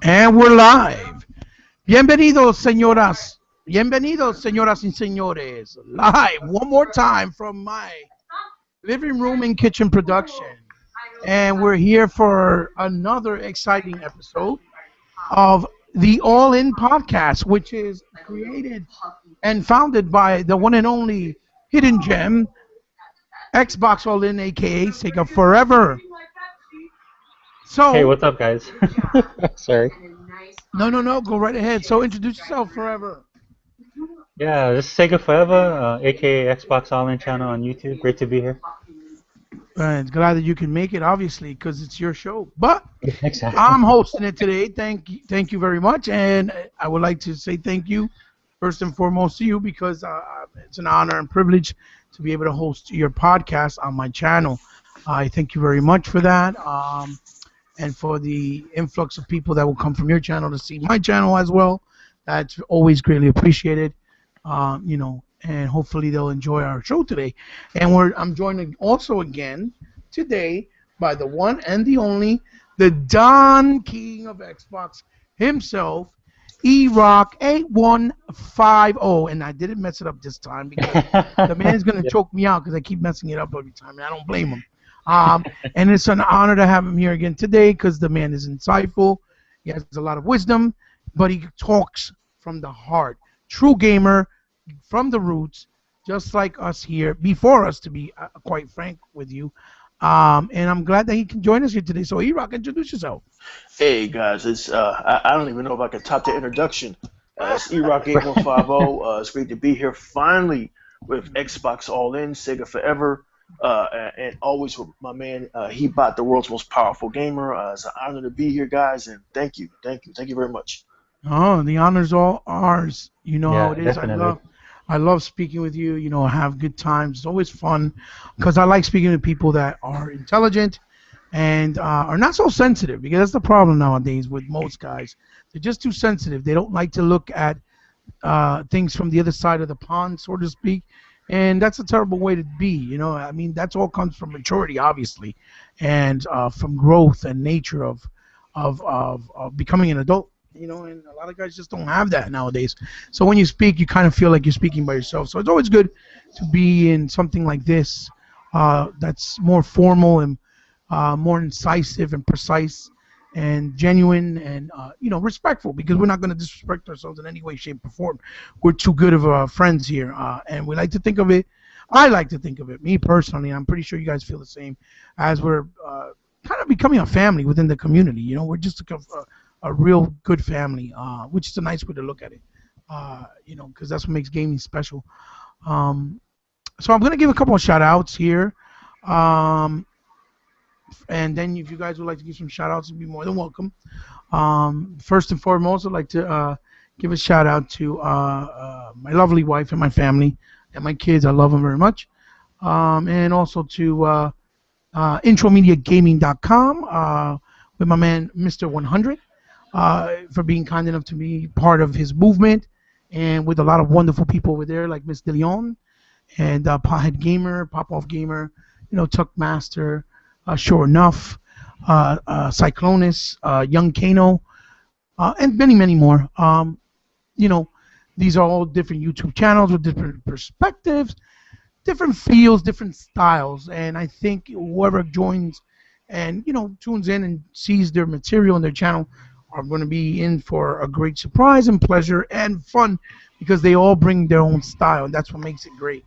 And we're live. Bienvenidos, señoras. Bienvenidos, señoras y señores. Live one more time from my living room and kitchen production. And we're here for another exciting episode of the All In Podcast, which is created and founded by the one and only hidden gem, Xbox All In, aka Sega Forever. Hey, So, what's up, guys? Sorry. no, go right ahead. So, introduce yourself, Forever. Yeah, this is Sega Forever, aka Xbox All In channel on YouTube. Great to be here. And glad that you can make it, obviously, because it's your show. But Exactly. I'm hosting it today. Thank you very much, and I would like to say thank you first and foremost to you because it's an honor and privilege to be able to host your podcast on my channel. I thank you very much for that, and for the influx of people that will come from your channel to see my channel as well. That's always greatly appreciated. And hopefully they'll enjoy our show today. And I'm joined also again today by the one and the only, the Don King of Xbox himself, EROK8150. And I didn't mess it up this time because the man's going to Yeah. choke me out because I keep messing it up every time, and I don't blame him. And it's an honor to have him here again today because the man is insightful. He has a lot of wisdom, but he talks from the heart. True gamer from the roots, just like us here, before us, to be quite frank with you. And I'm glad that he can join us here today. So, E-Rock, introduce yourself. Hey guys, it's I don't even know if I can top the introduction. It's EROK8150. It's great to be here finally with Xbox All In, Sega Forever, and always with my man He-Bot, the world's most powerful gamer. It's an honor to be here, guys, and thank you very much. Oh, the honor's all ours. You know how Yeah, it is. definitely. I love speaking with you. Have good times. It's always fun because I like speaking to people that are intelligent and are not so sensitive, because that's the problem nowadays with most guys. They're just too sensitive. They don't like to look at things from the other side of the pond, so to speak. And that's a terrible way to be. I mean, that's all comes from maturity, obviously, and from growth and nature of becoming an adult. And a lot of guys just don't have that nowadays. So when you speak, you kind of feel like you're speaking by yourself. So it's always good to be in something like this that's more formal and more incisive and precise and genuine and respectful, because we're not going to disrespect ourselves in any way, shape, or form. We're too good of friends here, and we like to think of it. I like to think of it, me personally, and I'm pretty sure you guys feel the same, as we're kind of becoming a family within the community. We're just a real good family, which is a nice way to look at it, because that's what makes gaming special. So I'm going to give a couple of shout outs here. And then if you guys would like to give some shout outs, you'd be more than welcome. First and foremost, I'd like to give a shout out to my lovely wife and my family and my kids. I love them very much. And also to intromediagaming.com with my man, Mr. 100, for being kind enough to be part of his movement, and with a lot of wonderful people over there like Miss DeLeon and Pothead Gamer, Pop Off Gamer, Tuck Master, Sure Enough, Cyclonus, Young Kano, and many, many more. These are all different YouTube channels with different perspectives, different feels, different styles, and I think whoever joins and tunes in and sees their material and their channel are going to be in for a great surprise and pleasure and fun, because they all bring their own style, and that's what makes it great.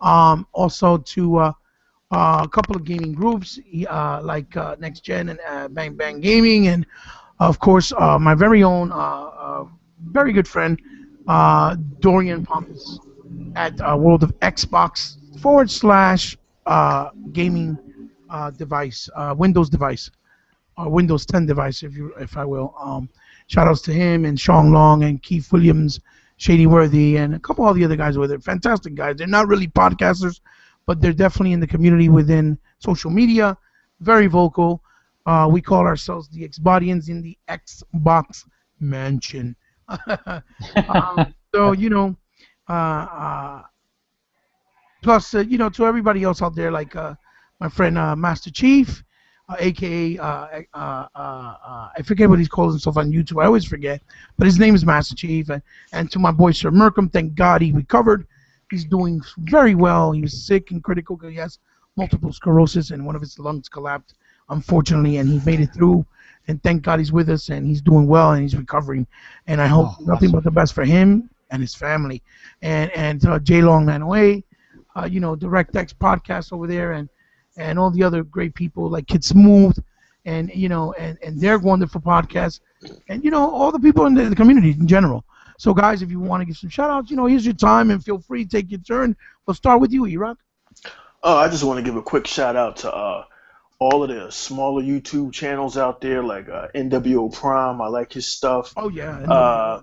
Also to a couple of gaming groups like Next Gen and Bang Bang Gaming, and of course my very own very good friend Dorian Pompous at World of Xbox / gaming device, Windows device, or Windows 10 device, if I will. Shout outs to him and Sean Long and Keith Williams, Shady Worthy, and a couple of the other guys with it. Fantastic guys. They're not really podcasters, but they're definitely in the community within social media. Very vocal. We call ourselves the Xbotians in the Xbox Mansion. So plus to everybody else out there, like my friend Master Chief, aka I forget what he calls himself on YouTube. I always forget, but his name is Master Chief. And to my boy Sir Merkham, thank God he recovered. He's doing very well. He was sick and critical because he has multiple sclerosis and one of his lungs collapsed, unfortunately, and he made it through. And thank God he's with us and he's doing well and he's recovering. And I hope nothing but the best for him and his family. And J Long 908, DirectX podcast over there, and all the other great people like Kid Smooth, and and their wonderful podcasts, and all the people in the community in general. So guys, if you want to give some shout outs, here's your time and feel free to take your turn. We'll start with you, EROK. I just want to give a quick shout out to all of the smaller YouTube channels out there, like NWO Prime. I like his stuff. Oh yeah.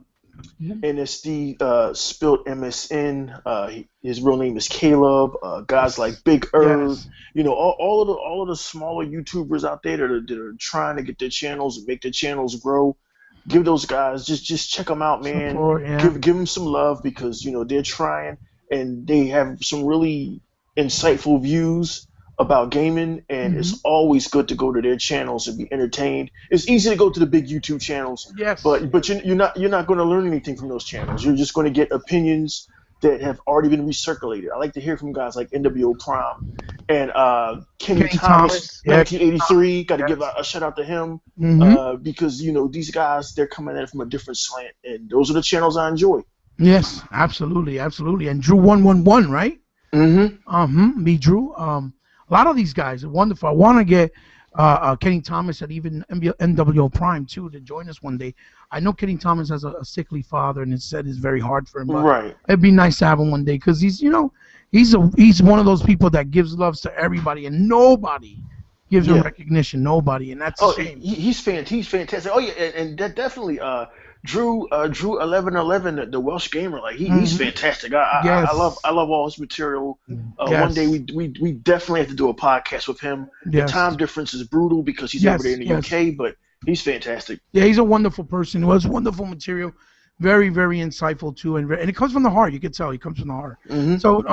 NSD Spilt MSN. His real name is Caleb. Guys like Big Irv. Yes. All of the smaller YouTubers out there that are trying to get their channels and make their channels grow. Give those guys just check them out, man. Support, yeah. Give them some love because they're trying and they have some really insightful views about gaming, and it's always good to go to their channels and be entertained. It's easy to go to the big YouTube channels, Yes. but you're not going to learn anything from those channels. You're just going to get opinions that have already been recirculated. I like to hear from guys like NWO Prime and Kenny Thomas, 1983. Got to give a shout out to him because these guys, they're coming at it from a different slant, and those are the channels I enjoy. Yes, absolutely. And Drew 111, right? Me, Drew. A lot of these guys are wonderful. I want to get Kenny Thomas and even NWO Prime too to join us one day. I know Kenny Thomas has a sickly father, and it's very hard for him. But Right. it'd be nice to have him one day because he's he's one of those people that gives loves to everybody, and nobody gives him recognition. Nobody, and that's a shame. He's fantastic. Oh yeah, and that definitely Drew 1111, the Welsh gamer, like he's fantastic. I love all his material. One day we definitely have to do a podcast with him. The time difference is brutal because he's over there in the UK, but he's fantastic. Yeah, he's a wonderful person who has wonderful material, very very insightful too, and it comes from the heart. You can tell he comes from the heart. So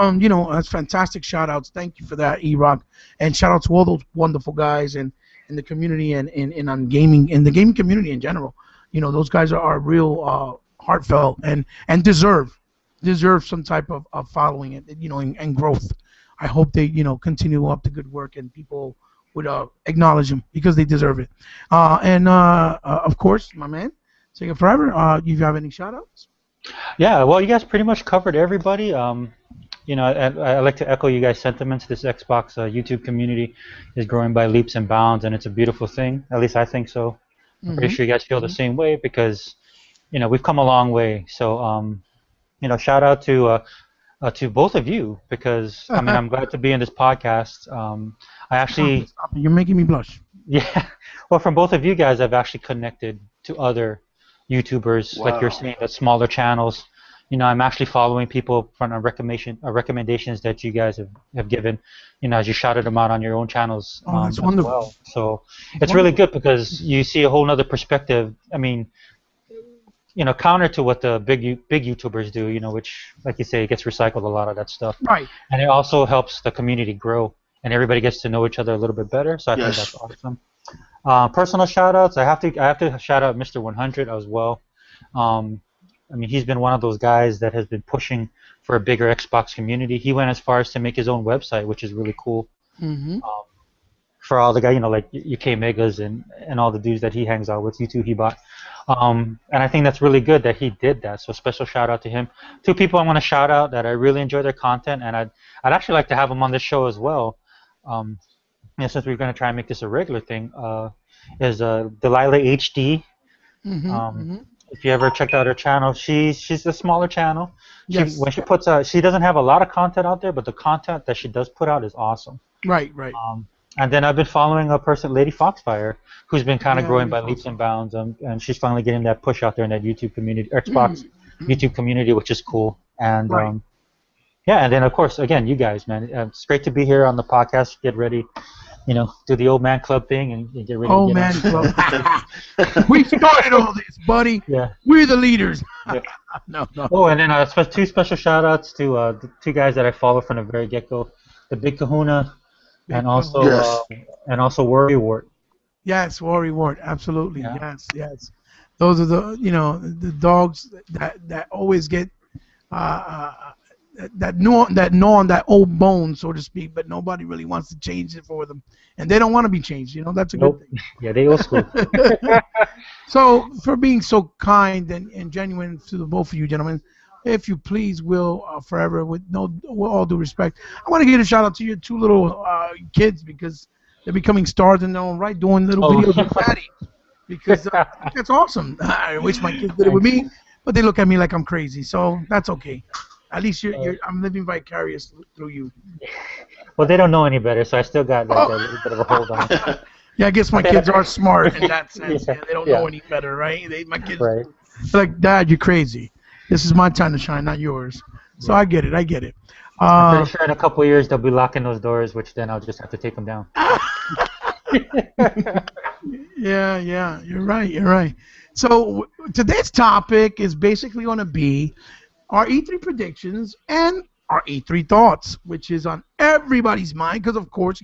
that's fantastic. Shout outs. Thank you for that, EROK, and shout out to all those wonderful guys and in the community and on gaming in the gaming community in general. Those guys are real heartfelt and deserve some type of following and growth. I hope they continue up the good work and people would acknowledge them because they deserve it. And of course, my man, SEGA Forever. You have any shout outs? Yeah, well, you guys pretty much covered everybody. I like to echo you guys' sentiments. This Xbox YouTube community is growing by leaps and bounds, and it's a beautiful thing. At least I think so. I'm pretty sure you guys feel the same way because, we've come a long way. So, shout out to both of you because I'm glad to be in this podcast. I actually Stop it. You're making me blush. Yeah, well, from both of you guys, I've actually connected to other YouTubers, like you're saying, the smaller channels. I'm actually following people from recommendations that you guys have given, as you shouted them out on your own channels. That's wonderful. Well. So it's really good because you see a whole other perspective. I mean, counter to what the big YouTubers do, which, like you say, gets recycled a lot of that stuff. Right. And it also helps the community grow, and everybody gets to know each other a little bit better. So I think that's awesome. Personal shout outs. I have to shout out Mr. 100 as well. He's been one of those guys that has been pushing for a bigger Xbox community. He went as far as to make his own website, which is really cool. For all the guys, like UK Megas and all the dudes that he hangs out with, you too, He-Bot. And I think that's really good that he did that. So special shout out to him. Two people I want to shout out that I really enjoy their content, and I'd actually like to have them on this show as well. Since we're going to try and make this a regular thing, is Delilah HD. If you ever checked out her channel, she's a smaller channel. When she puts out, she doesn't have a lot of content out there, but the content that she does put out is awesome. Right. And then I've been following a person, Lady Foxfire, who's been kind of growing by leaps and bounds, and she's finally getting that push out there in that YouTube community, Xbox YouTube community, which is cool. And and then of course, again, you guys, man, it's great to be here on the podcast. Get ready. Do the old man club thing and get ready. Old man club. We started all this, buddy. Yeah. We're the leaders. No. Oh, and then two special shout outs to the two guys that I follow from the very get-go. The Big Kahuna and Big also Yes. Worry Wart. yes, War Reward, absolutely. Yeah. Yes, yes. Those are the dogs that always get that gnaw on that old bone, so to speak, but nobody really wants to change it for them, and they don't want to be changed. That's a good Nope. Yeah, they old school. thing. So, for being so kind and genuine to the both of you gentlemen, if you please, will forever, with all due respect, I want to give a shout out to your two little kids because they're becoming stars in their own right, doing little Oh. videos with Fatty. Because I think that's awesome. I wish my kids did it with Thanks. me, but they look at me like I'm crazy, so that's okay. At least Uh, I'm living vicarious through you. well, they don't know any better, so I still got like a little bit of a hold on them. Oh. Yeah, I guess my But they kids are have, smart in that sense. yeah, Yeah, they don't know yeah, any better, right? My kids, right, they're like, Dad, you're crazy. This is my time to shine, not yours. So yeah. I get it. I get it. I'm pretty Uh, sure in a couple of years they'll be locking those doors, which then I'll just have to take them down. yeah, yeah, you're right. You're right. So today's topic is basically going to be our E3 predictions and our E3 thoughts, which is on everybody's mind because, of course,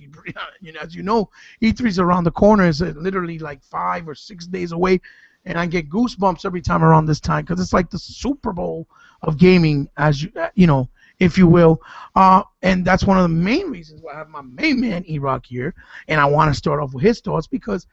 as you know, E3 is around the corner. It's literally like 5 or 6 days away, and I get goosebumps every time around this time because it's like the Super Bowl of gaming, as if you will. And that's one of the main reasons why I have my main man E-Rock here, and I want to start off with his thoughts because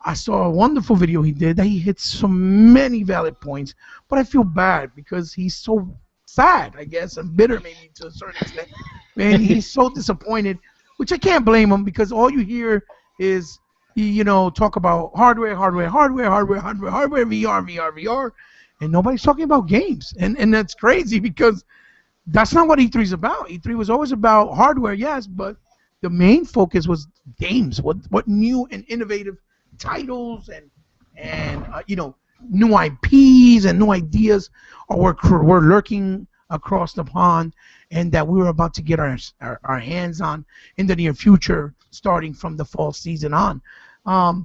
I saw a wonderful video he did that he hit so many valid points, but I feel bad because he's so sad, I guess, and bitter maybe to a certain extent. And he's so disappointed, which I can't blame him because all you hear is, talk about hardware, hardware, hardware, hardware, hardware, hardware, VR, VR, VR, and nobody's talking about games. And that's crazy because that's not what E3 is about. E3 was always about hardware, yes, but the main focus was games. What new and innovative titles and new IPs and new ideas were lurking across the pond, and that we were about to get our hands on in the near future, starting from the fall season on.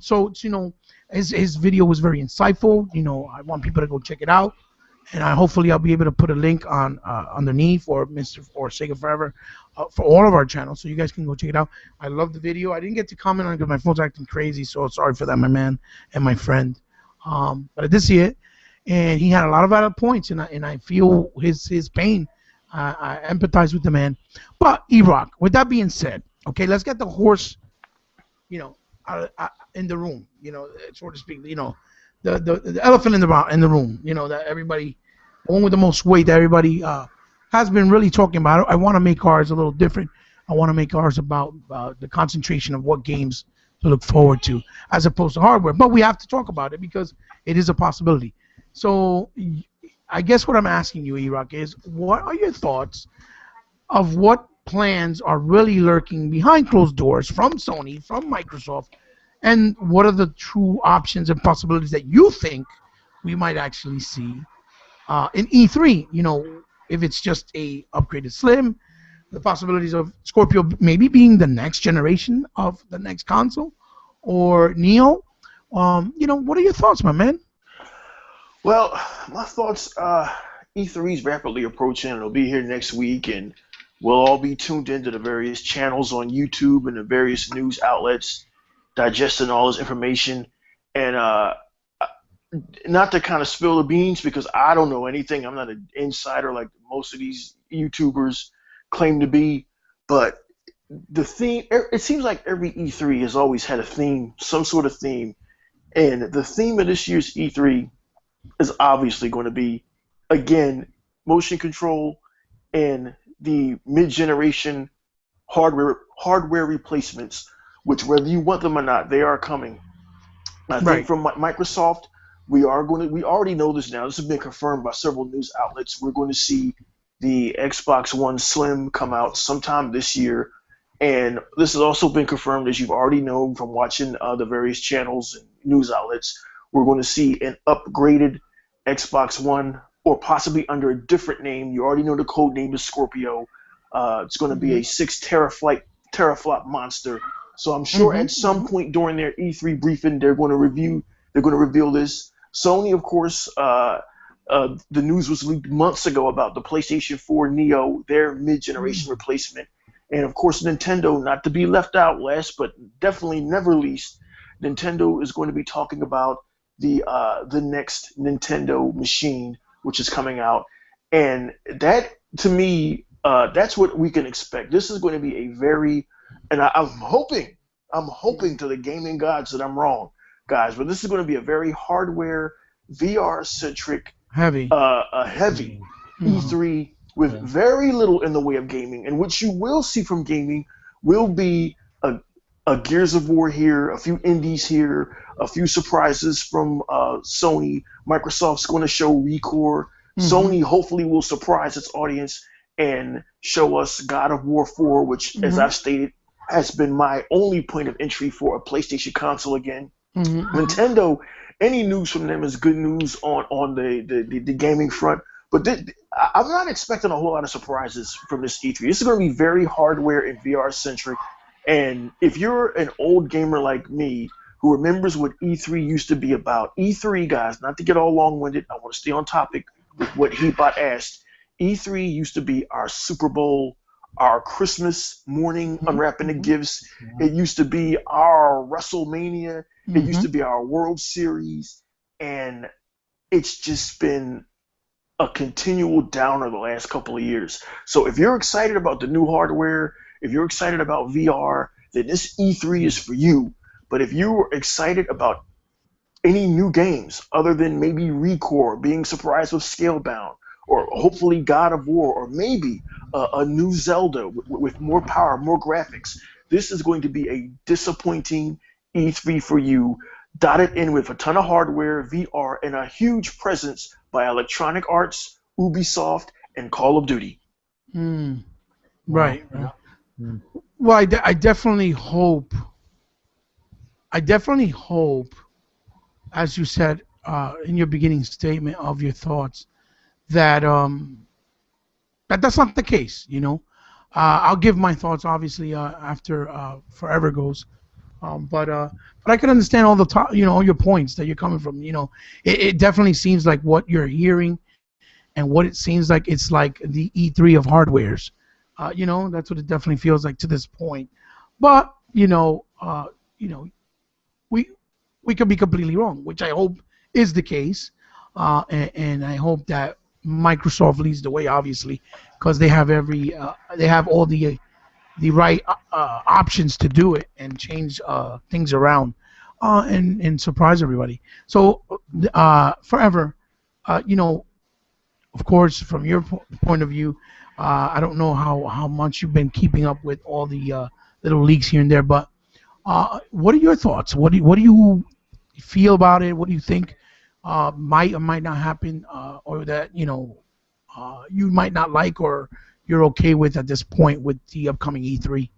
So his video was very insightful. I want people to go check it out, and hopefully I'll be able to put a link on underneath for Sega Forever for all of our channels, so you guys can go check it out. I love the video. I didn't get to comment on it because my phone's acting crazy, so sorry for that, my man and my friend. But I did see it, and he had a lot of valid points, and I feel his pain. I empathize with the man. But E-Rock, with that being said, okay, let's get the horse, in the room, so to speak. The elephant in the room, that everybody, the one with the most weight that everybody has been really talking about. I want to make ours a little different. I want to make ours about the concentration of what games to look forward to as opposed to hardware. But we have to talk about it because it is a possibility. So I guess what I'm asking you, E-Rock, is what are your thoughts of what plans are really lurking behind closed doors from Sony, from Microsoft, and what are the true options and possibilities that you think we might actually see in E3? If it's just a upgraded Slim, the possibilities of Scorpio maybe being the next generation of the next console, or Neo. What are your thoughts, my man? Well, my thoughts. E3 is rapidly approaching. It'll be here next week, and we'll all be tuned into the various channels on YouTube and the various news outlets, digesting all this information. And not to kind of spill the beans because I don't know anything. I'm not an insider like most of these YouTubers claim to be. But the theme, it seems like every E3 has always had a theme, some sort of theme. And the theme of this year's E3 is obviously going to be, again, motion control and the mid-generation hardware replacements, which whether you want them or not, they are coming. I think Right. from Microsoft, we already know this now. This has been confirmed by several news outlets. We're going to see the Xbox One Slim come out sometime this year, and this has also been confirmed, as you've already known from watching the various channels and news outlets. We're going to see an upgraded Xbox One, or possibly under a different name. You already know the code name is Scorpio. It's going to be a 6 teraflop monster. So I'm sure at some point during their E3 briefing, they're going to reveal this. Sony, of course, the news was leaked months ago about the PlayStation 4 Neo, their mid-generation replacement, And of course, Nintendo, not to be left out last, but definitely never least, Nintendo is going to be talking about the next Nintendo machine, which is coming out, and that to me, that's what we can expect. This is going to be a very, and I'm hoping to the gaming gods that I'm wrong, guys, but this is going to be a very hardware, VR centric, Heavy. a heavy E3 with very little in the way of gaming. And what you will see from gaming will be a Gears of War here, a few indies here, a few surprises from Sony. Microsoft's going to show Recore. Sony hopefully will surprise its audience and show us God of War 4, which, as I've stated, has been my only point of entry for a PlayStation console again. Nintendo, any news from them is good news on the gaming front. But I'm not expecting a whole lot of surprises from this E3. This is going to be very hardware and VR centric. And if you're an old gamer like me who remembers what E3 used to be about, E3, guys, not to get all long-winded, I want to stay on topic with what He-Bot asked. E3 used to be our Super Bowl, our Christmas morning unwrapping the gifts. It used to be our WrestleMania. It used to be our World Series. And it's just been a continual downer the last couple of years. So if you're excited about the new hardware, if you're excited about VR, then this E3 is for you. But if you're excited about any new games other than maybe Recore, being surprised with Scalebound, or hopefully God of War, or maybe a new Zelda with more power, more graphics, this is going to be a disappointing E3 for you, dotted in with a ton of hardware, VR, and a huge presence by Electronic Arts, Ubisoft, and Call of Duty. Right. Well, I definitely hope, as you said in your beginning statement of your thoughts, that that's not the case. You know, I'll give my thoughts obviously after Forever goes. But I can understand all all your points that you're coming from. You know, it definitely seems like what you're hearing, and what it seems like it's like the E3 of hardwares. You know, that's what it definitely feels like to this point. But we could be completely wrong, which I hope is the case, and I hope that Microsoft leads the way, obviously, because they have all the right options to do it and change things around and surprise everybody. So Forever, of course, from your point of view, I don't know how much you've been keeping up with all the little leaks here and there, but what are your thoughts? What do you feel about it? What do you think might or might not happen, or that you might not like, or you're okay with at this point with the upcoming E3?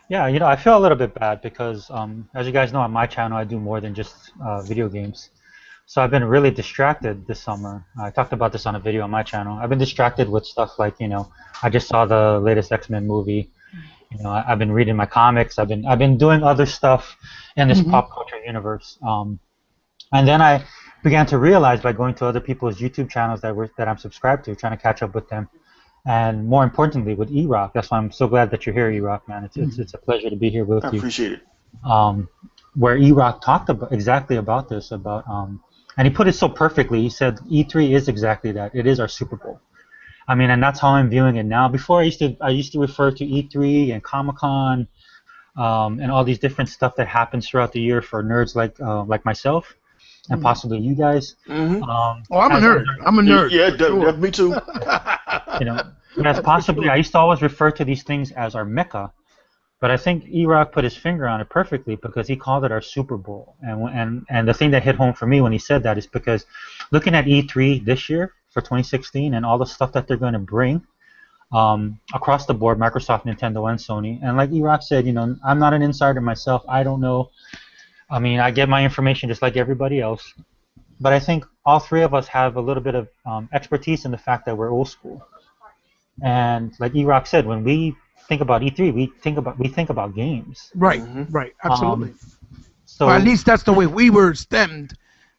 Yeah, I feel a little bit bad because, as you guys know, on my channel, I do more than just video games. So I've been really distracted this summer. I talked about this on a video on my channel. I've been distracted with stuff like, I just saw the latest X-Men movie. I've been reading my comics. I've been doing other stuff in this pop culture universe. And then I began to realize by going to other people's YouTube channels that I'm subscribed to, trying to catch up with them. And more importantly, with EROK. That's why I'm so glad that you're here, EROK, man. It's a pleasure to be here with you. I appreciate it. Where EROK talked exactly about this, and he put it so perfectly. He said E3 is exactly that. It is our Super Bowl. I mean, and that's how I'm viewing it now. Before I used to refer to E3 and Comic-Con and all these different stuff that happens throughout the year for nerds like myself and possibly you guys. I'm a nerd. I'm a nerd. Yeah, me too. As possibly, I used to always refer to these things as our Mecca. But I think EROK put his finger on it perfectly because he called it our Super Bowl. And the thing that hit home for me when he said that is because looking at E3 this year for 2016 and all the stuff that they're going to bring across the board, Microsoft, Nintendo, and Sony. And like EROK said, I'm not an insider myself. I don't know. I mean, I get my information just like everybody else. But I think all three of us have a little bit of expertise in the fact that we're old school. And like EROK said, when we think about E3, we think about games. Right, right, absolutely. So at least that's the way we were stemmed,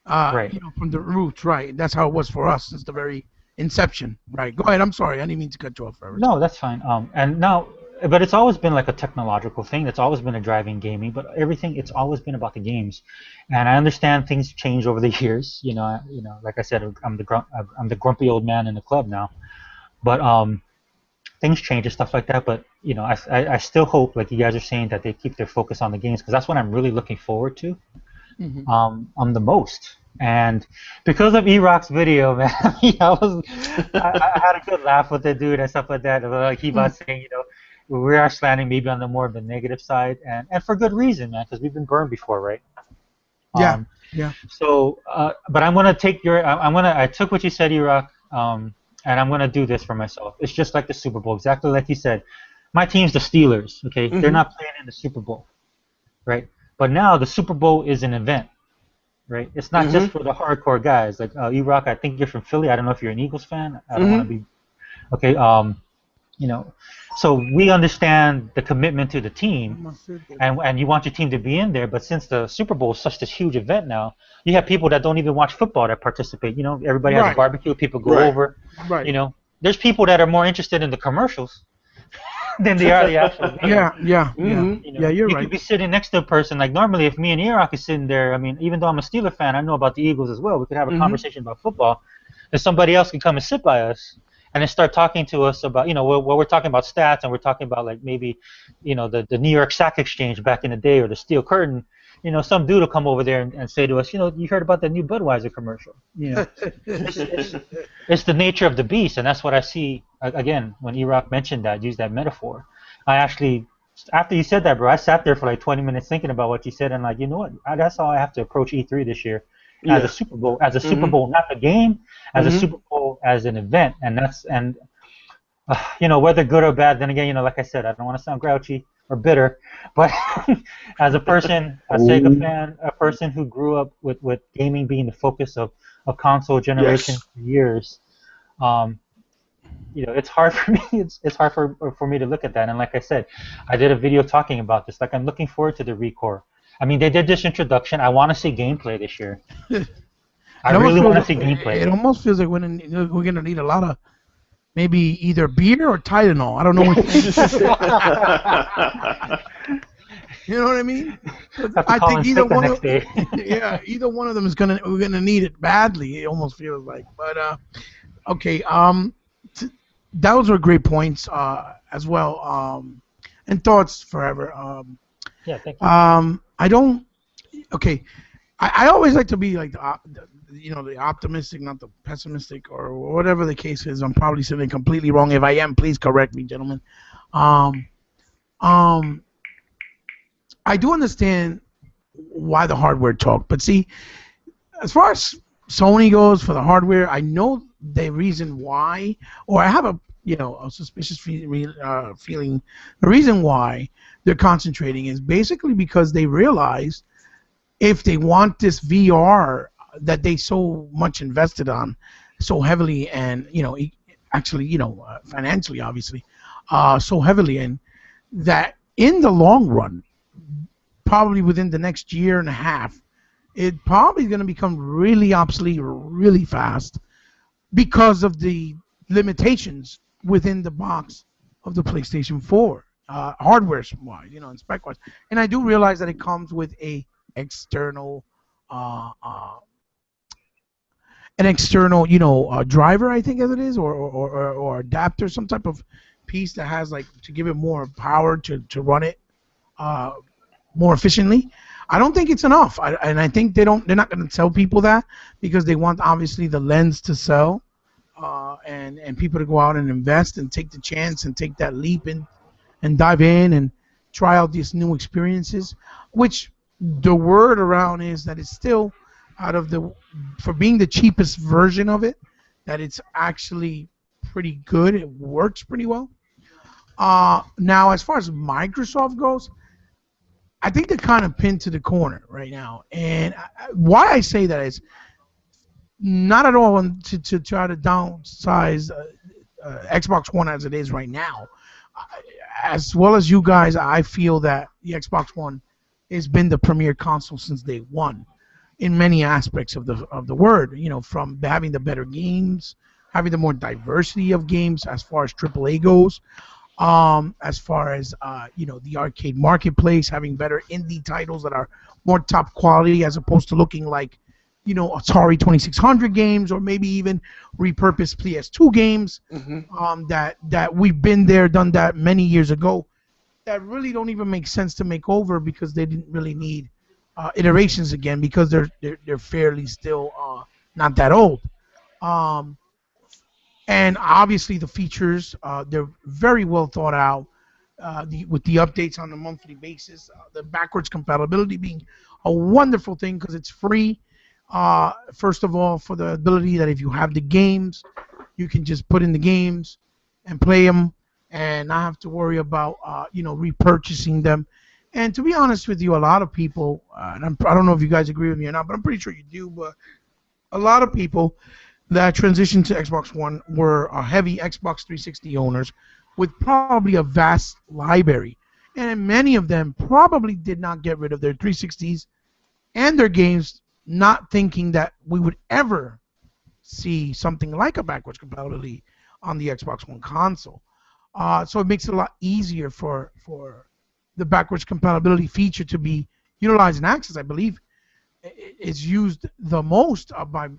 right. From the roots, right? That's how it was for us since the very inception, right? Go ahead. I'm sorry, I didn't mean to cut you off. Forever. No, that's fine. And now but it's always been like a technological thing. It's always been a driving gaming, but everything it's always been about the games. And I understand things change over the years. Like I said, I'm the grumpy old man in the club now. But things change and stuff like that. But I still hope, like you guys are saying, that they keep their focus on the games because that's what I'm really looking forward to. The most. And because of E-Rock's video, man, I had a good laugh with it, dude, and stuff like that. Like He-Bot saying, we are slanting maybe on the more of the negative side, and for good reason, man, because we've been burned before, right? Yeah. So, but I'm gonna take I took what you said, E-Rock, and I'm gonna do this for myself. It's just like the Super Bowl, exactly like you said. My team's the Steelers, okay? They're not playing in the Super Bowl, right? But now the Super Bowl is an event, right? It's not just for the hardcore guys. Like E-Rock, I think you're from Philly. I don't know if you're an Eagles fan. I don't want to be. Okay. So we understand the commitment to the team, and you want your team to be in there. But since the Super Bowl is such this huge event now, you have people that don't even watch football that participate. Everybody has a barbecue. People go over. Right. There's people that are more interested in the commercials than they are the actual game. Yeah, you're you right. could be sitting next to a person, like normally if me and E-Rock is sitting there, I mean, even though I'm a Steeler fan, I know about the Eagles as well. We could have a conversation about football. And somebody else can come and sit by us and then start talking to us about, we're talking about stats and we're talking about like maybe, the New York Stock Exchange back in the day or the Steel Curtain. Some dude will come over there and say to us, you heard about the new Budweiser commercial. It's the nature of the beast, and that's what I see. Again, when E-Rock mentioned that, used that metaphor, I actually, after you said that, bro, I sat there for like 20 minutes thinking about what you said, and like, you know what? That's how I have to approach E3 this year, as a Super Bowl, Super Bowl, not the game, as a Super Bowl, as an event, and whether good or bad. Then again, like I said, I don't want to sound grouchy or bitter, but as a person, a Sega fan, a person who grew up with gaming being the focus of a console generation for years, it's hard for me. It's hard for me to look at that. And like I said, I did a video talking about this. Like I'm looking forward to the Recore. I mean, they did this introduction. I want to see gameplay this year. I really want to see gameplay. It almost feels like we're gonna need a lot of maybe either beer or Tylenol. I don't know which. You know what I mean? I think either one of either one of them we're gonna need it badly. It almost feels like. But okay, those were great points as well, and thoughts forever. Thank you. I always like to be like the optimistic, not the pessimistic, or whatever the case is. I'm probably saying completely wrong. If I am, please correct me, gentlemen. I do understand why the hardware talk, but see, as far as Sony goes for the hardware, I know the reason why, or I have a suspicious feeling. The reason why they're concentrating is basically because they realize if they want this VR that they so much invested on, so heavily, and financially, obviously, so heavily, and that in the long run, probably within the next year and a half, it probably is going to become really obsolete really fast because of the limitations within the box of the PlayStation 4, hardware-wise, and spec-wise. And I do realize that it comes with an external driver, I think as it is, or adapter, some type of piece that has like to give it more power to run it more efficiently. I don't think it's enough, and I think they're not going to tell people that because they want obviously the lens to sell, and people to go out and invest and take the chance and take that leap and dive in and try out these new experiences, which the word around is that it's still for being the cheapest version of it, that it's actually pretty good. It works pretty well. Now, as far as Microsoft goes, I think they're kind of pinned to the corner right now. And why I say that is not at all to try to downsize Xbox One as it is right now. As well as you guys, I feel that the Xbox One has been the premier console since day one in many aspects of the word, from having the better games, having the more diversity of games as far as AAA goes. as far as the arcade marketplace, having better indie titles that are more top quality as opposed to looking like Atari 2600 games, or maybe even repurposed PS2 games. That we've been there, done that many years ago, that really don't even make sense to make over, because they didn't really need iterations again, because they're fairly still not that old. Um, and obviously the features, they're very well thought out, with the updates on a monthly basis, the backwards compatibility being a wonderful thing because it's free. First of all, for the ability that if you have the games, you can just put in the games and play them and not have to worry about repurchasing them. And to be honest with you, a lot of people, I don't know if you guys agree with me or not, but I'm pretty sure you do, but a lot of people that transitioned to Xbox One were heavy Xbox 360 owners with probably a vast library. And many of them probably did not get rid of their 360s and their games, not thinking that we would ever see something like a backwards compatibility on the Xbox One console. So it makes it a lot easier for the backwards compatibility feature to be utilized and accessed. I believe it's used the most by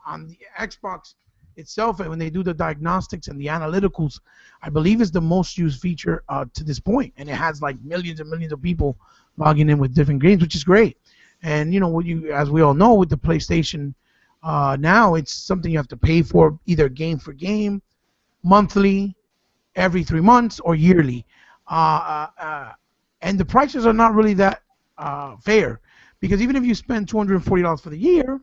on the Xbox itself, and when they do the diagnostics and the analyticals, I believe is the most used feature to this point, and it has like millions and millions of people logging in with different games, which is great. And as we all know, with the PlayStation now, it's something you have to pay for, either game for game, monthly, every 3 months, or yearly. And the prices are not really that fair, because even if you spend $240 for the year,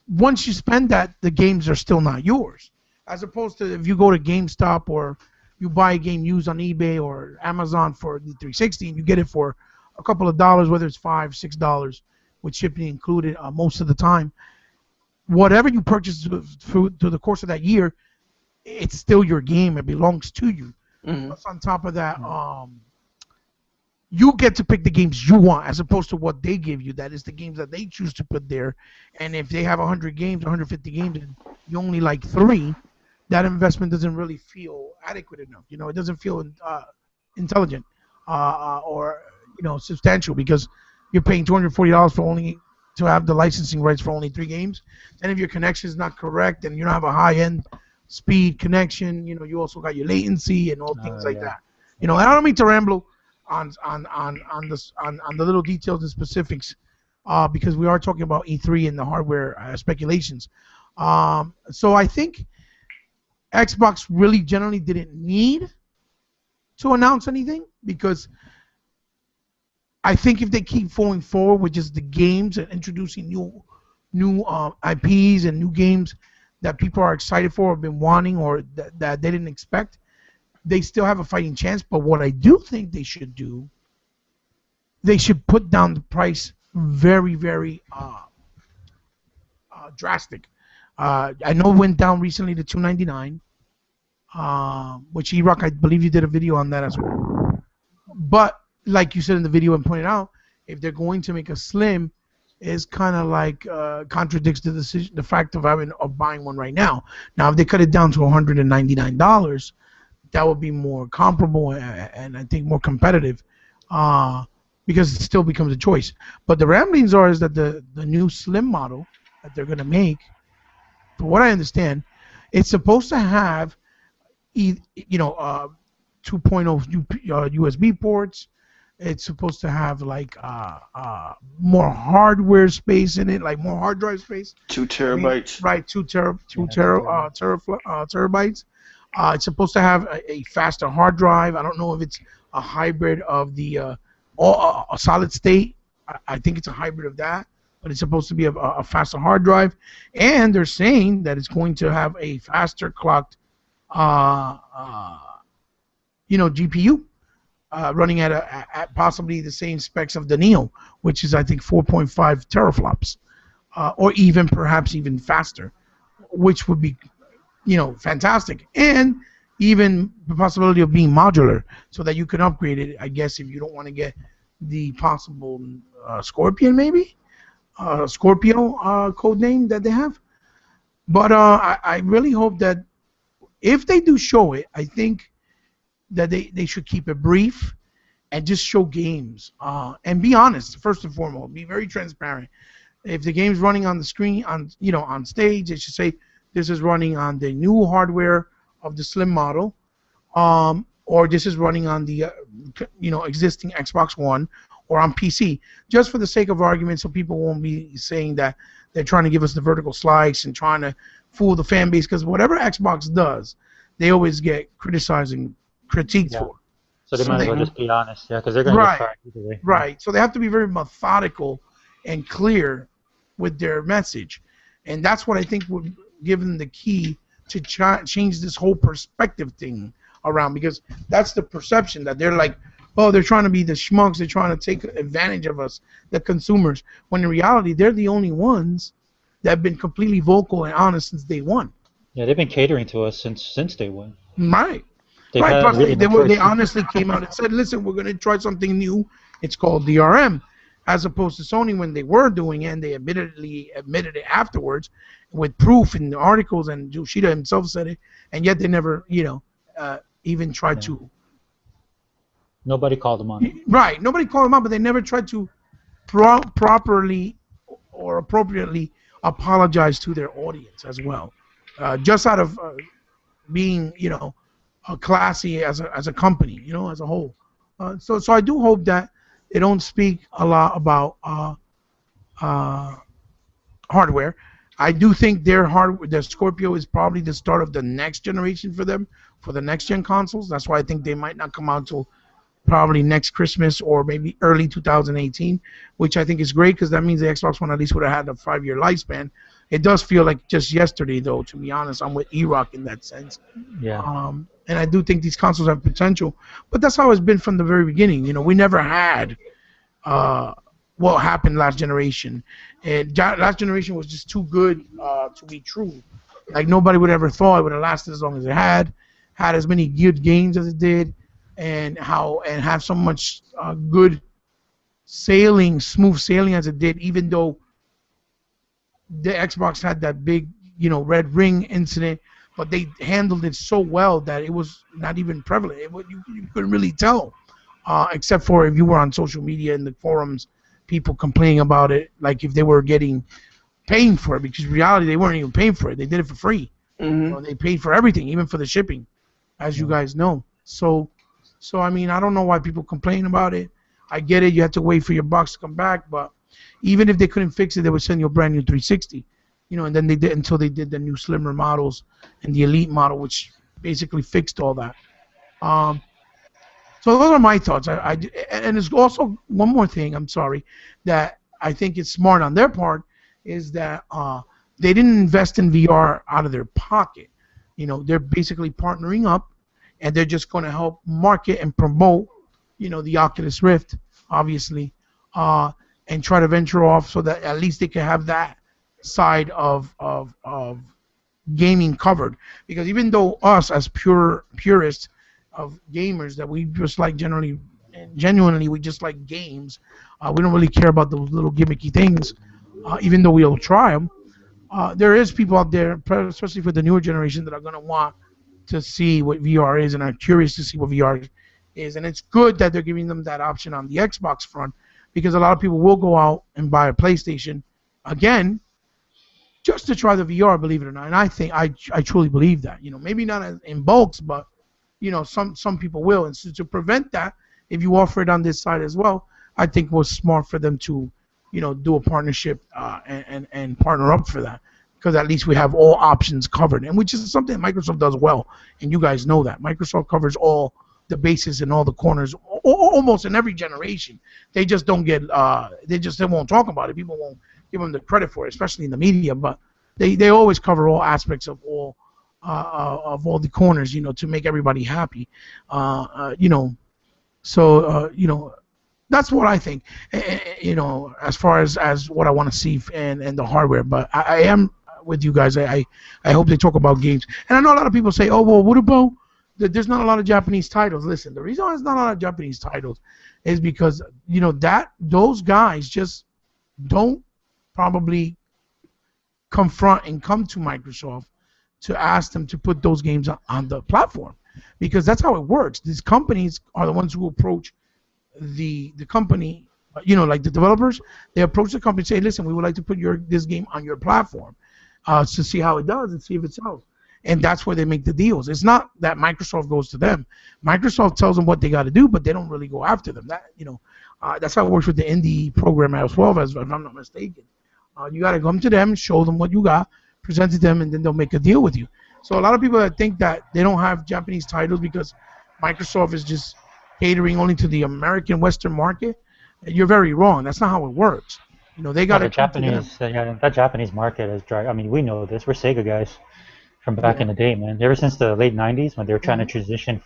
once you spend that, the games are still not yours. As opposed to if you go to GameStop or you buy a game used on eBay or Amazon for the 360 and you get it for a couple of dollars, whether it's $5, $6, with shipping included most of the time. Whatever you purchase through the course of that year, it's still your game. It belongs to you. Plus, on top of that, you get to pick the games you want, as opposed to what they give you. That is the games that they choose to put there. And if they have 100 games, 150 games, and you only like 3, that investment doesn't really feel adequate enough. It doesn't feel intelligent or substantial, because you're paying $240 for only to have the licensing rights for only 3 games. And if your connection is not correct and you don't have a high-end speed connection, you also got your latency and all things like that. I don't mean to ramble on the little details and specifics, because we are talking about E3 and the hardware speculations. So I think Xbox really generally didn't need to announce anything, because I think if they keep going forward with just the games and introducing new IPs and new games that people are excited for, or been wanting, or that they didn't expect, they still have a fighting chance. But what I do think they should do, they should put down the price very, very drastic. I know it went down recently to $299, which EROK, I believe you did a video on that as well. But like you said in the video and pointed out, if they're going to make a slim, is kind of like contradicts the decision, the fact of buying one right now. Now, if they cut it down to $199, that would be more comparable and I think more competitive, because it still becomes a choice. But the ramblings is that the new slim model that they're going to make, from what I understand, it's supposed to have 2.0 USB ports. It's supposed to have like more hardware space in it, like more hard drive space. 2 terabytes. Right, 2 terabytes. It's supposed to have a faster hard drive. I don't know if it's a hybrid of the a solid state. I think it's a hybrid of that, but it's supposed to be a faster hard drive. And they're saying that it's going to have a faster clocked, GPU. Running at possibly the same specs of the Neo, which is I think 4.5 teraflops, or even perhaps even faster, which would be, fantastic. And even the possibility of being modular, so that you can upgrade it, I guess, if you don't want to get the possible Scorpion, maybe Scorpio code name that they have. But I really hope that if they do show it, I think that they should keep it brief and just show games. And be honest, first and foremost. Be very transparent. If the game's running on the screen, on stage, they should say this is running on the new hardware of the Slim model, or this is running on the existing Xbox One or on PC, just for the sake of argument, so people won't be saying that they're trying to give us the vertical slice and trying to fool the fan base, because whatever Xbox does, they always get critiqued for. So they might as well just be honest, because they're going to get fired either way. Right. So they have to be very methodical and clear with their message, and that's what I think would give them the key to change this whole perspective thing around, because that's the perception that they're like, oh, they're trying to be the schmucks, they're trying to take advantage of us, the consumers, when in reality they're the only ones that have been completely vocal and honest since day one. Yeah, they've been catering to us since day one. Right. Plus they honestly came out and said, listen, we're going to try something new. It's called DRM, as opposed to Sony when they were doing it, and they admitted it afterwards with proof in the articles, and Yoshida himself said it, and yet they never, even tried to. Nobody called them on it. Right. Nobody called them out, but they never tried to properly or appropriately apologize to their audience as well, just out of being, classy as a company, as a whole. So I do hope that they don't speak a lot about hardware. I do think their Scorpio is probably the start of the next generation for them, for the next gen consoles. That's why I think they might not come out till probably next Christmas or maybe early 2018, which I think is great, because that means the Xbox One at least would have had a 5-year lifespan. It does feel like just yesterday, though, to be honest. I'm with EROK in that sense. Yeah. And I do think these consoles have potential, but that's how it's been from the very beginning. We never had what happened last generation, and last generation was just too good to be true. Like, nobody would ever thought it would have lasted as long as it had as many good games as it did, and have so much good smooth sailing as it did, even though the Xbox had that big, red ring incident, but they handled it so well that it was not even prevalent. You couldn't really tell, except for if you were on social media in the forums, people complaining about it, like if they were paying for it, because in reality they weren't even paying for it. They did it for free. Mm-hmm. They paid for everything, even for the shipping, as you guys know. So I mean, I don't know why people complain about it. I get it. You have to wait for your box to come back, but even if they couldn't fix it, they would send you a brand new 360. And then they did until they did the new slimmer models and the Elite model, which basically fixed all that. So those are my thoughts. And there's also one more thing, I'm sorry, that I think is smart on their part, is that they didn't invest in VR out of their pocket. They're basically partnering up, and they're just going to help market and promote, the Oculus Rift, obviously, and try to venture off so that at least they can have that side of gaming covered. Because even though us as purists of gamers, that we just like genuinely we just like games, we don't really care about those little gimmicky things, even though we'll try them. There is people out there, especially for the newer generation, that are going to want to see what VR is and are curious to see what VR is. And it's good that they're giving them that option on the Xbox front, because a lot of people will go out and buy a PlayStation again just to try the VR, believe it or not. And I think I truly believe that. Maybe not in bulks, but some people will. And so to prevent that, if you offer it on this side as well, I think it was smart for them to do a partnership and partner up for that, because at least we have all options covered, and which is something Microsoft does well, and you guys know that. Microsoft covers all the bases in all the corners, almost in every generation. They just don't get, they won't talk about it. People won't give them the credit for it, especially in the media, but they always cover all aspects of all the corners, to make everybody happy, So that's what I think, as far as what I want to see and the hardware. But I am with you guys. I hope they talk about games. And I know a lot of people say, oh, well, what about there's not a lot of Japanese titles? Listen, the reason why there's not a lot of Japanese titles is because, that those guys just don't probably confront and come to Microsoft to ask them to put those games on the platform, because that's how it works. These companies are the ones who approach the company, like the developers. They approach the company and say, listen, we would like to put this game on your platform to see how it does and see if it sells. And that's where they make the deals. It's not that Microsoft goes to them. Microsoft tells them what they got to do, but they don't really go after them. That's how it works with the indie program as well, if I'm not mistaken. You got to come to them, show them what you got, present it to them, and then they'll make a deal with you. So a lot of people that think that they don't have Japanese titles because Microsoft is just catering only to the American Western market, you're very wrong. That's not how it works. They got the Japanese, that Japanese market is dry. I mean, we know this. We're Sega guys from back in the day, man. Ever since the late '90s, when they were trying to transition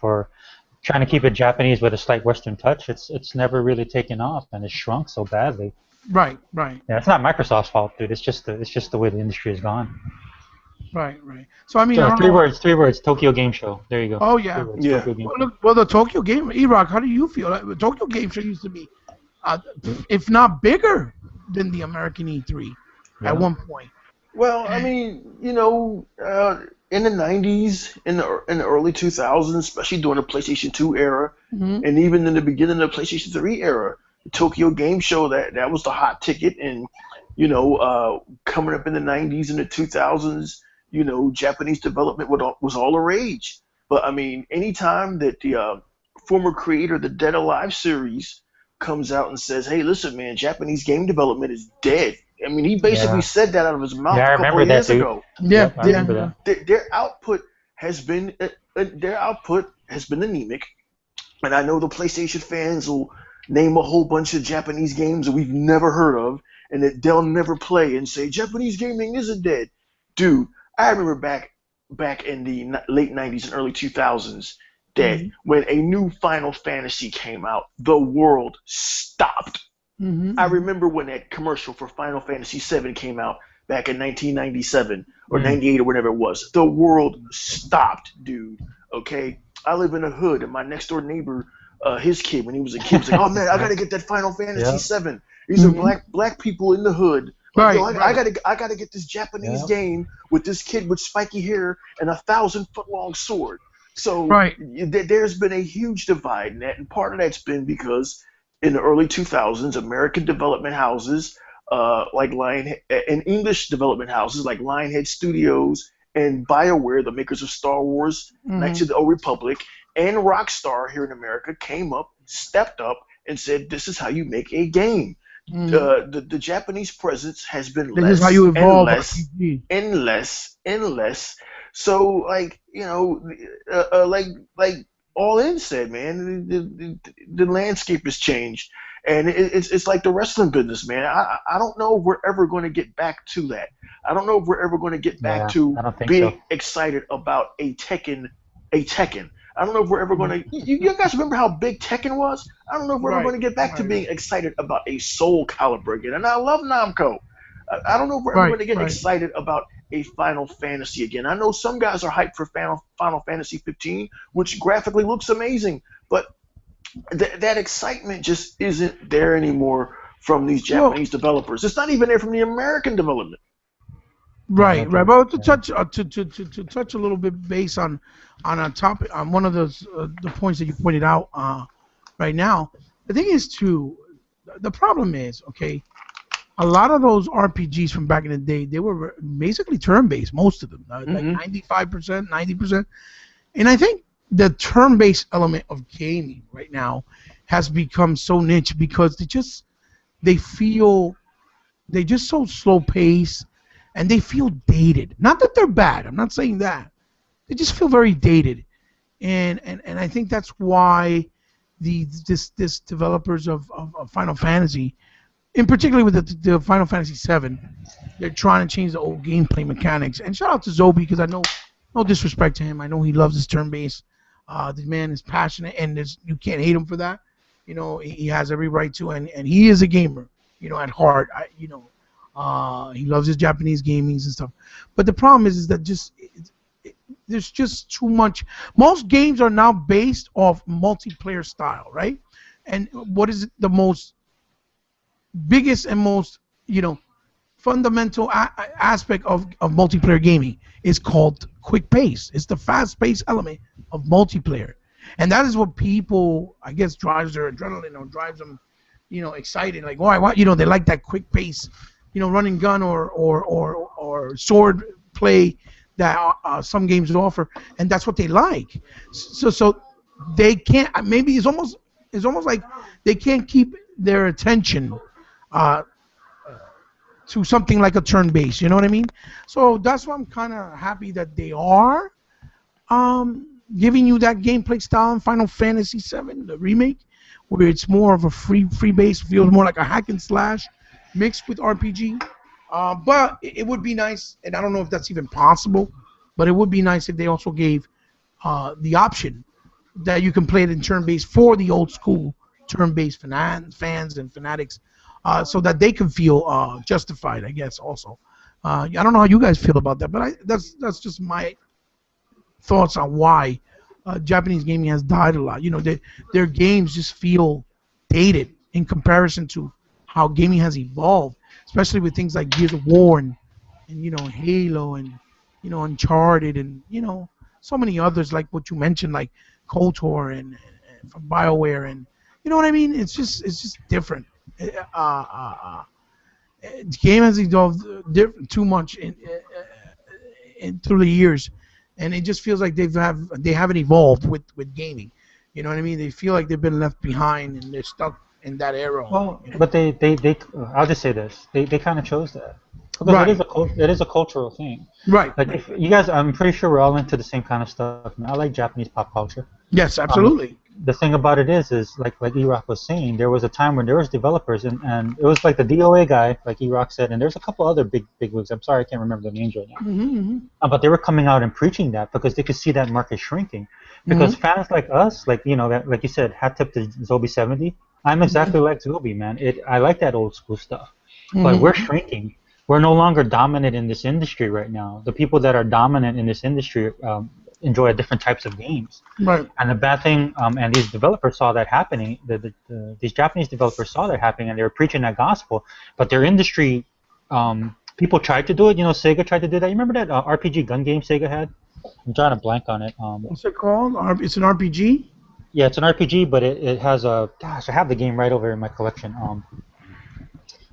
trying to keep it Japanese with a slight Western touch, it's never really taken off, and it's shrunk so badly. Right. Yeah, it's not Microsoft's fault, dude. It's just the way the industry has gone. Right. So I mean, three words. Tokyo Game Show. There you go. Oh yeah. Words, yeah. Well, the Tokyo Game, EROK, how do you feel? The Tokyo Game Show used to be, if not bigger than the American E3 at one point. Well, I mean, in the '90s, in the early 2000s, especially during the PlayStation 2 era, and even in the beginning of the PlayStation 3 era, the Tokyo Game Show that was the hot ticket, and coming up in the '90s and the 2000s, Japanese development was all the rage. But I mean, anytime that the former creator of the Dead Alive series comes out and says, "Hey, listen, man, Japanese game development is dead." I mean, he basically said that out of his mouth a couple of years ago. Yeah, I remember that. Their output has been anemic, and I know the PlayStation fans will name a whole bunch of Japanese games that we've never heard of and that they'll never play and say Japanese gaming isn't dead. Dude, I remember back in the late '90s and early 2000s that when a new Final Fantasy came out, the world stopped. I remember when that commercial for Final Fantasy VII came out back in 1997 or 98 or whatever it was. The world stopped, dude. Okay? I live in a hood, and my next door neighbor, his kid, when he was a kid, was like, "Oh man, I gotta get that Final Fantasy VII." These are black people in the hood. Like, I gotta get this Japanese game with this kid with spiky hair and a 1,000-foot-long sword. So there's been a huge divide in that, and part of that's been because in the early 2000s, American development houses and English development houses like Lionhead Studios and BioWare, the makers of Star Wars, Knights of the Old Republic, and Rockstar here in America came up, stepped up, and said, "This is how you make a game." The Japanese presence has been less how you evolve and less. So, like All In said, man, the landscape has changed, and it's like the wrestling business, man. I don't know if we're ever going to get back to that. I don't know if we're ever going to get back to being excited about a Tekken. I don't know if we're ever going to. You guys remember how big Tekken was? I don't know if we're ever going to get back to being excited about a Soul Calibur again. And I love Namco. I don't know if we're ever going to get excited about a Final Fantasy again. I know some guys are hyped for Final Fantasy 15, which graphically looks amazing, but that excitement just isn't there anymore from these Japanese developers. It's not even there from the American development. Right. But to touch a little bit base on a topic, on one of those the points that you pointed out right now, the thing is the problem is, okay, a lot of those RPGs from back in the day, they were basically turn-based, most of them, like 95%, 90%. And I think the turn-based element of gaming right now has become so niche because they just so slow-paced, and they feel dated. Not that they're bad. I'm not saying that. They just feel very dated, and I think that's why this developers of Final Fantasy, in particular with the Final Fantasy VII, they're trying to change the old gameplay mechanics. And shout out to Zobi, because I know, no disrespect to him, I know he loves his turn-based. The man is passionate, and you can't hate him for that. He has every right to, and he is a gamer, at heart. He loves his Japanese gamings and stuff. But the problem is that there's just too much. Most games are now based off multiplayer style, right? And what is the biggest and most, fundamental aspect of multiplayer gaming is called quick pace. It's the fast pace element of multiplayer, and that is what people, I guess, drives their adrenaline or drives them, excited. Like, why, they like that quick pace, run and gun or sword play that some games offer, and that's what they like. So they can't. Maybe it's almost like they can't keep their attention to something like a turn-based. You know what I mean? So that's why I'm kind of happy that they are giving you that gameplay style in Final Fantasy VII, the remake, where it's more of a free base, feels more like a hack and slash mixed with RPG. But it would be nice, and I don't know if that's even possible, but it would be nice if they also gave the option that you can play it in turn-based for the old school turn-based fans and fanatics, so that they can feel justified, I guess, also. I don't know how you guys feel about that, but that's just my thoughts on why Japanese gaming has died a lot. Their games just feel dated in comparison to how gaming has evolved, especially with things like Gears of War and Halo and Uncharted and so many others, like what you mentioned, like KOTOR and from BioWare, and you know what I mean. It's just different. The game has evolved too much in through the years, and it just feels like they haven't evolved with gaming. You know what I mean? They feel like they've been left behind and they're stuck in that era. Well, but they I'll just say this. They kind of chose that. Because Right. it is a cultural thing. Right. Like, if you guys, I'm pretty sure we're all into the same kind of stuff. I like Japanese pop culture. Yes, absolutely. The thing about it is like EROK was saying, there was a time when there was developers, and it was like the DOA guy, like EROK said, and there's a couple other big wigs. I'm sorry, I can't remember the names right now. Mm-hmm. But they were coming out and preaching that because they could see that market shrinking. Because fans like us, like like you said, hat tip to Zobi 70. I'm exactly like Zobi, man. I like that old school stuff, but we're shrinking. We're no longer dominant in this industry right now. The people that are dominant in this industry enjoy different types of games. Right. And the bad thing, and these developers saw that happening. These Japanese developers saw that happening, and they were preaching that gospel. But their industry, people tried to do it. Sega tried to do that. You remember that RPG gun game Sega had? I'm drawing a blank on it. What's it called? It's an RPG? Yeah, it's an RPG, but it has a... Gosh, I have the game right over here in my collection.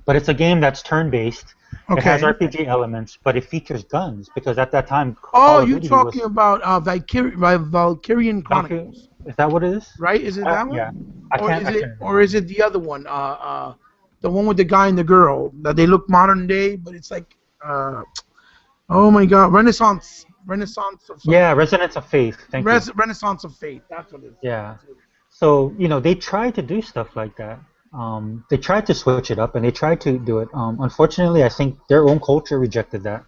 But it's a game that's turn-based. Okay. It has RPG elements, but it features guns, because at that time... Oh, you're talking about Valkyrian Chronicles. Is that what it is? Right? Is it that one? Yeah. Or is it the other one? The one with the guy and the girl, that they look modern day, but it's like... oh my God, Renaissance or something. Yeah, Resonance of Faith. Thank you. Renaissance of Faith. That's what it is. Yeah. So, they tried to do stuff like that. They tried to switch it up, and they tried to do it. Unfortunately, I think their own culture rejected that.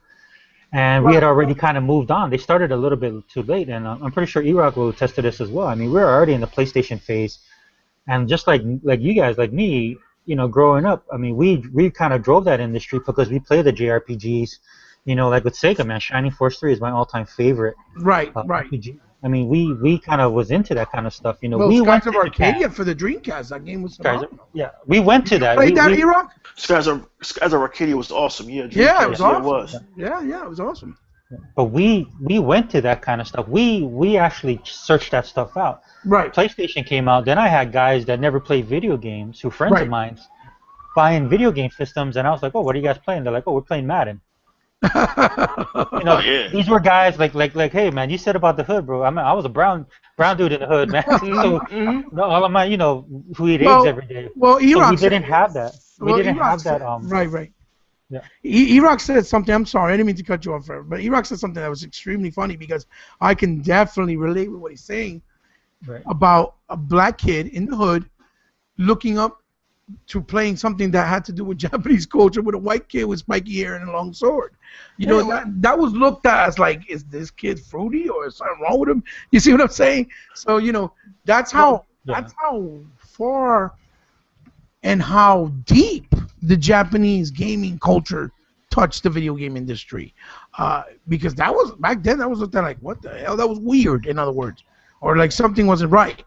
And we had already kind of moved on. They started a little bit too late, and I'm pretty sure EROK will attest to this as well. I mean, we're already in the PlayStation phase. And just like you guys, like me, growing up, I mean, we kind of drove that industry because we play the JRPGs. Like with Sega, man, Shining Force 3 is my all-time favorite RPG. I mean, we kind of was into that kind of stuff. Well, we Skies went of to Arcadia for the Dreamcast. That game was phenomenal. Yeah, we went to that. Played that, EROK? Skies of Arcadia was awesome. Yeah, Yeah, it was awesome. It was. Yeah, it was awesome. But we went to that kind of stuff. We actually searched that stuff out. Right. PlayStation came out. Then I had guys that never played video games, who friends of mine, buying video game systems, and I was like, oh, what are you guys playing? They're like, oh, we're playing Madden. These were guys like, hey man, you said about the hood, bro. I was a brown dude in the hood, man. So all of my, who eat eggs every day. Well, EROK, so we didn't have that. We didn't have that. Right. Yeah. EROK said something. I'm sorry, I didn't mean to cut you off, but EROK said something that was extremely funny, because I can definitely relate with what he's saying about a black kid in the hood looking up to playing something that had to do with Japanese culture with a white kid with spiky hair and a long sword. That was looked at as like, is this kid fruity or is something wrong with him? You see what I'm saying? So, that's how far and how deep the Japanese gaming culture touched the video game industry. Because that was, back then, that was looked at like, what the hell? That was weird, in other words. Or like something wasn't right.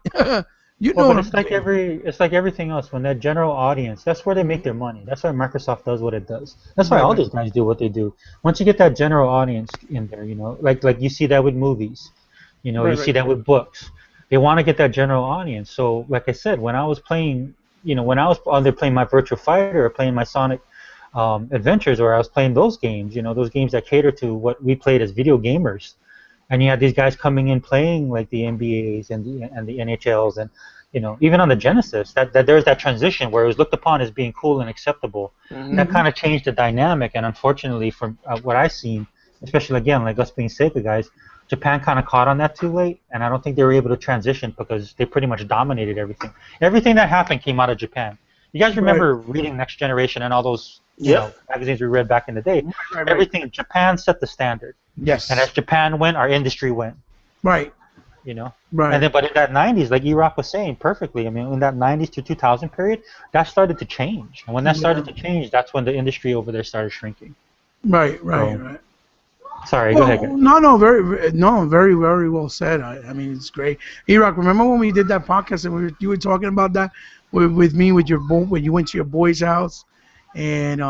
You Well, know but what I'm saying? it's like everything else. When that general audience, that's where they make their money. That's why Microsoft does what it does. That's why Right, all right, these guys do what they do. Once you get that general audience in there, like you see that with movies, you right, see right. that with books. They want to get that general audience. So, like I said, when I was playing, when I was on there playing my Virtua Fighter or playing my Sonic Adventures, or I was playing those games, those games that cater to what we played as video gamers, and you had these guys coming in playing like the NBAs and the NHLs, and even on the Genesis, that there's that transition where it was looked upon as being cool and acceptable. Hmm. That Mm-hmm. kind of changed the dynamic, and unfortunately, from what I've seen, especially again like us being Sega guys, Japan kind of caught on that too late, and I don't think they were able to transition because they pretty much dominated everything. Everything that happened came out of Japan. You guys Right. remember reading Next Generation and all those Yep. magazines we read back in the day? Right, right, right. Everything Japan set the standard, and as Yes. Japan went, our industry went. Right. you know. And Right. then, but in that 90s, like EROK was saying perfectly, I mean, in that 90s to 2000 period, that started to change. And when that Yeah. started to change, that's when the industry over there started shrinking. Right. Right. So, Right. sorry, go ahead, Well, guys. no, no, very, very well said. I mean, it's great. Iraq, remember when we did that podcast and you were talking about that with me with your boy when you went to your boy's house, and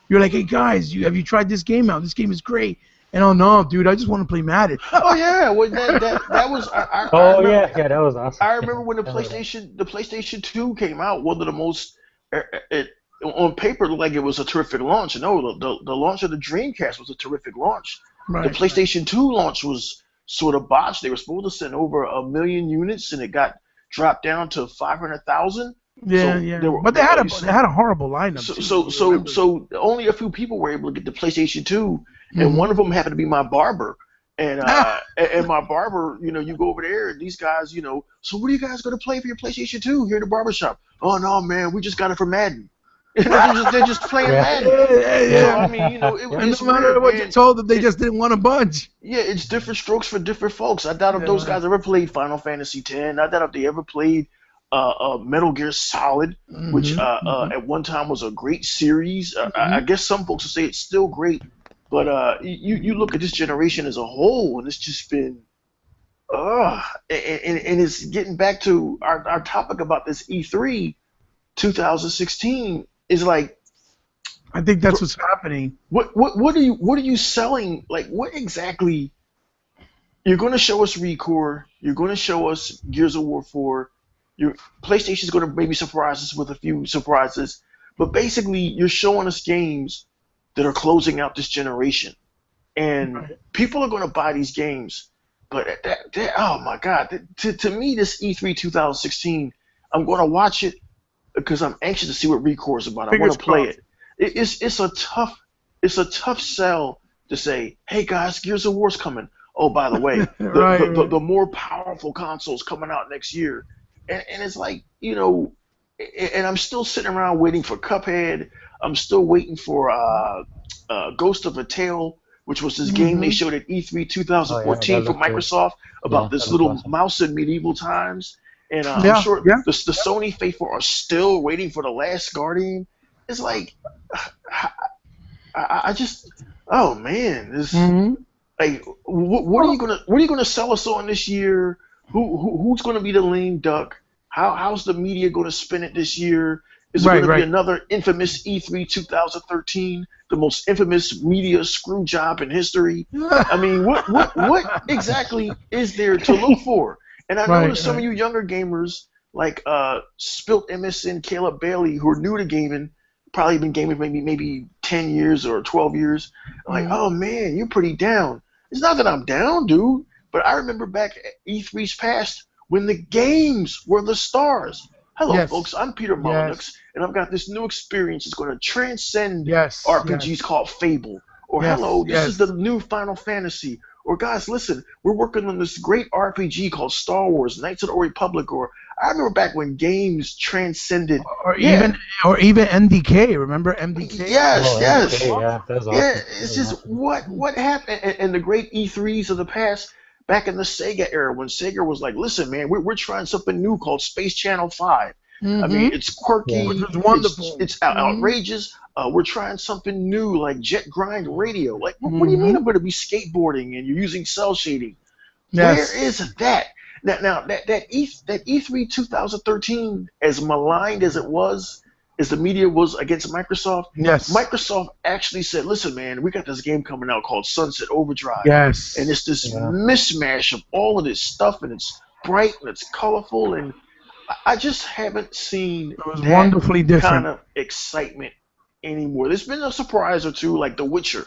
you're like, hey guys, have you tried this game out? This game is great. And oh no, dude, I just want to play Madden. Oh yeah, well that was I Oh, remember. yeah, yeah, that was awesome. I Yeah, remember when I remember that. The PlayStation 2 came out, one of the most it, on paper looked like it was a terrific launch. No, the launch of the Dreamcast was a terrific launch. The Right. Right. PlayStation 2 launch was sort of botched. They were supposed to send over 1 million units, and it got dropped down to 500,000. Yeah. So Yeah. But they had a horrible lineup so too. so You so remember? so only a few people were able to get the PlayStation 2, and Mm-hmm. one of them happened to be my barber. And my barber, you go over there and these guys, so what are you guys gonna play for your PlayStation 2 here in the barber shop? Oh no, man, we just got it for Madden. They're just playing Yeah, Madden. Yeah. So Yeah. I mean, yeah, And it's no matter weird, what you man. told them, they It just didn't want to budge. Yeah, it's different strokes for different folks. I doubt if those Yeah. guys ever played Final Fantasy X. I doubt if they ever played Metal Gear Solid, which Mm-hmm. Mm-hmm. at one time was a great series. I Mm-hmm. guess some folks will say it's still great, but you look at this generation as a whole, and it's just been, and it's getting back to our topic about this E3 2016 is like, I think that's what's happening. what are you selling? Like, what exactly? You're going to show us Recore. You're going to show us Gears of War 4. Your PlayStation's going to maybe surprise us with a few surprises, but basically you're showing us games that are closing out this generation, and Right. people are going to buy these games. But oh my God, to me this E3 2016, I'm going to watch it because I'm anxious to see what Recore is about. I want Fingers to play crossed. it. It's a tough sell to say, hey guys, Gears of War's coming. Oh, by the way, the Right. the, the, Right. the more powerful consoles coming out next year, and it's like, and I'm still sitting around waiting for Cuphead. I'm still waiting for Ghost of a Tale, which was this game they Mm-hmm. showed at E3 oh yeah, that 2014 from looked good. Microsoft about Yeah, this that looked little awesome. mouse in medieval times. And I'm Yeah. sure Yeah. the Sony faithful are still waiting for the last Guardian. It's like, I just, oh man, this Mm-hmm. like, what are you gonna sell us on this year? Who's gonna be the lame duck? How's the media gonna spin it this year? Is it Right. gonna be Right. another infamous E3 2013, the most infamous media screw job in history? I mean, what exactly is there to look for? And I know that Right. some of Right. you younger gamers like Spilt MSN Caleb Bailey who are new to gaming, probably been gaming maybe 10 years or 12 years, like, Mm-hmm. oh man, you're pretty down. It's not that I'm down, dude, but I remember back at E3's past when the games were the stars. Hello, Yes. folks, I'm Peter Yes. Molyneux, and I've got this new experience that's going to transcend Yes. RPGs Yes. called Fable. Or Yes. hello, this is the Yes. new Final Fantasy. Or guys, listen, we're working on this great RPG called Star Wars, Knights of the Old Republic. Or I remember back when games transcended. Or Yeah, even MDK. Remember MDK? yes, Oh, yes. MDK, yeah, that was Yeah, awesome. That it's was just awesome. what happened, and the great E3s of the past, back in the Sega era, when Sega was like, listen, man, we're trying something new called Space Channel 5. I mean, Mm-hmm. it's Yeah. Which quirky, was it's wonderful. it's Mm-hmm. outrageous. We're trying something new like Jet Grind Radio. Like, what do you mean Mm-hmm. I'm going to be skateboarding and you're using cell shading? Where Yes. is that? Now that E3 2013, as maligned as it was, as the media was against Microsoft, Yes. Microsoft actually said, "Listen, man, we got this game coming out called Sunset Overdrive, and Yes. it's this Yeah. mismatch of all of this stuff, and it's bright and it's colorful, and I just haven't seen It was that wonderfully kind different. of excitement anymore. There's been a surprise or two, like The Witcher.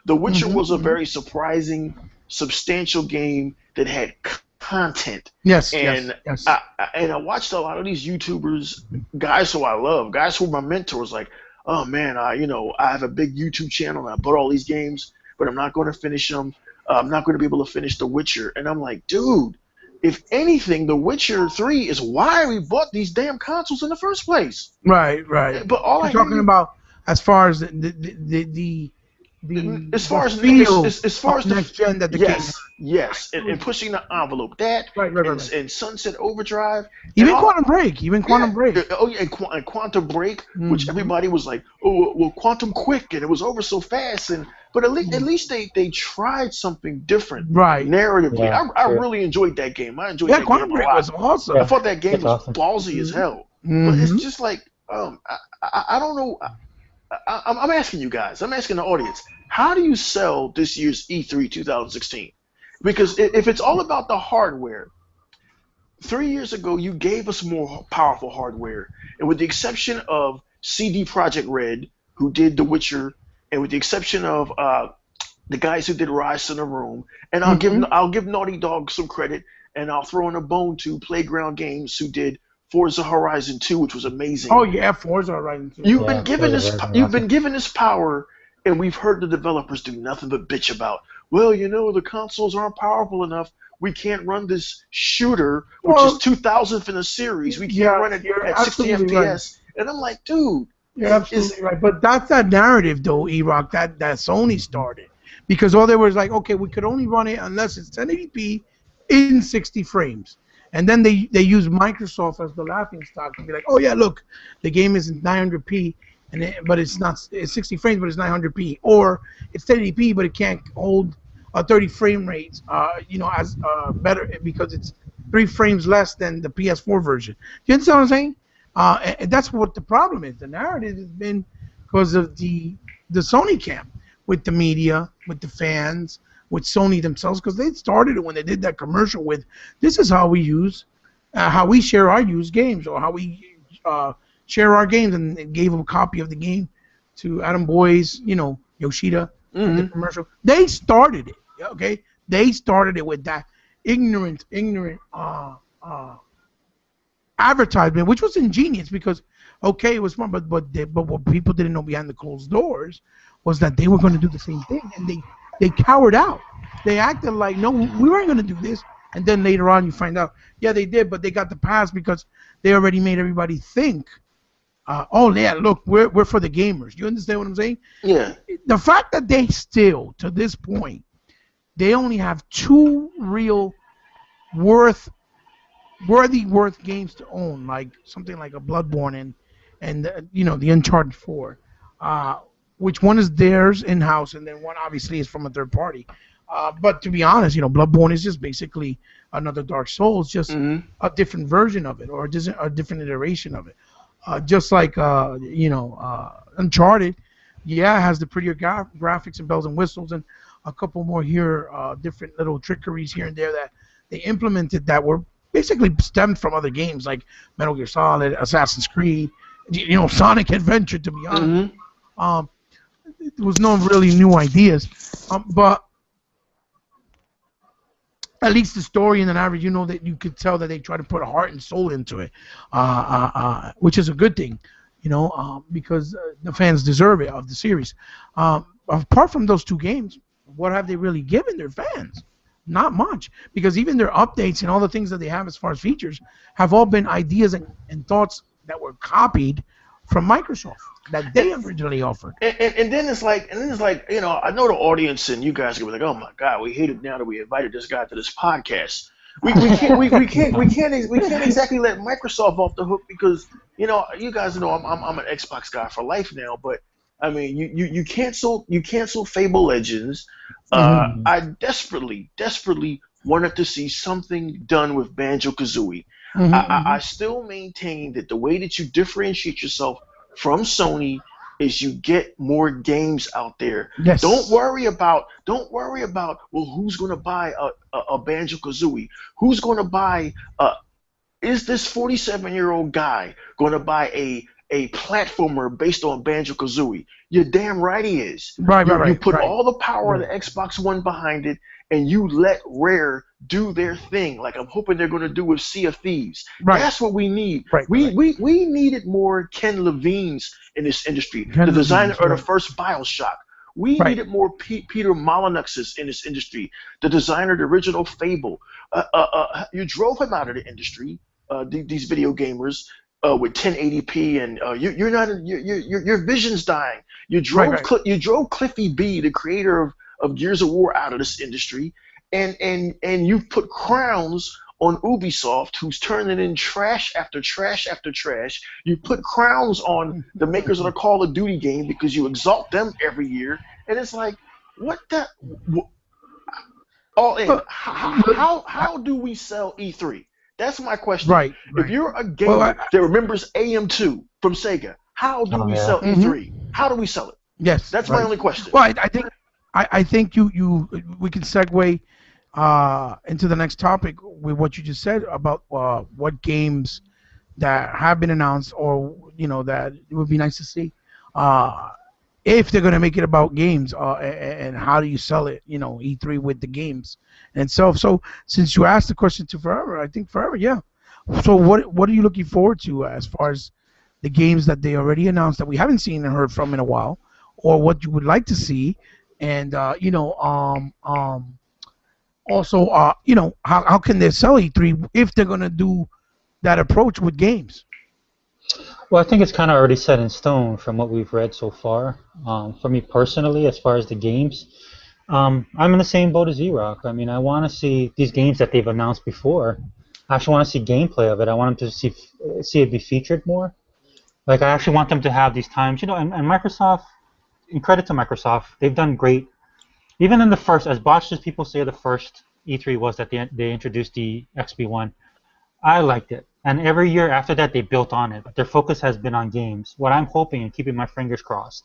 The Witcher was a Hmm. very surprising, substantial game that had content, Yes. Yes. and Yes. I watched a lot of these YouTubers, guys who I love, guys who are my mentors, like, oh man, I have a big YouTube channel and I bought all these games, but I'm not going to finish them. I'm not going to be able to finish The Witcher, and I'm like, dude. If anything, The Witcher 3 is why we bought these damn consoles in the first place. Right. Right. But all You're I hear talking you, about as far as the as the far as feel as far of as the next gen that the game has. yes, and pushing the envelope, that Right. Right. Right. Right. and Sunset Overdrive, and Even all. Quantum Break. Even Yeah. Quantum Break. Oh yeah, and Quantum Break, which Hmm. everybody was like, oh well, Quantum Quick, and it was over so fast, and but at least they tried something different Right. narratively. Yeah. I True. really enjoyed that game. I enjoyed Yeah. that game Quantum a Break lot. was awesome. I Yeah. thought that game It's was awesome. ballsy as hell. But it's Hmm. just like I don't know. I'm asking you guys. I'm asking the audience. How do you sell this year's E3 2016? Because if it's all about the hardware, 3 years ago you gave us more powerful hardware, and with the exception of CD Projekt Red, who did The Witcher, and with the exception of the guys who did Rise in the Room, and Hmm. I'll give Naughty Dog some credit, and I'll throw in a bone to Playground Games, who did Forza Horizon 2, which was Oh amazing. yeah, Forza Horizon 2 was You've awesome. been Yeah. given Forza this Horizon, you've awesome. been given this power, and we've heard the developers do nothing but bitch about, well, the consoles aren't powerful enough. We can't run this shooter, which is Well, 2000th in a series. We can't yeah, run it you're at 60 absolutely right. FPS. And I'm like, dude, You're is absolutely right. But that's that narrative, though, E-Rock, that Sony started. Because all they were like, okay, we could only run it unless it's 1080p in 60 frames. And then they use Microsoft as the laughing stock to be like, oh, yeah, look, the game is in 900p, but it's not, it's 60 frames, but it's 900p. Or it's 1080p, but it can't hold a 30 frame rate, as better because it's 3 frames less than the PS4 version. You understand what I'm saying? And that's what the problem is. The narrative has been because of the Sony camp with the media, with the fans, with Sony themselves, because they started it when they did that commercial with, "This is how we how we share our used games, or how we share our games," and they gave them a copy of the game to Adam Boyes, Yoshida, and the mm-hmm. commercial. They started it. Okay, they started it with that ignorant advertisement, which was ingenious because, okay, it was fun, but what people didn't know behind the closed doors was that they were going to do the same thing, and they cowered out. They acted like, no, we weren't going to do this, and then later on you find out, yeah, they did, but they got the pass because they already made everybody think, oh yeah, look, we're for the gamers. You understand what I'm saying? Yeah. The fact that they still, to this point, they only have two real worth worth games to own, like something like a Bloodborne and the Uncharted 4, which one is theirs in house, and then one obviously is from a third party. But to be honest, Bloodborne is just basically another Dark Souls, just Mm-hmm. a different version of it, or a different iteration of it. Just like Uncharted, yeah, it has the prettier graphics and bells and whistles, and a couple more here, different little trickeries here and there that they implemented that were basically stemmed from other games like Metal Gear Solid, Assassin's Creed, Sonic Adventure. To be honest, Mm-hmm. um, there was no really new ideas, but at least the story and the narrative, that you could tell that they try to put a heart and soul into it, which is a good thing, because the fans deserve it of the series. Apart from those two games, what have they really given their fans? Not much, because even their updates and all the things that they have as far as features have all been ideas and thoughts that were copied from Microsoft that they originally offered. And then I know the audience and you guys are gonna be like, oh my god, we hate it now that we invited this guy to this podcast. We can't exactly let Microsoft off the hook because you guys know I'm an Xbox guy for life now, but I mean you cancel Fable Legends. Mhm. I desperately wanted to see something done with Banjo-Kazooie. I still maintain that the way that you differentiate yourself from Sony is you get more games out there. Yes. Don't worry about well, who's going to buy a Banjo-Kazooie? Who's going to buy is this 47-year-old guy going to buy a platformer based on Banjo-Kazooie? You're damn right he is. Right. You put all the power of the Xbox One behind it, and you let Rare do their thing, like I'm hoping they're going to do with Sea of Thieves. Right. That's what we need. Right. We needed more Ken Levines in this industry, the designer of the first BioShock. We needed more Peter Molyneux's in this industry, the designer of the original Fable. You drove him out of the industry, these video gamers, with 1080p, and your vision's dying. You drove Cliffy B, the creator of Gears of War, out of this industry, and you've put crowns on Ubisoft, who's turning in trash after trash after trash. You put crowns on the makers of the Call of Duty game because you exalt them every year, and it's like, what the? All in. How do we sell E3? That's my question. Right. If you're a gamer that remembers AM2 from Sega, how do we sell E3? How do we sell it? Yes. That's my only question. Well, I think we can segue into the next topic with what you just said about what games that have been announced, or that it would be nice to see if they're going to make it about games, and how do you sell it, E3 with the games and so since you asked the question to Forever, I think Forever, yeah. So what are you looking forward to as far as the games that they already announced that we haven't seen and heard from in a while, or what you would like to see, and also, how can they sell E3 if they're going to do that approach with games? Well, I think it's kind of already set in stone from what we've read so far. For me personally, as far as the games, I'm in the same boat as EROK. I mean, I want to see these games that they've announced before. I actually want to see gameplay of it. I want them to see it be featured more. Like, I actually want them to have these times, and Microsoft, in credit to Microsoft, they've done great. Even in the first, as botched as people say the first E3 was that they introduced the XB1, I liked it. And every year after that, they built on it. Their focus has been on games. What I'm hoping, and keeping my fingers crossed,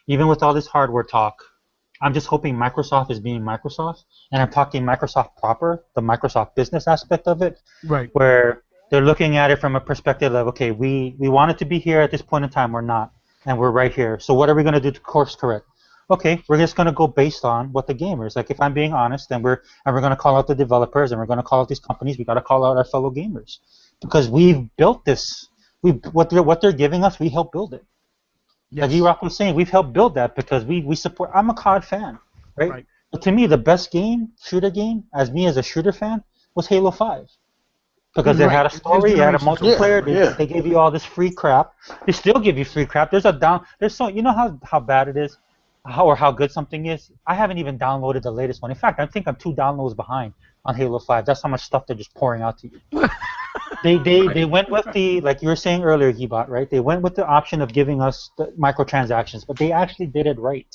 even with all this hardware talk, I'm just hoping Microsoft is being Microsoft. And I'm talking Microsoft proper, the Microsoft business aspect of it, right? Where they're looking at it from a perspective of, okay, we want it to be here at this point in time, we're not. And we're right here. So what are we going to do to course correct? Okay, we're just going to go based on what the gamers, like, if I'm being honest, and we're going to call out the developers, and we're going to call out these companies, we got to call out our fellow gamers, because we've built this. What they're giving us, we helped build it. Yes. Like EROK was saying, we've helped build that because we support. I'm a COD fan, right? But to me, the best shooter game, as a shooter fan, was Halo 5. Because it had a story, it had a multiplayer, they gave you all this free crap. They still give you free crap. There's how bad it is, how good something is. I haven't even downloaded the latest one. In fact, I think I'm 2 downloads behind on Halo 5. That's how much stuff they're just pouring out to you. They went with the, like you were saying earlier, He-Bot, right? They went with the option of giving us the microtransactions, but they actually did it right.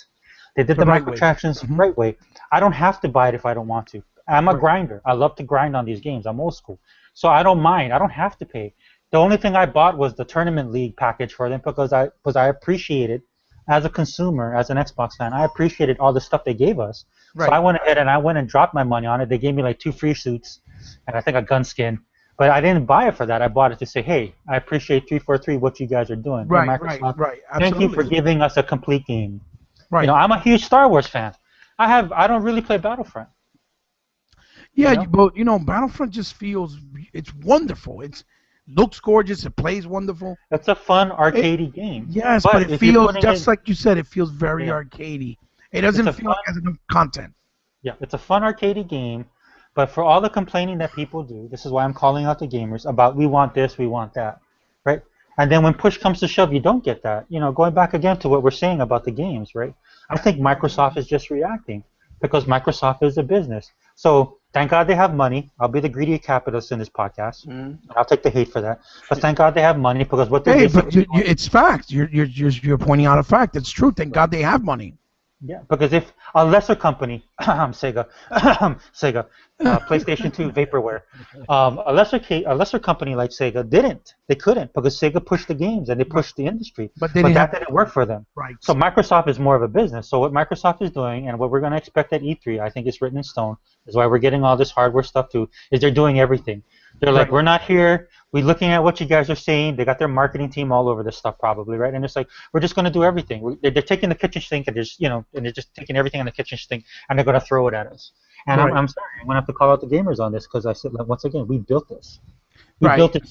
They did the microtransactions right way. I don't have to buy it if I don't want to. I'm a grinder. I love to grind on these games. I'm old school. So I don't mind. I don't have to pay. The only thing I bought was the Tournament League package for them because I appreciated, as a consumer, as an Xbox fan, I appreciated all the stuff they gave us. Right. So I went ahead and dropped my money on it. They gave me like 2 free suits and I think a gun skin. But I didn't buy it for that. I bought it to say, hey, I appreciate 343 what you guys are doing. Right, Microsoft, right. Thank you for giving us a complete game. Right. I'm a huge Star Wars fan. I don't really play Battlefront. Yeah, but Battlefront just it's wonderful. It looks gorgeous. It plays wonderful. It's a fun arcadey game. Yes, but it feels just like you said. It feels very arcadey. It doesn't feel like it has enough content. Yeah, it's a fun arcadey game, but for all the complaining that people do, this is why I'm calling out the gamers about we want this, we want that, right? And then when push comes to shove, you don't get that. Going back again to what we're saying about the games, right? I think Microsoft is just reacting because Microsoft is a business. So thank God they have money. I'll be the greedy capitalist in this podcast. I'll take the hate for that. But thank God they have money because what they're but it's fact. You're pointing out a fact. It's true. Thank God they have money. Yeah, because if a lesser company, Sega, Sega, PlayStation 2 Vaporware, a lesser company like Sega they couldn't because Sega pushed the games and they Right. pushed the industry, But they but didn't that have didn't work for them. right. So Microsoft is more of a business. So what Microsoft is doing and what we're going to expect at E3, I think it's written in stone, is why we're getting all this hardware stuff too, is they're doing everything. They're like, Right. we're not here. We're looking at what you guys are saying. They got their marketing team all over this stuff probably, right? And it's like, we're just going to do everything. They're taking the kitchen sink and and they're just taking everything in the kitchen sink and they're going to throw it at us. And Right. I'm sorry, I'm going to have to call out the gamers on this because I said, like, once again, we built this. We Right. built it.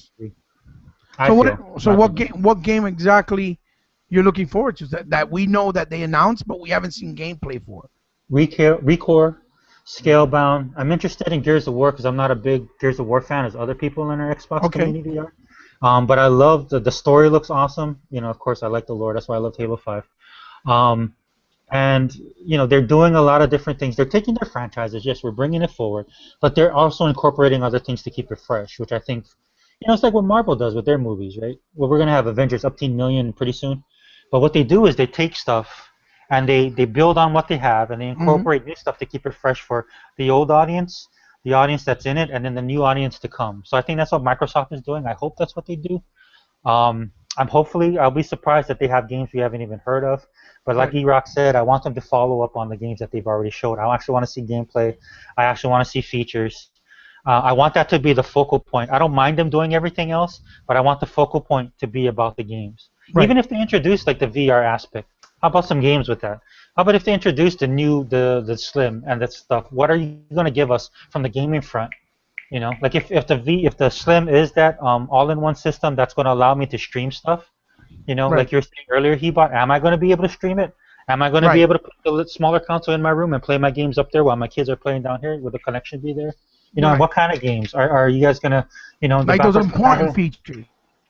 I So feel. what game exactly you're looking forward to that we know that they announced but we haven't seen gameplay for? Recore, Scalebound. I'm interested in Gears of War because I'm not a big Gears of War fan as other people in our Xbox Okay. community are. But I love the story looks awesome. Of course, I like the lore. That's why I love Halo 5. Um, and they're doing a lot of different things. They're taking their franchises. Yes, we're bringing it forward, but they're also incorporating other things to keep it fresh, which I think, it's like what Marvel does with their movies, right? Well, we're gonna have Avengers up 10 million pretty soon, but what they do is they take stuff and they build on what they have and they incorporate new stuff to keep it fresh for the old audience, the audience that's in it, and then the new audience to come. So I think that's what Microsoft is doing. I hope that's what they do. I'll be surprised that they have games we haven't even heard of. But like EROK said, I want them to follow up on the games that they've already showed. I actually want to see gameplay. I actually want to see features. I want that to be the focal point. I don't mind them doing everything else, but I want the focal point to be about the games. Right. Even if they introduce like the VR aspect, how about some games with that? How about if they introduce the Slim and that stuff? What are you going to give us from the gaming front? Like if the Slim is that all-in-one system that's going to allow me to stream stuff, like you were saying earlier, He-Bot, am I going to be able to stream it? Am I going to be able to put the smaller console in my room and play my games up there while my kids are playing down here? Will the connection be there? And what kind of games are you guys going to, like those important features?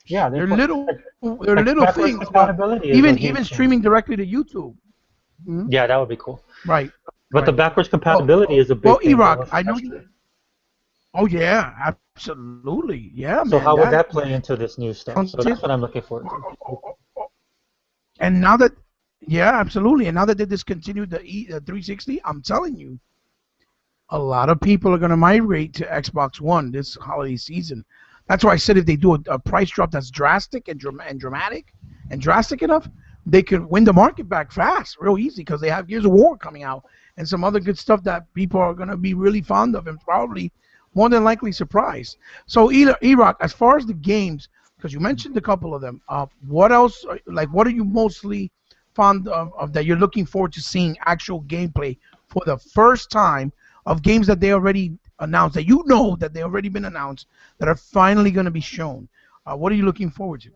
Yeah, they're little things. Compatibility Even streaming directly to YouTube. Yeah, that would be cool. Right. But the backwards compatibility is a big thing. EROK, I know. Oh yeah, absolutely. Yeah, so man. How would that play into this new stuff? So that's what I'm looking forward to. And now that, absolutely. And now that they discontinued the 360, I'm telling you, a lot of people are going to migrate to Xbox One this holiday season. That's why I said if they do a price drop that's drastic and dramatic and drastic enough, they could win the market back fast, real easy, because they have Gears of War coming out and some other good stuff that people are going to be really fond of and probably more than likely surprised. So, EROK, as far as the games, because you mentioned a couple of them, what else, what are you mostly fond of that you're looking forward to seeing actual gameplay for the first time of games that they already announced, that they already been announced, that are finally going to be shown? What are you looking forward to?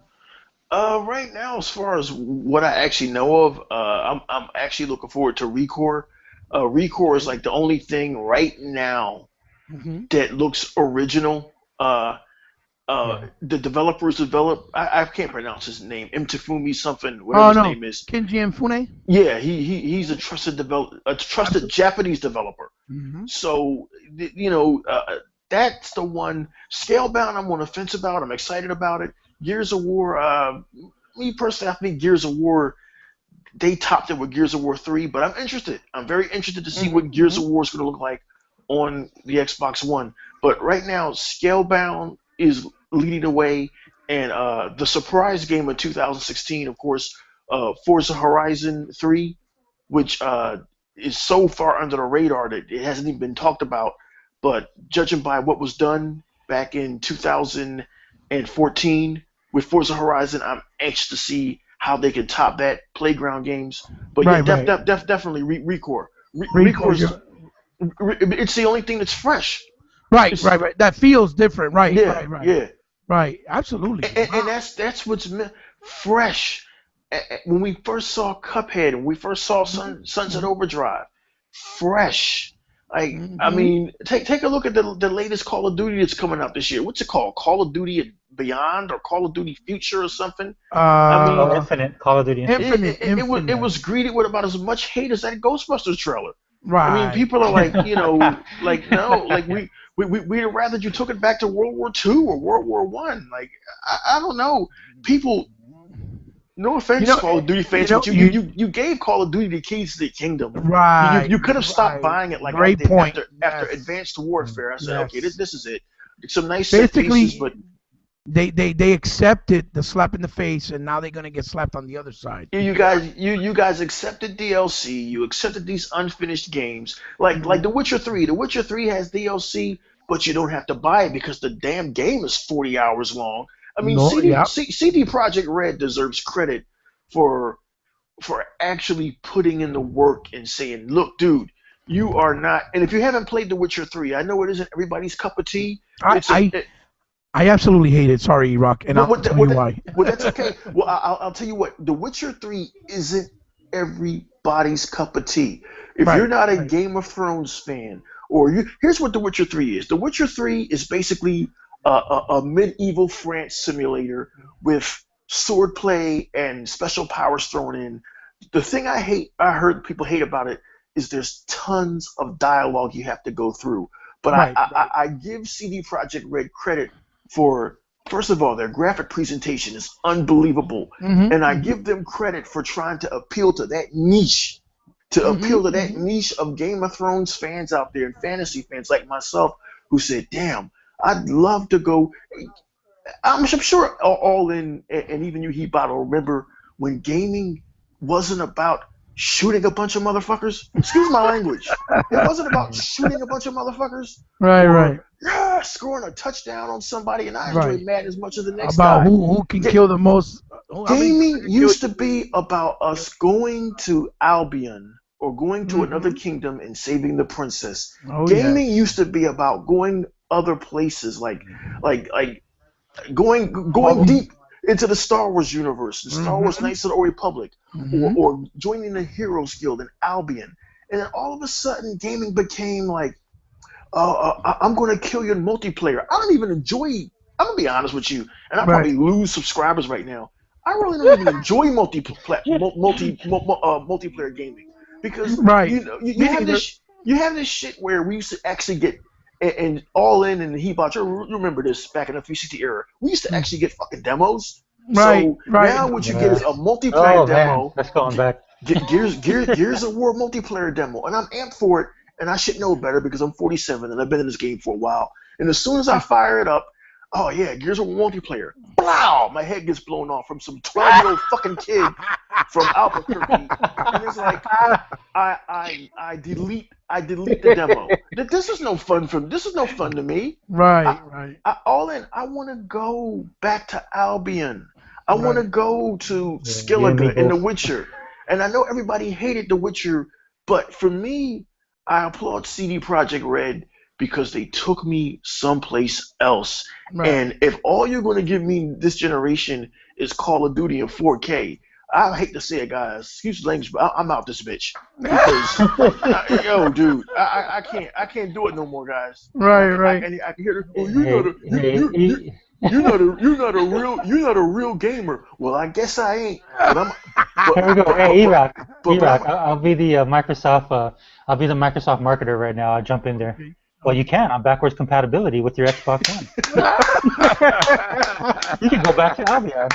Right now, as far as what I actually know of, I'm actually looking forward to Recore. Recore is like the only thing right now that looks original. The developers developed. I can't pronounce his name. Mtafumi something. Whatever his name is. Kenji Mifune. Yeah, he's a trusted Japanese developer. So that's the one. Scalebound, I'm on the fence about. I'm excited about it. Gears of War. Me personally, I think Gears of War. They topped it with Gears of War 3, but I'm interested. I'm very interested to see what Gears of War is going to look like on the Xbox One. But right now, Scalebound is leading the way, and the surprise game of 2016, of course, Forza Horizon 3, which is so far under the radar that it hasn't even been talked about. But judging by what was done back in 2014 with Forza Horizon, I'm anxious to see how they can top that. Playground games. But definitely Recore. Recore's it's the only thing that's fresh. Right. That feels different. Right. Yeah. Right. Absolutely. And that's what's fresh. When we first saw Cuphead and we first saw Sunset Overdrive, fresh. Like I mean, take a look at the latest Call of Duty that's coming out this year. What's it called? Call of Duty Beyond or Call of Duty Future or something? Infinite. Call of Duty Infinite. It was greeted with about as much hate as that Ghostbusters trailer. Right. I mean, people are like, no, like we'd rather you took it back to World War II or World War I. Like, I don't know. People, No offense, Call of Duty fans, but you gave Call of Duty the keys to the kingdom. Right. You could have stopped buying it like Great I did point. after Advanced Warfare. I said, okay, this is it. Some nice basically, set pieces, but they accepted the slap in the face, and now they're gonna get slapped on the other side. you guys accepted DLC. You accepted these unfinished games, like The Witcher 3. The Witcher 3 has DLC, but you don't have to buy it because the damn game is 40 hours long. I mean, CD Projekt Red deserves credit for actually putting in the work and saying, look, dude, you are not. And if you haven't played The Witcher 3, I know it isn't everybody's cup of tea. I absolutely hate it. Sorry, EROK, and I'll tell you why. Well, that's okay. Well, I'll tell you what. The Witcher 3 isn't everybody's cup of tea. If you're not a Game of Thrones fan, here's what The Witcher 3 is. The Witcher 3 is basically a medieval France simulator with swordplay and special powers thrown in. The thing I heard people hate about it is there's tons of dialogue you have to go through. But I give CD Projekt Red credit for, first of all, their graphic presentation is unbelievable. And I give them credit for trying to appeal to that niche. Appeal to that niche of Game of Thrones fans out there and fantasy fans like myself who said, damn, I'd love to go. I'm sure all in, and even you, He-Bot, will remember when gaming wasn't about shooting a bunch of motherfuckers. Excuse my language. It wasn't about shooting a bunch of motherfuckers. Right. Scoring a touchdown on somebody, and I enjoyed Madden as much as the next guy. About who can kill the most. Gaming used to be about us going to Albion or going to another kingdom and saving the princess. Gaming used to be about going other places, like going deep into the Star Wars universe, the Star Wars Knights of the Old Republic, or joining the Heroes Guild in Albion. And then all of a sudden, gaming became like, I'm going to kill you in multiplayer. I don't even enjoy, I'm going to be honest with you, and I'll probably lose subscribers right now. I really don't even enjoy multiplayer gaming. Because you have this shit where we used to actually get and all in the He-Bot. You remember this back in the 360 era. We used to actually get fucking demos. So now what you get is a multiplayer demo. Man. That's going back. Gears of War multiplayer demo, and I'm amped for it. And I should know better because I'm 47 and I've been in this game for a while. And as soon as I fire it up, oh yeah, Gears of War multiplayer. Blow! My head gets blown off from some 12-year-old fucking kid from Albuquerque. And it's like I delete the demo. This is no fun to me. Right. I want to go back to Albion. I want to go to Skilligan in The Witcher. And I know everybody hated The Witcher, but for me, I applaud CD Projekt Red because they took me someplace else. And if all you're going to give me this generation is Call of Duty in 4K, I hate to say it, guys. Excuse the language, but I'm out this bitch. Because, yo, dude, I can't do it no more, guys. Right. I can hear you're not a real gamer. Well, I guess I ain't. Here we go. Hey, EROK, I'll be the Microsoft. I'll be the Microsoft marketer right now. I'll jump in there. Well, you can on backwards compatibility with your Xbox One. You can go back to Albion.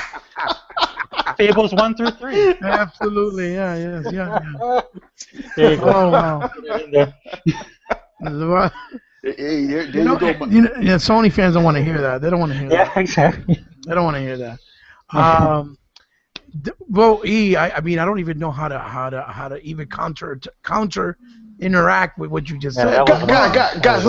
Fables 1 through 3. Absolutely, yeah. There you go. Oh wow. Hey, there you go. Sony fans don't want to hear that. They don't want to hear that. Yeah, exactly. They don't want to hear that. Well, I mean, I don't even know how to even counter interact with what you just said. Guys,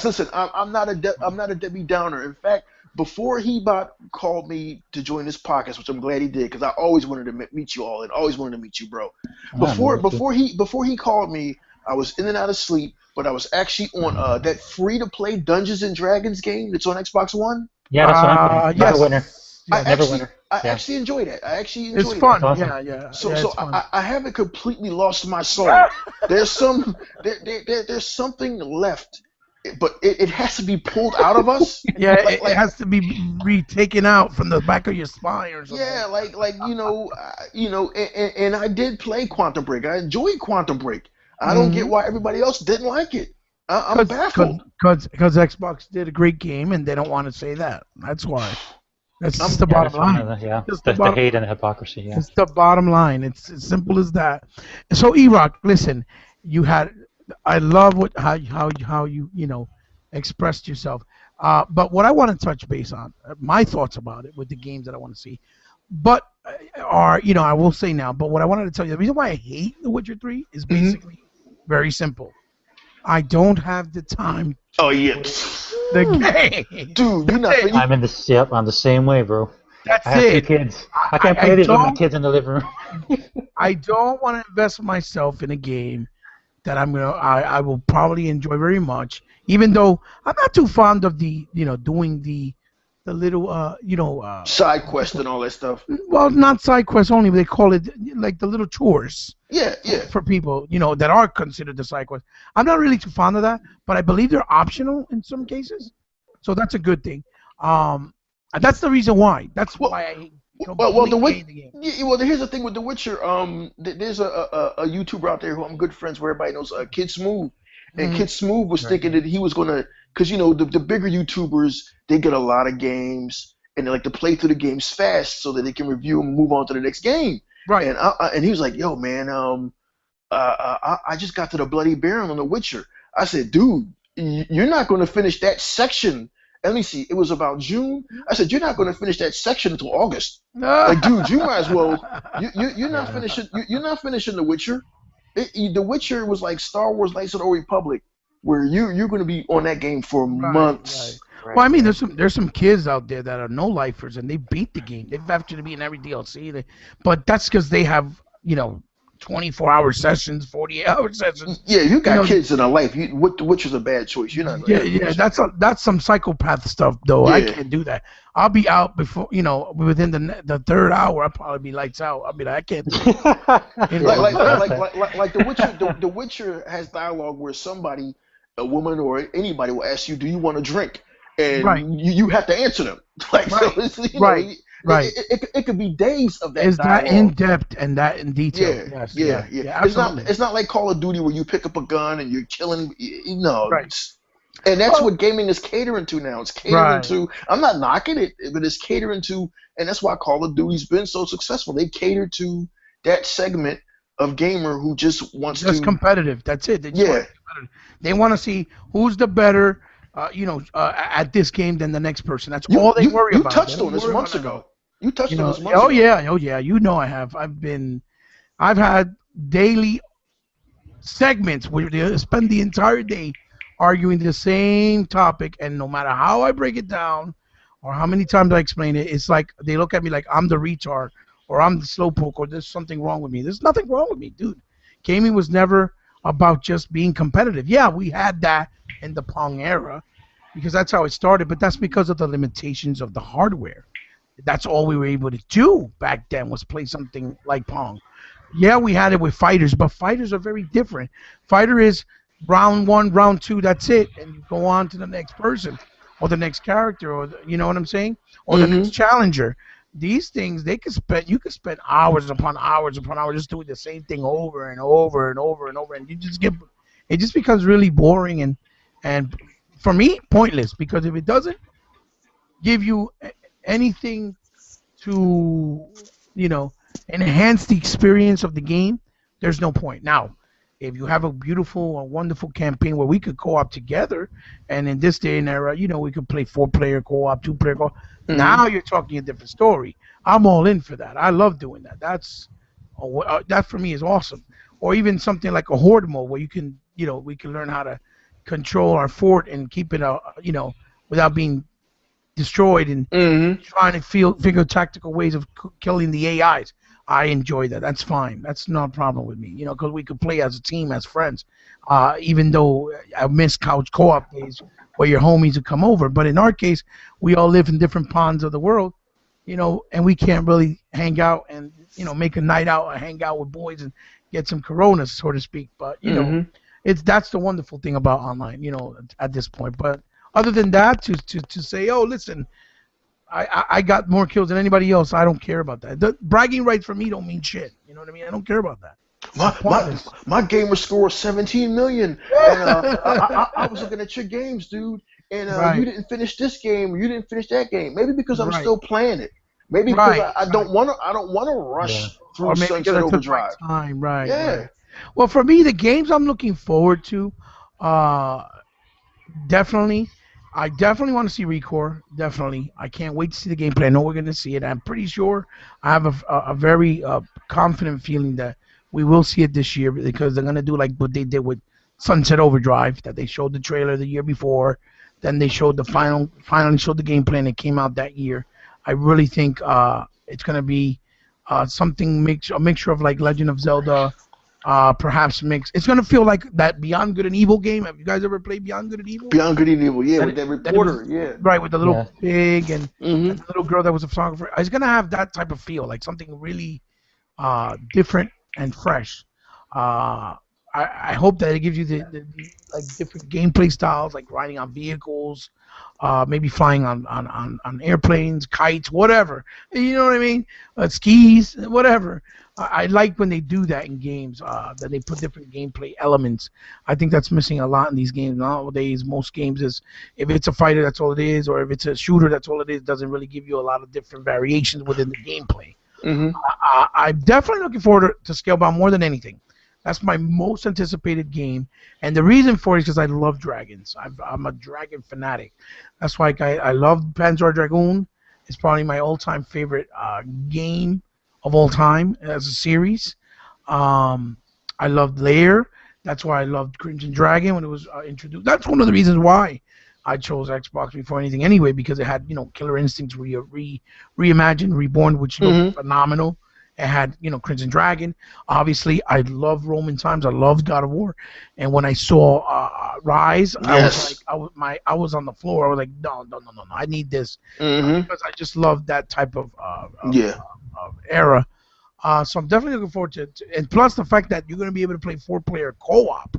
listen. I'm not a Debbie Downer. In fact, before He-Bot called me to join this podcast, which I'm glad he did, because I always wanted to meet you all and always wanted to meet you, bro. Before he called me, I was in and out of sleep, but I was actually on that free-to-play Dungeons and Dragons game that's on Xbox One. Yeah, that's what I'm yes. Never winner. I actually enjoyed it. It's fun. Awesome. Yeah. So I haven't completely lost my soul. There's something left, but it has to be pulled out of us. Yeah, it has to be taken out from the back of your spine or something. Yeah, and I did play Quantum Break. I enjoyed Quantum Break. I don't get why everybody else didn't like it. I'm baffled. Because Xbox did a great game and they don't want to say that. That's why. That's just the bottom That's one line. of the, yeah. Just the The bottom. hate and the hypocrisy. Yeah. It's the bottom line. It's as simple as that. So EROK, listen, you had. I love how you expressed yourself. But what I want to touch base on, my thoughts about it with the games that I want to see, but I will say now. But what I wanted to tell you, the reason why I hate The Witcher 3 is basically very simple. I don't have the time to Oh yeah, play the game. dude, you're not. I'm in the yep. I'm the same way, bro. That's I have it. 2 kids. I can't I play these with my don't. kids in the living room. I don't want to invest myself in a game that I will probably enjoy very much, even though I'm not too fond of doing the little Side quest and all that stuff. well, not side quests only, but they call it like the little chores Yeah, yeah. for people that are considered the side quests. I'm not really too fond of that, but I believe they're optional in some cases, so that's a good thing. And that's the reason why. That's why I The game. Yeah, well, here's the thing with The Witcher. There's a YouTuber out there who I'm good friends with. Everybody knows, Kid Smooth, and Kid Smooth was thinking that he was gonna, because the bigger YouTubers, they get a lot of games and they like to play through the games fast so that they can review them and move on to the next game. Right. And he was like, "Yo, man, I just got to the Bloody Baron on The Witcher." I said, "Dude, you're not going to finish that section." Let me see. It was about June. I said, "You're not going to finish that section until August." Like, dude, you might as well. You're not finishing. You're not finishing The Witcher. The Witcher was like Star Wars: Knights of the Old Republic, where you're going to be on that game for months. Right. Well, I mean, there's some kids out there that are no lifers and they beat the game. They've actually been in every DLC, but that's because they have 24-hour sessions, 48-hour sessions. Yeah, you got kids in a life. Which is a bad choice. You're not. Yeah. That's some psychopath stuff, though. Yeah. I can't do that. I'll be out before within the third hour. I'll probably be lights out. I'll be like, I can't do it. Like The Witcher. The Witcher has dialogue where somebody, a woman or anybody, will ask you, "Do you want to drink?" And you have to answer them. Like, so it's, Right. It could be days of that. It's dialogue. that in depth and that in detail. Yeah. It's not like Call of Duty where you pick up a gun and you're killing. Right. And that's what gaming is catering to now. It's catering to. I'm not knocking it, but it's catering to, and that's why Call of Duty's been so successful. They cater to that segment of gamer who just wants just competitive. That's it. They want to see who's the better. At this game than the next person. That's all they worry about. You touched on this months ago. You touched on this months ago. Oh yeah. I have. I've had daily segments where they spend the entire day arguing the same topic, and no matter how I break it down or how many times I explain it, it's like they look at me like I'm the retard or I'm the slowpoke or there's something wrong with me. There's nothing wrong with me, dude. Gaming was never about just being competitive. Yeah, we had that in the Pong era because that's how it started, but that's because of the limitations of the hardware. That's all we were able to do back then was play something like Pong. Yeah, we had it with fighters, but fighters are very different. Fighter is round 1, round 2, that's it, and you go on to the next person or the next character, or you know what I'm saying, or the next challenger. These things you could spend hours upon hours just doing the same thing over and over and over and over, and it just becomes really boring and for me pointless, because if it doesn't give you anything to enhance the experience of the game, there's no point. Now, if you have a beautiful or wonderful campaign where we could co-op together, and in this day and era, we could play 4-player co-op, 2-player co-op. Now you're talking a different story. I'm all in for that. I love doing that. That for me is awesome. Or even something like a horde mode where you can, we can learn how to control our fort and keep it, without being destroyed and trying to figure tactical ways of killing the AIs. I enjoy that. That's fine. That's not a problem with me, because we could play as a team, as friends. Even though I miss couch co-op days where your homies would come over. But in our case, we all live in different ponds of the world, and we can't really hang out and, make a night out or hang out with boys and get some Coronas, so to speak. But, that's the wonderful thing about online, at this point. But other than that, to say, oh, listen, I got more kills than anybody else, I don't care about that. The bragging rights for me don't mean shit. You know what I mean? I don't care about that. my my pointless. my gamer score is 17 million, and I was looking at your games, dude, and you Right, didn't finish this game, or you didn't finish that game. Maybe because I'm right, still playing it. Maybe because right, I right. don't want to Yeah. rush Or through maybe because Sunset I took my Overdrive. time. Right, Yeah. right. Well, for me, the games I'm looking forward to, uh, definitely. I definitely want to see Recore. Definitely. I can't wait to see the gameplay. I know we're going to see it. I'm pretty sure I have a very confident feeling that we will see it this year because they're going to do like what they did with Sunset Overdrive, that they showed the trailer the year before. Then they showed finally showed the gameplay and it came out that year. I really think it's going to be a mixture of like Legend of Zelda, perhaps mix. It's gonna feel like that Beyond Good and Evil game. Have you guys ever played Beyond Good and Evil? Beyond Good and Evil, yeah, That with it, that that it was reporter, yeah. right with the little Yeah. pig and Hmm. the little girl that was a photographer. It's gonna have that type of feel, like something really different and fresh. Uh, I hope that it gives you the like different gameplay styles, like riding on vehicles, maybe flying on airplanes, kites, whatever. You know what I mean? Skis, whatever. I like when they do that in games, that they put different gameplay elements. I think that's missing a lot in these games nowadays. Most games is if it's a fighter, that's all it is, or if it's a shooter, that's all it is. Doesn't really give you a lot of different variations within the gameplay. Hmm. I'm definitely looking forward to Scalebound more than anything. That's my most anticipated game, and the reason for it is because I love dragons. I'm a dragon fanatic. That's why I love Panzer Dragoon. It's probably my all-time favorite game of all time as a series. Um, I loved Lair. That's why I loved Crimson Dragon when it was introduced. That's one of the reasons why I chose Xbox before anything anyway, because it had Killer Instincts reimagined, reborn, which looked Hmm. phenomenal. It had Crimson Dragon. Obviously, I love Roman times. I love God of War, and when I saw Rise, I was like, Yes. I was on the floor. I was like, no, no, no, no, no. I need this Hmm. because I just love that type Yeah. of era. So I'm definitely looking forward and plus the fact that you're going to be able to play 4-player co-op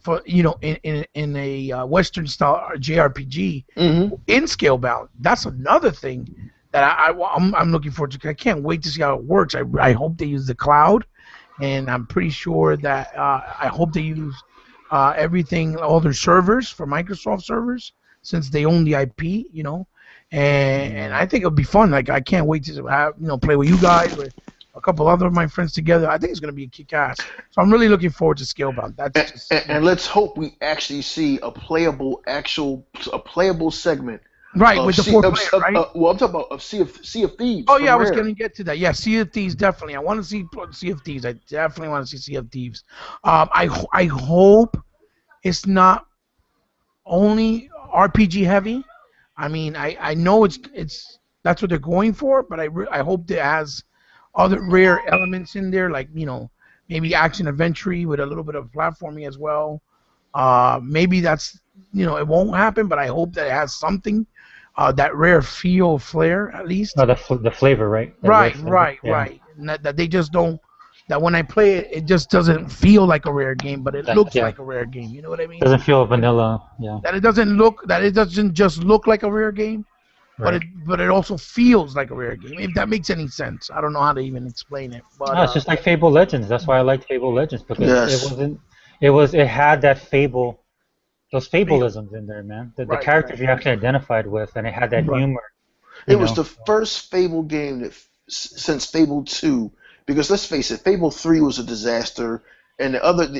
for in a Western style JRPG Hmm. in Scalebound. That's another thing that I'm looking forward to. I can't wait to see how it works. I hope they use the cloud, and I'm pretty sure that I hope they use everything, all their servers for Microsoft servers, since they own the IP. And I think it'll be fun. Like I can't wait to have play with you guys with a couple other of my friends together. I think it's gonna be a kick ass. So I'm really looking forward to Scalebound. That's And, just and let's hope we actually see a playable segment right of with the 4-player, right? well, I'm talking about of Sea of Thieves Oh yeah, from I was Rare. gonna get to that. Yeah, Sea of Thieves definitely. I want to see Sea of Thieves. I definitely want to see Sea of Thieves. I hope it's not only RPG heavy. I mean, I know it's that's what they're going for, but I hope it has other rare elements in there, like maybe action adventure with a little bit of platforming as well. Maybe that's it won't happen, but I hope that it has something, that rare feel flair at least. Oh, the flavor, right? That rare Right, flavor. right, Yeah. right. And that they just don't. That when I play it, it just doesn't feel like a rare game, but it looks Yeah. like a rare game. You know what I mean? Doesn't feel vanilla. Yeah. That it doesn't just look like a rare game, Right. but it also feels like a rare game. If that makes any sense, I don't know how to even explain it, but No, it's just like Fable Legends. That's why I liked Fable Legends because it Yes. wasn't. It had that fable, those feel fableisms in there, man. The right, right, characters you actually identified with, and it had that right, humor. It You was know. the first Fable game since Fable 2, because let's face it, Fable 3 was a disaster, and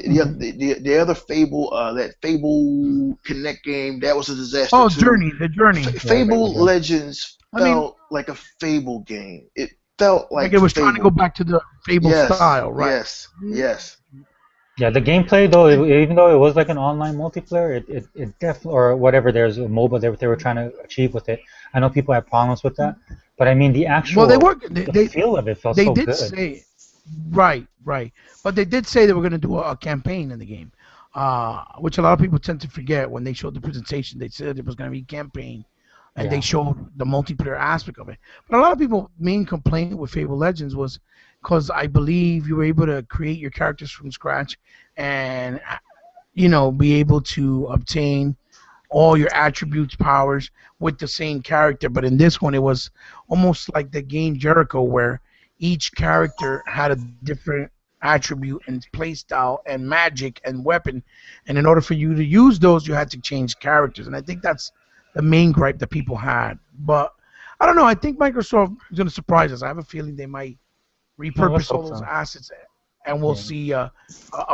Mhm. the other Fable, that Fable Connect game, that was a disaster Oh, too. the journey. Yeah. Fable Okay. Legends I mean, felt like a Fable game. It felt like like it was trying to go Fable. back to the Fable Yes, style, right? yes, Mhm. yes. Yeah, the gameplay though, even though it was like an online multiplayer, it definitely or whatever there's a MOBA they were trying to achieve with it. I know people have problems with that, but I mean the Well, they actual were the feel of it felt they so did good. say right, right, but they did say they were going to do a campaign in the game, which a lot of people tend to forget when they showed the presentation. They said it was going to be a campaign, and they Yeah. showed the multiplayer aspect of it. But a lot of people' main complaint with Fable Legends was because I believe you were able to create your characters from scratch and be able to obtain all your attributes, powers with the same character. But in this one, it was almost like the game Jericho, where each character had a different attribute and play style and magic and weapon, and in order for you to use those, you had to change characters, and I think that's the main gripe that people had. But I don't know. I think Microsoft is going to surprise us. I have a feeling they might Well, let's repurpose all hope those so. assets, and we'll Yeah. see a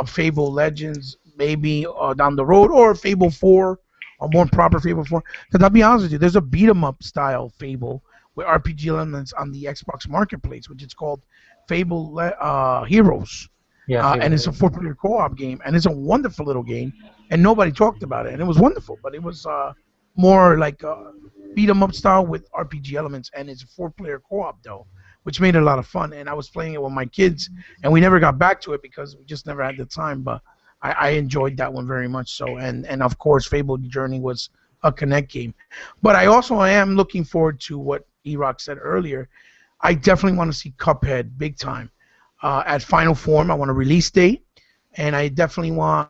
Fable Legends maybe down the road, or Fable 4, a more proper Fable 4. Because I'll be honest with you, there's a beat 'em up style Fable with RPG elements on the Xbox Marketplace, which is called Fable Heroes, Yeah, and Fable. it's a four-player co-op game, and it's a wonderful little game, and nobody talked about it, and it was wonderful, but it was more like beat 'em up style with RPG elements, and it's a four-player co-op though, which made it a lot of fun. And I was playing it with my kids, and we never got back to it because we just never had the time. But I enjoyed that one very much so, and of course, Fable Journey was a Connect game. But I also am looking forward to what EROK said earlier. I definitely want to see Cuphead big time at final form. I want a release date, and I definitely want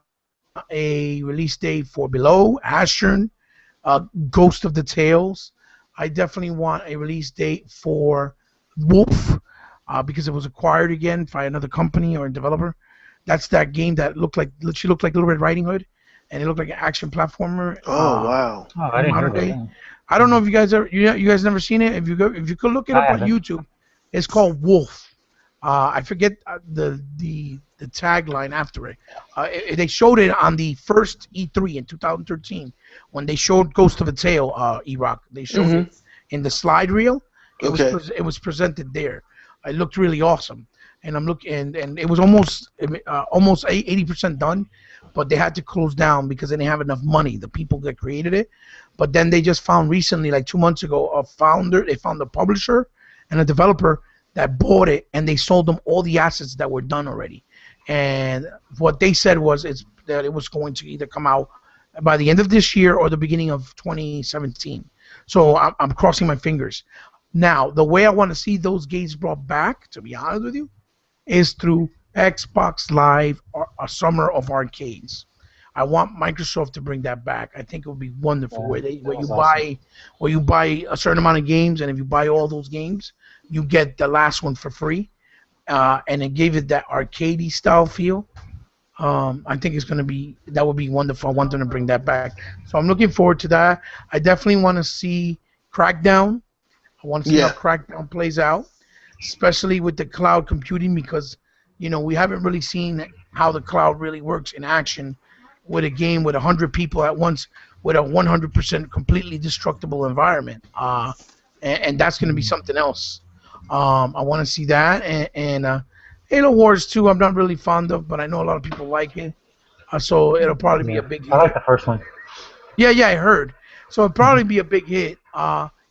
a release date for Below, Ashen, Ghost of the Tales. I definitely want a release date for Wolf because it was acquired again by another company or a developer. That's that game that she looked like Little Red Riding Hood, and it looked like an action platformer. Oh wow. Oh, I In didn't hear modern about day. that. I don't know if you guys ever you guys never seen it. If you could look it I up on haven't. YouTube, it's called Wolf. I forget the tagline after it. They showed it on the first E3 in 2013 when they showed Ghost of a Tale. EROK. They showed Hmm. it in the slide reel. Okay. It was presented there. It looked really awesome, and I'm looking and it was almost 80% done, but they had to close down because they didn't have enough money. The people that created it, but then they just found recently, like 2 months ago, a founder. They found a publisher and a developer that bought it, and they sold them all the assets that were done already. And what they said was that it was going to either come out by the end of this year or the beginning of 2017. So I'm crossing my fingers. Now, the way I want to see those games brought back, to be honest with you, is through Xbox Live or a summer of arcades. I want Microsoft to bring that back. I think it would be wonderful Yeah, where that was awesome. you buy a certain amount of games, and if you buy all those games, you get the last one for free, and it gave it that arcadey style feel. I think that would be wonderful. I want them to bring that back. So I'm looking forward to that. I definitely want to see Crackdown. I want to see how Yeah. Crackdown plays out, especially with the cloud computing, because we haven't really seen how the cloud really works in action with a game with 100 people at once with a 100% completely destructible environment. And that's going to be something else. I want to see that, and Halo Wars 2 I'm not really fond of, but I know a lot of people like it, so it'll probably be Yeah, a big I hit. like the first one. Yeah, I heard. So it'll Mhm. probably be a big hit,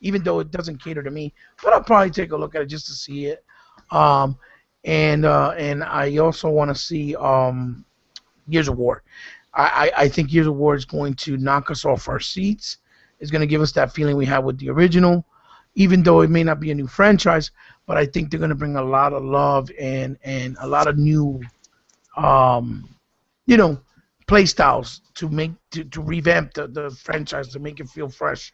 even though it doesn't cater to me. But I'll probably take a look at it just to see it. Um, and I also want to see Gears of War. I think Gears of War is going to knock us off our seats. It's going to give us that feeling we had with the original, even though it may not be a new franchise. But I think they're going to bring a lot of love and a lot of new um, you know, play styles to revamp the franchise to make it feel fresh,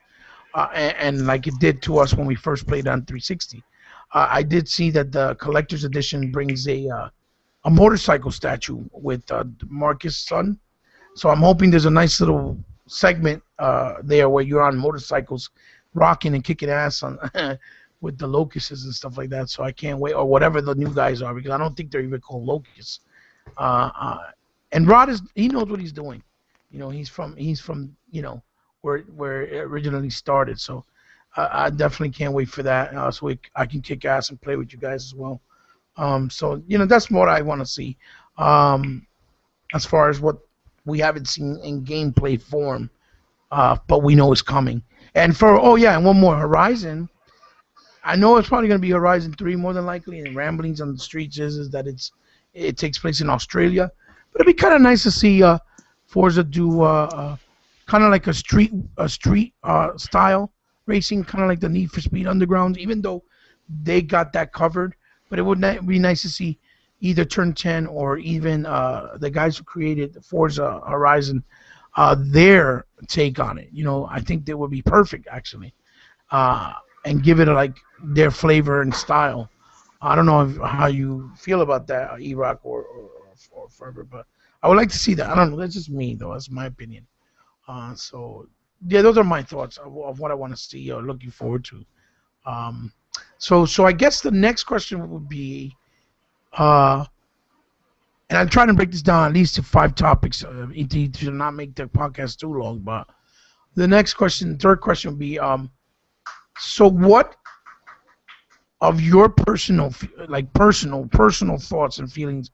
and like it did to us when we first played on 360. I did see that the collector's edition brings a motorcycle statue with Marcus' son. So I'm hoping there's a nice little segment there where you're on motorcycles, rocking and kicking ass on with the locusts and stuff like that. So I can't wait, or whatever the new guys are, because I don't think they're even called locusts. Uh, uh, and Rod he knows what he's doing. He's from where it originally started. So I definitely can't wait for that. So I can kick ass and play with you guys as well. So that's what I want to see. Um, as far as what we haven't seen in gameplay form, but we know is coming. And and one more Horizon. I know it's probably going to be Horizon 3 more than likely, and Ramblings on the Streets is that it takes place in Australia. But it'd be kind of nice to see Forza do kind of like a street style racing, kind of like the Need for Speed Underground, even though they got that covered. But it would be nice to see either Turn 10 or even the guys who created Forza Horizon, their take on it. I think that would be perfect, actually, uh, and give it like their flavor and style. I don't know how you feel about that, EROK or Ferber, but I would like to see that. I don't know. That's just me, though. That's my opinion. So, yeah, those are my thoughts of what I want to see or looking forward to. Um, so I guess the next question would be, uh, and I'm trying to break this down at least to 5 topics to not make the podcast too long. But the next question, third question would be, so what of your personal thoughts and feelings,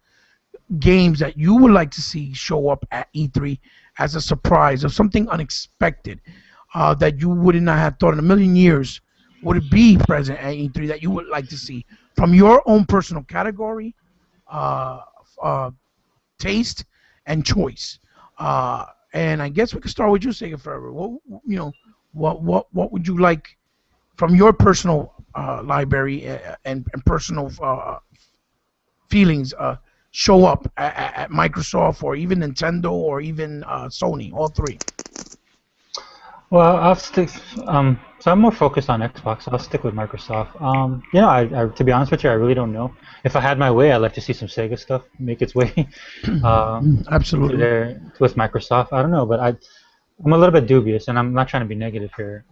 games that you would like to see show up at E3 as a surprise of something unexpected that you would not have thought in a million years would it be present at E3 that you would like to see from your own personal category, uh, uh, taste, and choice. And I guess we could start with you, Sega Forever. What would you like from your personal library and personal feelings show up at Microsoft or even Nintendo or even Sony, all three? Well, I'll stick. So I'm more focused on Xbox. So I'll stick with Microsoft. To be honest with you, I really don't know. If I had my way, I'd like to see some Sega stuff make its way to Absolutely. there with Microsoft. I don't know, but I'm a little bit dubious, and I'm not trying to be negative here.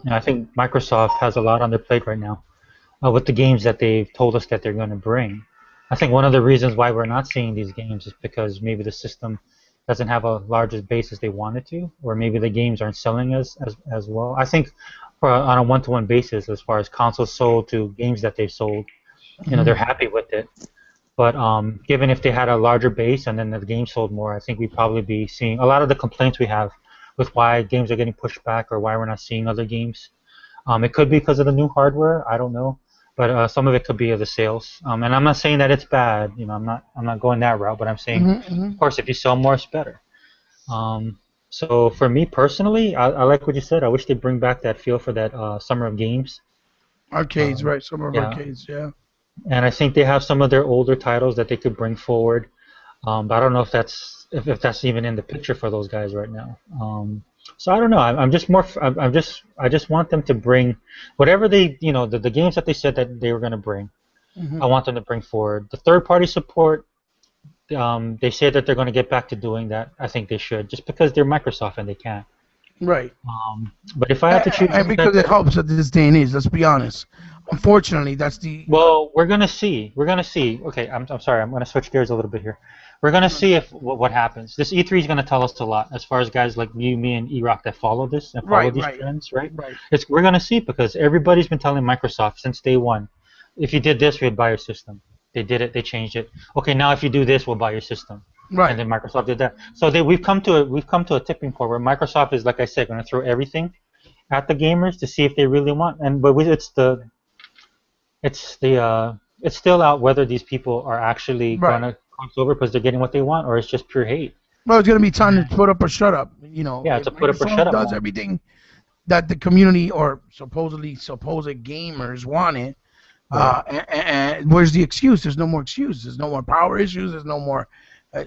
I think Microsoft has a lot on their plate right now with the games that they've told us that they're going to bring. I think one of the reasons why we're not seeing these games is because maybe the system doesn't have a large base as they want it to, or maybe the games aren't selling as well. I think on a one-to-one basis, as far as consoles sold to games that they've sold, they're happy with it. But given if they had a larger base and then the game sold more, I think we'd probably be seeing a lot of the complaints we have with why games are getting pushed back or why we're not seeing other games. It could be because of the new hardware. I don't know, but some of it could be of the sales. And I'm not saying that it's bad. I'm not going that route. But I'm saying, of course, if you sell more, it's better. So for me personally, I like what you said. I wish they'd bring back that feel for that Summer of Games. Arcades, right? Summer of Yeah, Arcades, yeah. and I think they have some of their older titles that they could bring forward. But I don't know if that's even in the picture for those guys right now. So I don't know. I'm just more. I just want them to bring whatever the games that they said that they were going to bring. I want them to bring forward the third party support. They say that they're going to get back to doing that. I think they should, just because they're Microsoft and they can. Right. But if I have to choose, And because it helps at this day and age, let's be honest. Unfortunately, that's the. well, we're gonna see. We're gonna see. Okay, I'm sorry. I'm gonna switch gears a little bit here. We're gonna see if what happens. This E3 is gonna tell us a lot as far as guys like you, me, and EROK that follow this and follow Right, these right, trends, right? right, We're gonna see because everybody's been telling Microsoft since day one, if you did this, we'd buy your system. They did it. They changed it. Okay, now if you do this, we'll buy your system. And right. then Microsoft did that. So we've come to a tipping point where Microsoft is, like I said, gonna throw everything at the gamers to see if they really want. It's still out whether these people are actually Right. gonna cross over because they're getting what they want, or it's just pure hate. Well, it's gonna be time to put up or shut up. Yeah, If it's a put up or shut Microsoft up does moment. everything that the community or supposed gamers wanted, Right. and where's the excuse? There's no more excuse. There's no more power issues. There's no more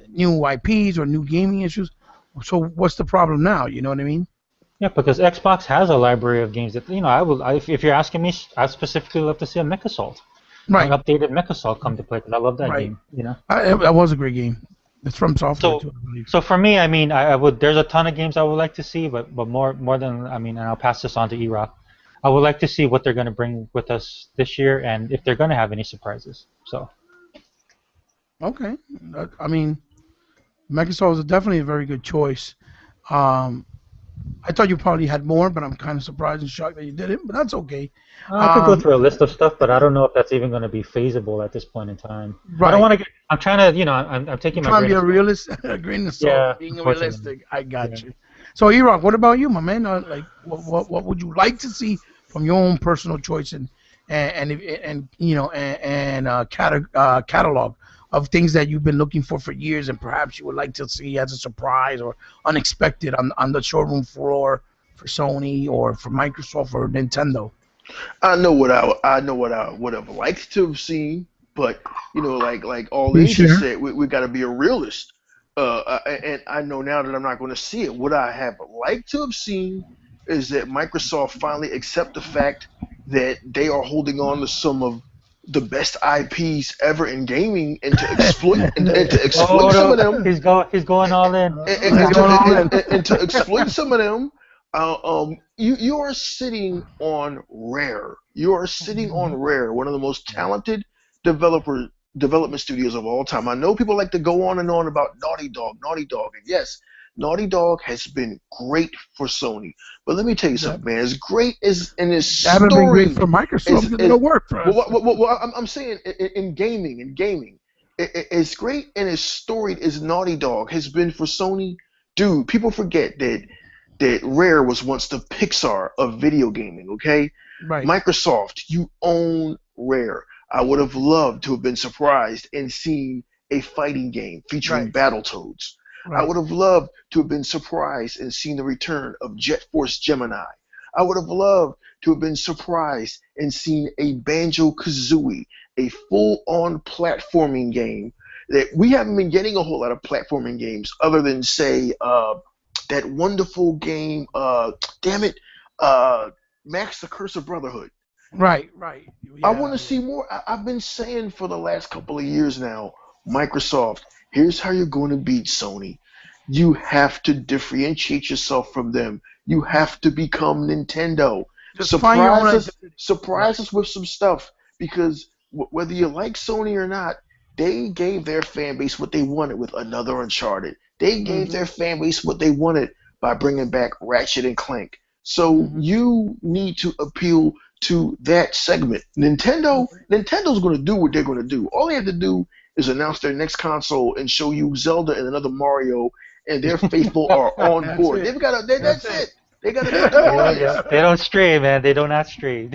new IPs or new gaming issues. So what's the problem now? You know what I mean? Yeah, because Xbox has a library of games that if you're asking me, I specifically love to see a Mech Assault, an Right, updated Mech Assault come to play because I love that right. game. You know. That was a great game. It's from software So, too, I believe. so for me, I mean, I would. There's a ton of games I would like to see, but more than I mean, and I'll pass this on to Erock. I would like to see what they're going to bring with us this year, and if they're going to have any surprises. So, Okay. I mean, Microsoft is definitely a very good choice. Um, I thought you probably had more, but I'm kind of surprised and shocked that you didn't. But that's okay. I could go Um, through a list of stuff, but I don't know if that's even going to be feasible at this point in time. I don't right. want to get. I'm trying to, I'm You're taking my trying to grain be of a salt. realist, a grain of salt, Yeah, being unfortunately. realistic. I Yeah. got you. So, Iraq, what about you, my man? Like, what would you like to see from your own personal choice and catalog of things that you've been looking for years, and perhaps you would like to see as a surprise or unexpected on the showroom floor for Sony or for Microsoft or Nintendo? I know what I would have liked to have seen, but like all Please in just share. said, we got to be a realist. And I know now that I'm not going to see it. What I have liked to have seen is that Microsoft finally accept the fact that they are holding on to some of the best IPs ever in gaming, and to exploit some of them. He's going all in. And to exploit some of them. You are sitting on Rare. You are sitting on Rare, one of the most talented development studios of all time. I know people like to go on and on about Naughty Dog, and yes, Naughty Dog has been great for Sony. But let me tell you something, man. As great as in his story, haven't been great for Microsoft. It don't work for us. Well, I'm saying in gaming, as great and as storied as Naughty Dog has been for Sony, dude. People forget that Rare was once the Pixar of video gaming. Okay, right. Microsoft, you own Rare. I would have loved to have been surprised and seen a fighting game featuring Battletoads. Right. I would have loved to have been surprised and seen the return of Jet Force Gemini. I would have loved to have been surprised and seen a Banjo-Kazooie, a full-on platforming game. That we haven't been getting a whole lot of platforming games other than, say, that wonderful game, Max the Curse of Brotherhood. Right. Yeah. I want to see more. I've been saying for the last couple of years now, Microsoft, here's how you're going to beat Sony. You have to differentiate yourself from them. You have to become Nintendo. Surprise us with some stuff, because whether you like Sony or not, they gave their fan base what they wanted with another Uncharted. They gave their fan base what they wanted by bringing back Ratchet and Clank. So you need to appeal to that segment. Nintendo's going to do what they're going to do. All they have to do is announce their next console and show you Zelda and another Mario, and their faithful are on board. That's it. They got to. They don't stray, man. They do not stray.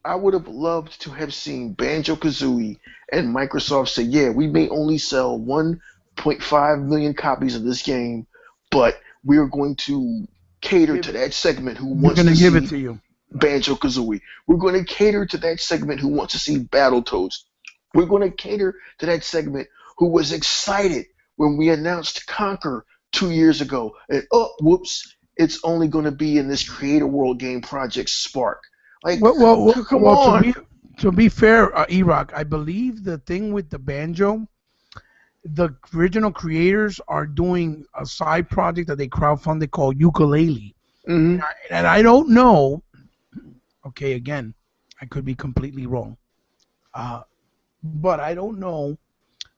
I would have loved to have seen Banjo-Kazooie and Microsoft say, yeah, we may only sell 1.5 million copies of this game, but we're going to cater to that segment who wants to give it to you. Banjo-Kazooie. We're going to cater to that segment who wants to see Battletoads. We're going to cater to that segment who was excited when we announced Conquer 2 years ago. And it's only going to be in this Creator World game project Spark. Like, come on. To be fair, EROK, I believe the thing with the Banjo, the original creators are doing a side project that they crowdfunded called Ukulele. And I don't know. Okay, again, I could be completely wrong. But I don't know.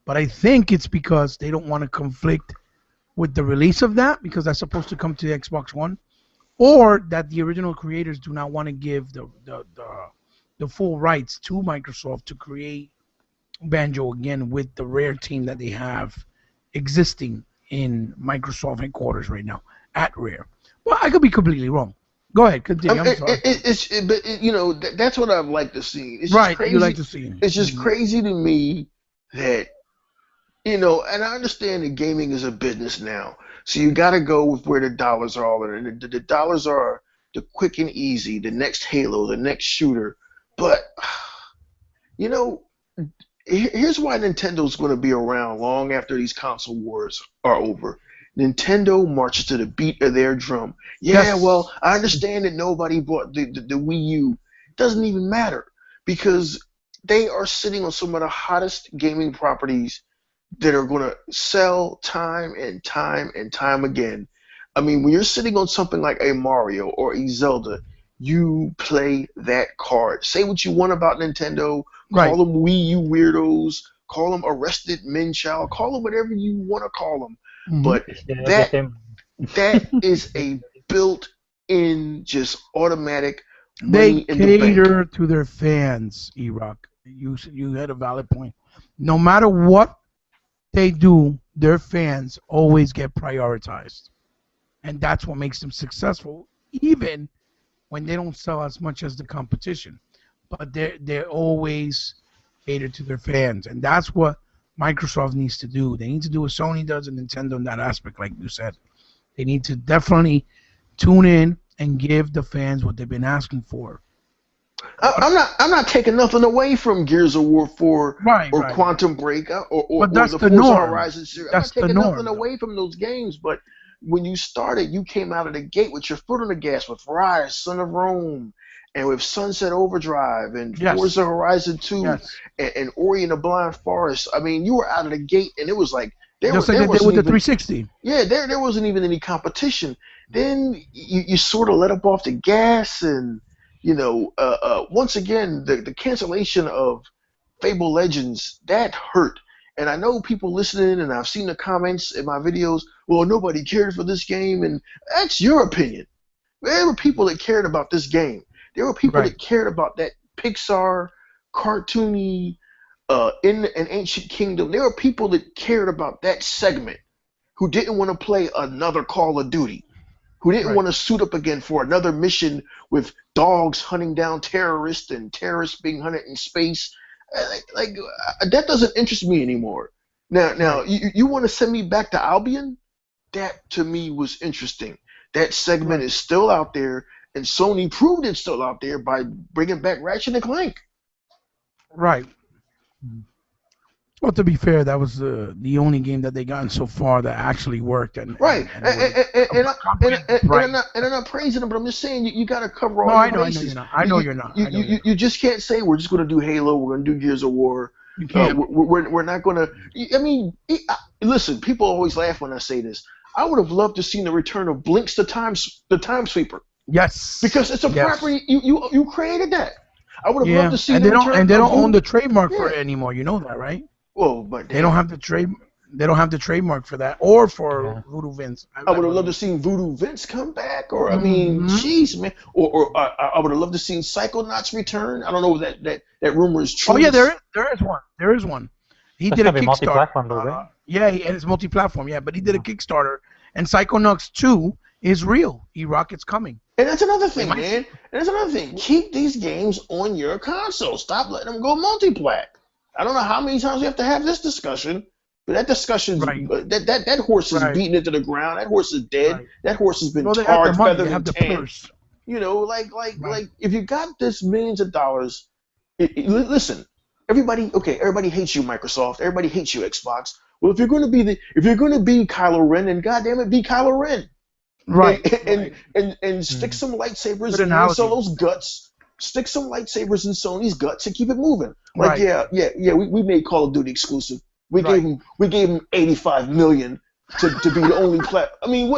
But I think it's because they don't want to conflict with the release of that, because that's supposed to come to the Xbox One, or that the original creators do not want to give the full rights to Microsoft to create Banjo again with the Rare team that they have existing in Microsoft headquarters right now at Rare. Well, I could be completely wrong. Go ahead, continue. I'm sorry. But that's what I'd like to see. It's right, crazy. You like to see. It's just crazy to me that, and I understand that gaming is a business now, so you got to go with where the dollars are, and the dollars are the quick and easy, the next Halo, the next shooter. But here's why Nintendo's going to be around long after these console wars are over. Nintendo marches to the beat of their drum. Well, I understand that nobody bought the Wii U. Doesn't even matter, because they are sitting on some of the hottest gaming properties that are going to sell time and time and time again. I mean, when you're sitting on something like a Mario or a Zelda, you play that card. Say what you want about Nintendo. Call them Wii U weirdos. Call them arrested men child. Call them whatever you want to call them. But that is a built-in, just automatic money in the bank. They cater to their fans, EROK. You had a valid point. No matter what they do, their fans always get prioritized. And that's what makes them successful, even when they don't sell as much as the competition. But they're always catered to their fans. And that's what Microsoft needs to do. They need to do what Sony does and Nintendo in that aspect, like you said. They need to definitely tune in and give the fans what they've been asking for. I'm not taking nothing away from Gears of War 4 or Quantum Break or the Forza Horizon series. I'm not taking nothing away from those games, but when you started, you came out of the gate with your foot on the gas with Rise, Son of Rome, and with Sunset Overdrive and Yes. Forza Horizon 2 Yes. and Ori and the Blind Forest. I mean, you were out of the gate, and it was like Just like they did with the 360. Yeah, there wasn't even any competition. Then you sort of let up off the gas, and once again the cancellation of Fable Legends, that hurt. And I know people listening, and I've seen the comments in my videos. Well, nobody cared for this game, and that's your opinion. There were people that cared about this game. There were people that cared about that Pixar cartoony in an Ancient Kingdom. There were people that cared about that segment who didn't want to play another Call of Duty, who didn't want to suit up again for another mission with dogs hunting down terrorists and terrorists being hunted in space. Like that doesn't interest me anymore. Now you want to send me back to Albion? That to me was interesting. That segment is still out there, and Sony proved it's still out there by bringing back Ratchet and Clank. Right. Well, to be fair, that was the only game that they gotten so far that actually worked. And I'm not praising them, but I'm just saying you got to cover all your bases. I know you're not. You just can't say we're just going to do Halo, we're going to do Gears of War. You can't. We're not going to. I mean, listen, people always laugh when I say this. I would have loved to see the return of Blinks the Time Sweeper. Yes. Because it's a property you created that. I would have loved to see and they don't own the trademark for it anymore. You know that, right? Well, but they don't have the trade. They don't have the trademark for that, or for Voodoo Vince. I would have loved to see Voodoo Vince come back, or I mean, jeez, man, or I would have loved to see Psychonauts return. I don't know if that rumor is true. Oh yeah, there is one. There is one. He did a Kickstarter. Multi-platform, though, right? Yeah, and it's multi-platform. Yeah, but he did a Kickstarter, and Psychonauts 2 is real. EROK, it's coming. And that's another thing, man. And that's another thing. Keep these games on your console. Stop letting them go multi-plat. I don't know how many times we have to have this discussion, but that discussion, that horse is beaten into the ground. That horse is dead. Right. That horse has been tarred, feathered, and tanned. You know, like if you got this millions of dollars, listen, everybody hates you, Microsoft. Everybody hates you, Xbox. Well, if you're going to be Kylo Ren, then goddamn it, be Kylo Ren. Right. And stick some lightsabers in Han Solo's guts. Stick some lightsabers in Sony's guts and keep it moving. Like we made Call of Duty exclusive. We gave him $85 million to be the only I mean,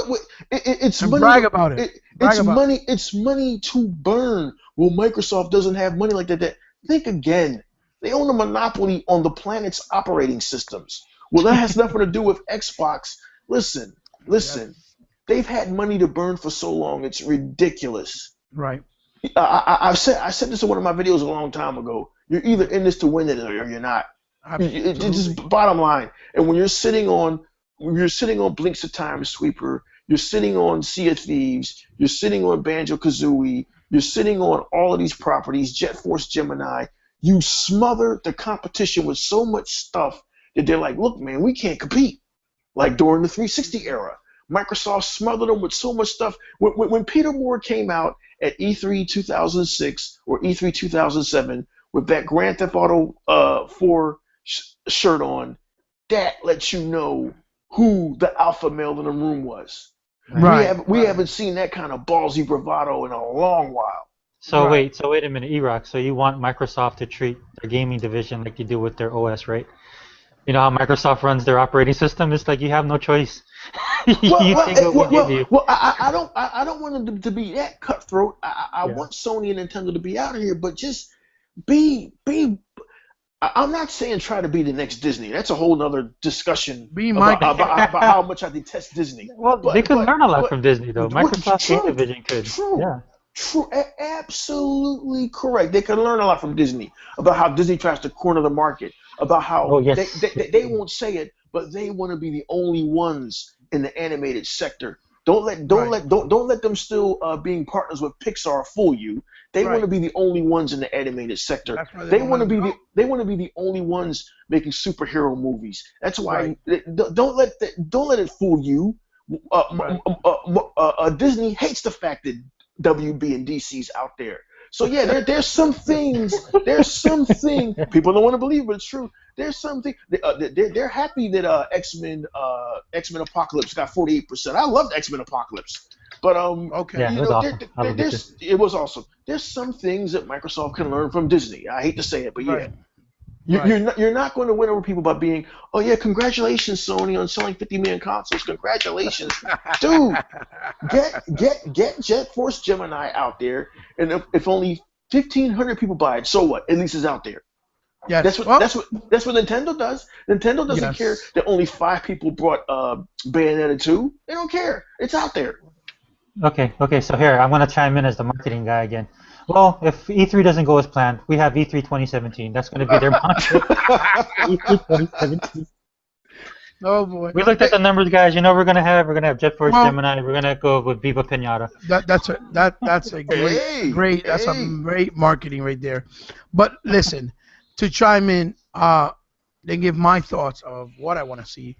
it's money. Brag about it. It's money to burn. Well, Microsoft doesn't have money like that. Think again. They own a monopoly on the planet's operating systems. Well, that has nothing to do with Xbox. Listen. They've had money to burn for so long. It's ridiculous. Right. I said this in one of my videos a long time ago. You're either in this to win it or you're not. It's just bottom line. And when you're sitting on Blinks the Time Sweeper, you're sitting on Sea of Thieves, you're sitting on Banjo-Kazooie, you're sitting on all of these properties, Jet Force Gemini, you smother the competition with so much stuff that they're like, look, man, we can't compete. Like during the 360 era. Microsoft smothered them with so much stuff. When Peter Moore came out at E3 2006 or E3 2007 with that Grand Theft Auto 4 shirt on, that lets you know who the alpha male in the room was. Right. We haven't seen that kind of ballsy bravado in a long while. So wait a minute, EROK. So you want Microsoft to treat their gaming division like you do with their OS, right? You know how Microsoft runs their operating system? It's like you have no choice. I don't want them to be that cutthroat. I want Sony and Nintendo to be out of here, but just be. I'm not saying try to be the next Disney. That's a whole nother discussion about how much I detest Disney. Well, they could learn a lot from Disney, though. Microsoft's game division could. True, absolutely correct. They could learn a lot from Disney about how Disney tries to corner the market, about how they won't say it, but they want to be the only ones in the animated sector. Don't let them still being partners with Pixar fool you. They want to be the only ones in the animated sector. They want to be the only ones making superhero movies. That's why don't let it fool you. Disney hates the fact that WB and DC's out there. So yeah, there's some things. There's something people don't want to believe, but it's true. There's something. They're happy that X-Men Apocalypse got 48%. I loved X-Men Apocalypse. But Okay. Yeah, it you was know, awesome. I loved it too. it was awesome. There's some things that Microsoft can learn from Disney. I hate to say it, but yeah. Right. Right. You're not going to win over people by being, oh yeah, congratulations Sony on selling 50 million consoles. Congratulations, dude. Get Jet Force Gemini out there, and if only 1,500 people buy it, so what? At least it's out there. Yes. Well. That's what Nintendo does. Nintendo doesn't care Yes. that only 5 people brought Bayonetta 2. They don't care. It's out there. Okay. So here, I'm gonna chime in as the marketing guy again. Well, if E3 doesn't go as planned, we have E3 2017. That's gonna be their mantra. E3 2017. Oh boy. We looked at the numbers, guys. You know we're gonna have Jet Force Well, Gemini. We're gonna go with Viva Pinata. that's a great that's a great marketing right there. But listen, to chime in, then give my thoughts of what I want to see.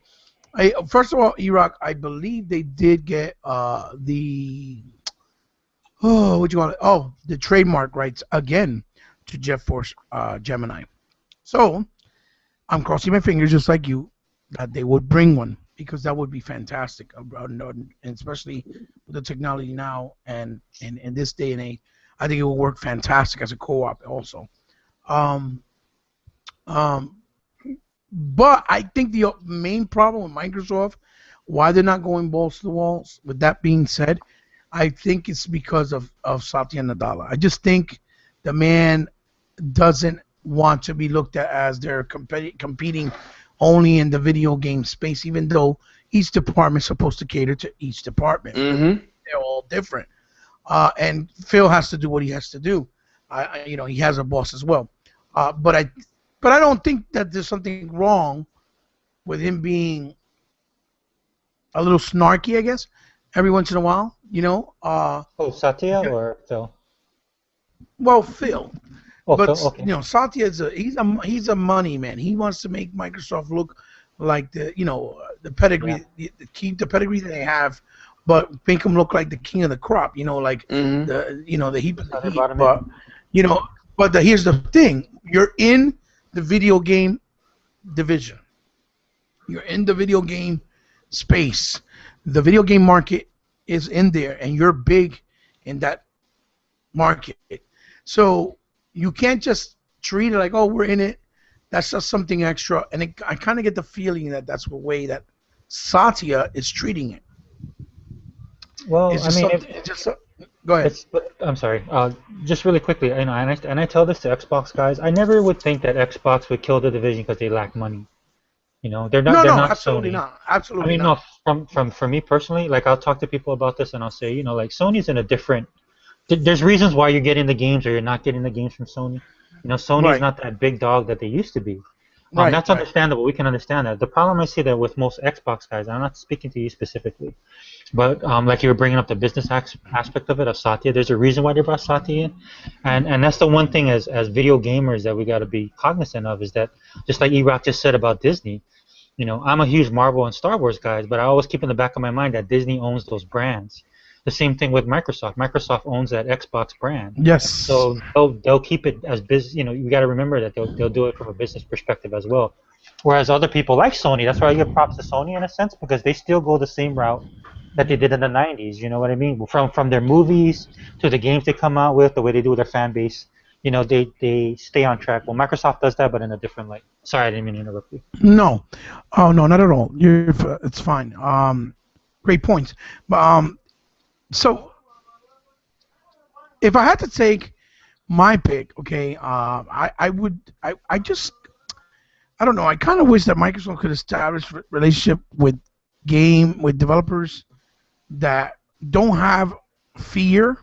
First of all, EROK, I believe they did get the what do you want? Oh, the trademark rights again to Jet Force Gemini. So I'm crossing my fingers just like you that they would bring one because that would be fantastic, and especially with the technology now and in this day and age, I think it will work fantastic as a co-op also. Um, um, but I think the main problem with Microsoft, why they're not going balls to the walls. With that being said, I think it's because of Satya Nadella. I just think the man doesn't want to be looked at as they're competing only in the video game space, even though each department is supposed to cater to each department. Mm-hmm. They're all different. And Phil has to do what he has to do. He has a boss as well. But I don't think that there's something wrong with him being a little snarky, I guess, every once in a while. Satya or Phil? Well, Phil. Oh, But Phil. Okay. Satya he's a money man. He wants to make Microsoft look like the pedigree, keep the pedigree that they have, but make them look like the king of the crop. Like Mm-hmm. the heap of the heap. brought him But here's the thing: you're in the video game division. You're in the video game space. The video game market is in there, and you're big in that market. So you can't just treat it like, oh, we're in it. That's just something extra. And I kind of get the feeling that that's the way that Satya is treating it. Well, It's I just mean, go ahead. I'm sorry. Just really quickly, and I tell this to Xbox guys. I never would think that Xbox would kill the division because they lack money. They're not. No, They're not absolutely Sony. not. I Absolutely mean, not. no. For me personally, like I'll talk to people about this, and I'll say, like Sony's in a different. There's reasons why you're getting the games or you're not getting the games from Sony. Sony is Right. not that big dog that they used to be. Right. That's understandable. We can understand that. The problem I see that with most Xbox guys, and I'm not speaking to you specifically, but like you were bringing up the business aspect of it, of Satya, there's a reason why they brought Satya in. And that's the one thing as video gamers that we got to be cognizant of is that, just like EROK just said about Disney, I'm a huge Marvel and Star Wars guy, but I always keep in the back of my mind that Disney owns those brands. The same thing with Microsoft. Microsoft owns that Xbox brand. Yes. So they'll keep it as business. You got to remember that they'll do it from a business perspective as well. Whereas other people like Sony, that's why I give props to Sony in a sense because they still go the same route that they did in the 90s. You know what I mean? From their movies to the games they come out with, the way they do with their fan base. They stay on track. Well, Microsoft does that, but in a different light. Sorry, I didn't mean to interrupt you. No. Oh no, not at all. It's fine. Great points. But so if I had to take my pick, okay, I don't know. I kind of wish that Microsoft could establish relationship with developers that don't have fear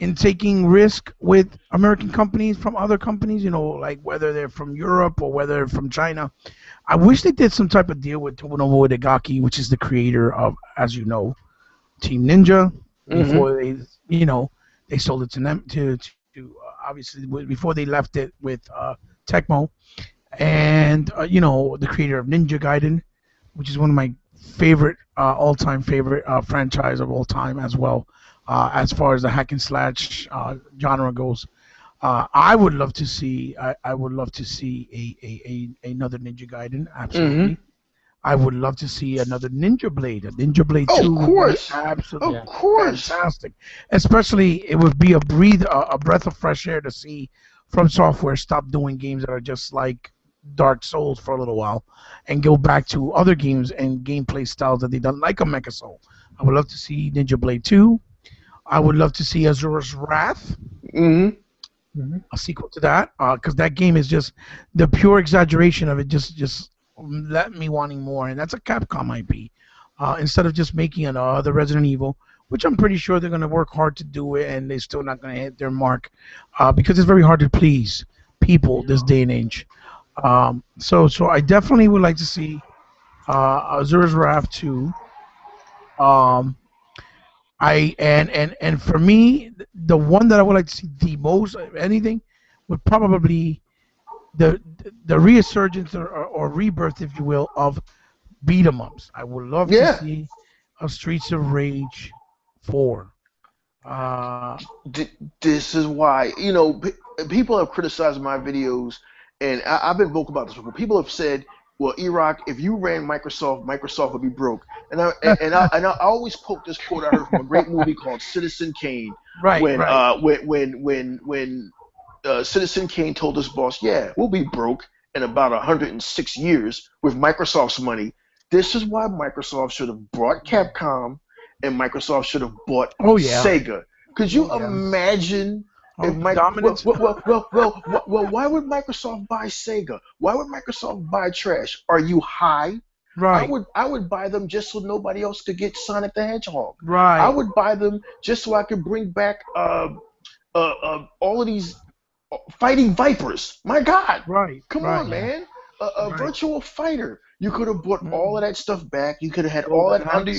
in taking risk with American companies from other companies, like whether they're from Europe or whether they're from China. I wish they did some type of deal with Tomonobu Itagaki, which is the creator of, as you know, Team Ninja. Before they sold it to them to obviously before they left it with Tecmo, and the creator of Ninja Gaiden, which is one of my favorite all-time favorite franchise of all time as well. As far as the hack and slash genre goes, I would love to see. I would love to see another Ninja Gaiden. Absolutely. I would love to see another Ninja Blade. A Ninja Blade 2 Of would be course. absolutely Of course. fantastic. Especially, it would be a breath of fresh air to see From Software stop doing games that are just like Dark Souls for a little while and go back to other games and gameplay styles that they done, like a Mecha Soul. I would love to see Ninja Blade 2. I would love to see Azura's Wrath, a sequel to that, because that game is just the pure exaggeration of it. Just let me wanting more, and that's a Capcom IP. Instead of just making another Resident Evil, which I'm pretty sure they're going to work hard to do it, and they're still not going to hit their mark, because it's very hard to please people this day and age. So I definitely would like to see Azura's Wrath 2. And for me, the one that I would like to see the most of anything would probably the resurgence or rebirth, if you will, of beat 'em ups. I would love to see a Streets of Rage 4. This is why, people have criticized my videos, and I've been vocal about this before. People have said, well, EROK, if you ran Microsoft would be broke. And I always quote this quote I heard from a great movie called Citizen Kane. When Citizen Kane told his boss, yeah, we'll be broke in about 106 years with Microsoft's money. This is why Microsoft should have bought Capcom, and Microsoft should have bought Sega. Could you imagine? Why would Microsoft buy Sega? Why would Microsoft buy trash? Are you high? Right. I would buy them just so nobody else could get Sonic the Hedgehog. Right. I would buy them just so I could bring back all of these fighting Vipers. My God. Right. Come on, man. A Virtual Fighter. You could have bought all of that stuff back. You could have had all that under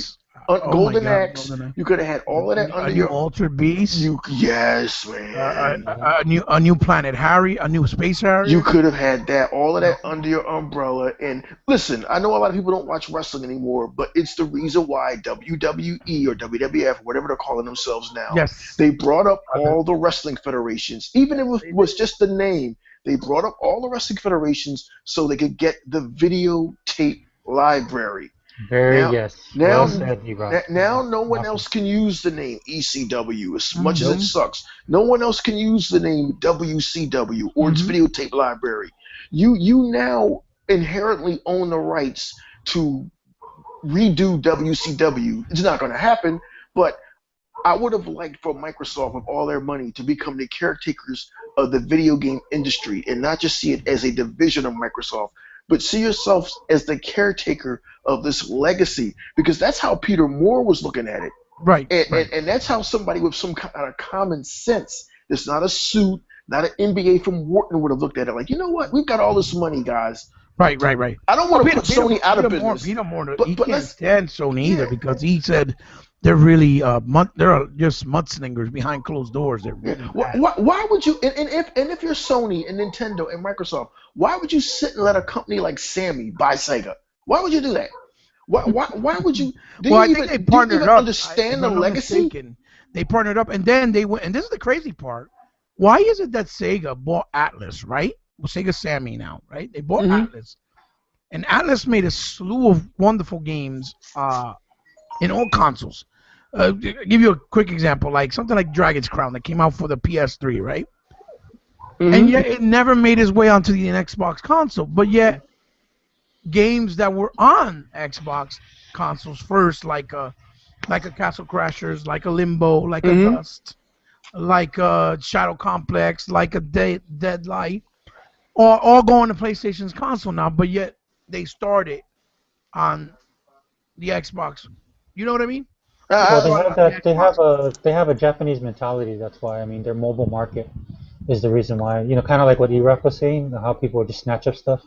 Golden Axe. You could have had all of that under your Altered Beast. Yes, man. A new Planet Harry, a new Space Harry. You could have had that, all of that under your umbrella. And listen, I know a lot of people don't watch wrestling anymore, but it's the reason why WWE or WWF, whatever they're calling themselves now, they brought up all the wrestling federations, even if it was just the name. They brought up all the wrestling federations so they could get the videotape library. Now no one else can use the name ECW as much as it sucks. No one else can use the name WCW or its videotape library. You now inherently own the rights to redo WCW. It's not going to happen, but I would have liked for Microsoft, with all their money, to become the caretakers of the video game industry and not just see it as a division of Microsoft, but see yourself as the caretaker of this legacy, because that's how Peter Moore was looking at it. Right. And that's how somebody with some kind of common sense, that's not a suit, not an MBA from Wharton, would have looked at it like, you know what, we've got all this money, guys. Right. I don't want to put Sony out of business. Peter Moore, he can't stand Sony either, because he said they're really they're just mudslingers behind closed doors. They're really why would you? And if you're Sony and Nintendo and Microsoft, why would you sit and let a company like Sammy buy Sega? Why would you do that? Why would you? I think they partnered up. Understand the legacy? They partnered up, and then they went. And this is the crazy part. Why is it that Sega bought Atlas? Right? Well, Sega Sammy now, right? They bought Atlas, and Atlas made a slew of wonderful games in all consoles. Give you a quick example, like something like Dragon's Crown that came out for the PS3, right? And yet it never made its way onto the Xbox console. But yet, games that were on Xbox consoles first, like a Castle Crashers, like a Limbo, like a Dust, like a Shadow Complex, like a Deadlight, all go on the PlayStation's console now. But yet they started on the Xbox. You know what I mean? Well, they have a Japanese mentality. That's why. I mean, their mobile market is the reason why. Kind of like what EROK was saying, how people would just snatch up stuff.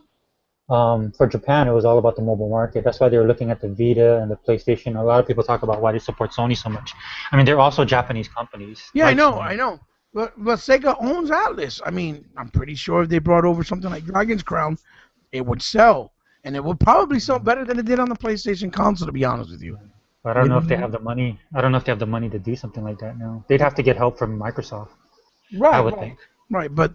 For Japan, it was all about the mobile market. That's why they were looking at the Vita and the PlayStation. A lot of people talk about why they support Sony so much. I mean, they're also Japanese companies. Yeah, like I know. But Sega owns Atlas. I mean, I'm pretty sure if they brought over something like Dragon's Crown, it would sell. And it would probably sell better than it did on the PlayStation console, to be honest with you. I don't know if they have the money. I don't know if they have the money to do something like that now. They'd have to get help from Microsoft. Right. I would think. Right, but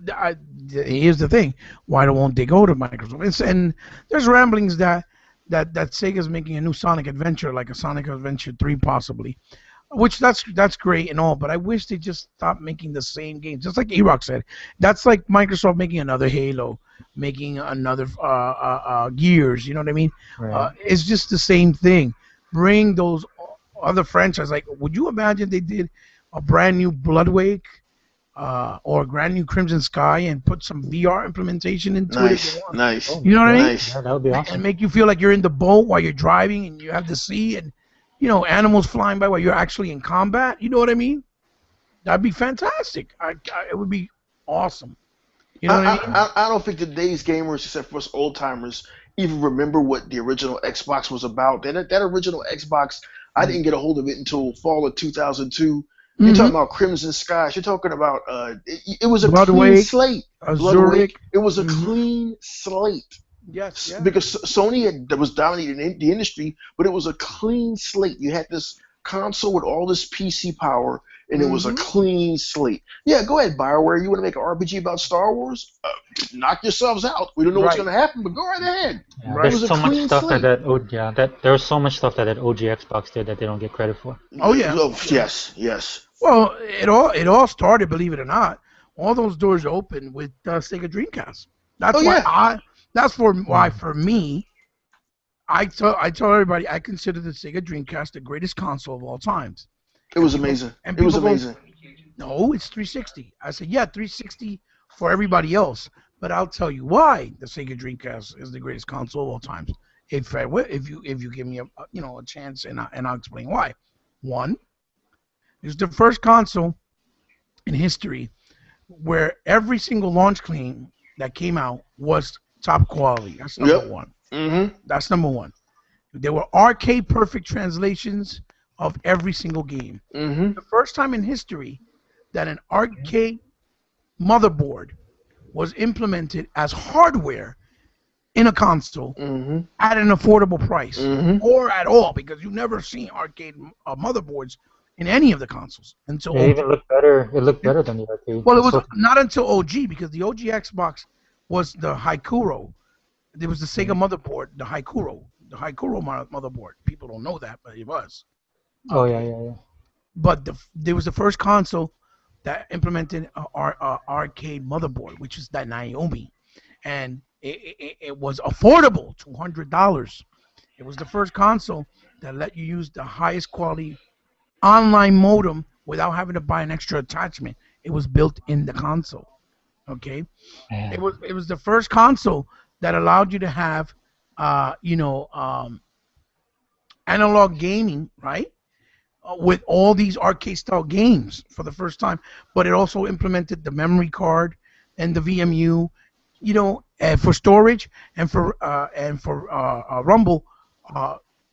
here's the thing: why won't they go to Microsoft? And there's ramblings that that Sega's making a new Sonic Adventure, like a Sonic Adventure 3 possibly, which that's great and all, but I wish they just stopped making the same games. Just like EROK said, that's like Microsoft making another Halo, making another Gears. You know what I mean? Right. It's just the same thing. Bring those other franchises. Like, would you imagine they did a brand new Bloodwake or a brand new Crimson Sky and put some VR implementation into it? If they Nice. want? You know what I mean? Nice. Yeah, that would be awesome. And make you feel like you're in the boat while you're driving and you have the sea and animals flying by while you're actually in combat. You know what I mean? That'd be fantastic. It would be awesome. You know what I mean? I don't think today's gamers, except for us old timers, even remember what the original Xbox was about. That original Xbox, I didn't get a hold of it until fall of 2002. You're talking about Crimson Skies. You're talking about it was a clean slate. Zurich. It was a clean slate. Yes. Yeah. Because Sony was dominating the industry, but it was a clean slate. You had this console with all this PC power, and it was a clean slate. Yeah, go ahead, BioWare. You want to make an RPG about Star Wars? Knock yourselves out. We don't know what's going to happen, but go right ahead. Yeah, there's so much stuff there was so much stuff that OG Xbox did that they don't get credit for. Oh yeah. Yes. Well, it all started, believe it or not. All those doors opened with Sega Dreamcast. That's why for me, I tell everybody I consider the Sega Dreamcast the greatest console of all times. It was amazing. It was amazing. No, it's 360. I said, yeah, 360 for everybody else, but I'll tell you why the Sega Dreamcast is the greatest console of all times. If you give me a chance, and I'll explain why. One, it's the first console in history where every single launch screen that came out was top quality. That's number one. That's number one. There were arcade perfect translations of every single game. The first time in history that an arcade motherboard was implemented as hardware in a console at an affordable price or at all, because you've never seen arcade motherboards in any of the consoles until it even looked better. It looked better than the arcade. Well, it was not until OG, because the OG Xbox was the Hikuro. There was the Sega motherboard, the Hikuro motherboard. People don't know that, but it was. Oh yeah. But there was the first console that implemented arcade motherboard, which is that Naomi, and it was affordable, $200. It was the first console that let you use the highest quality online modem without having to buy an extra attachment. It was built in the console. Okay, it was the first console that allowed you to have, analog gaming, right? With all these arcade style games for the first time, but it also implemented the memory card and the VMU, for storage and for Rumble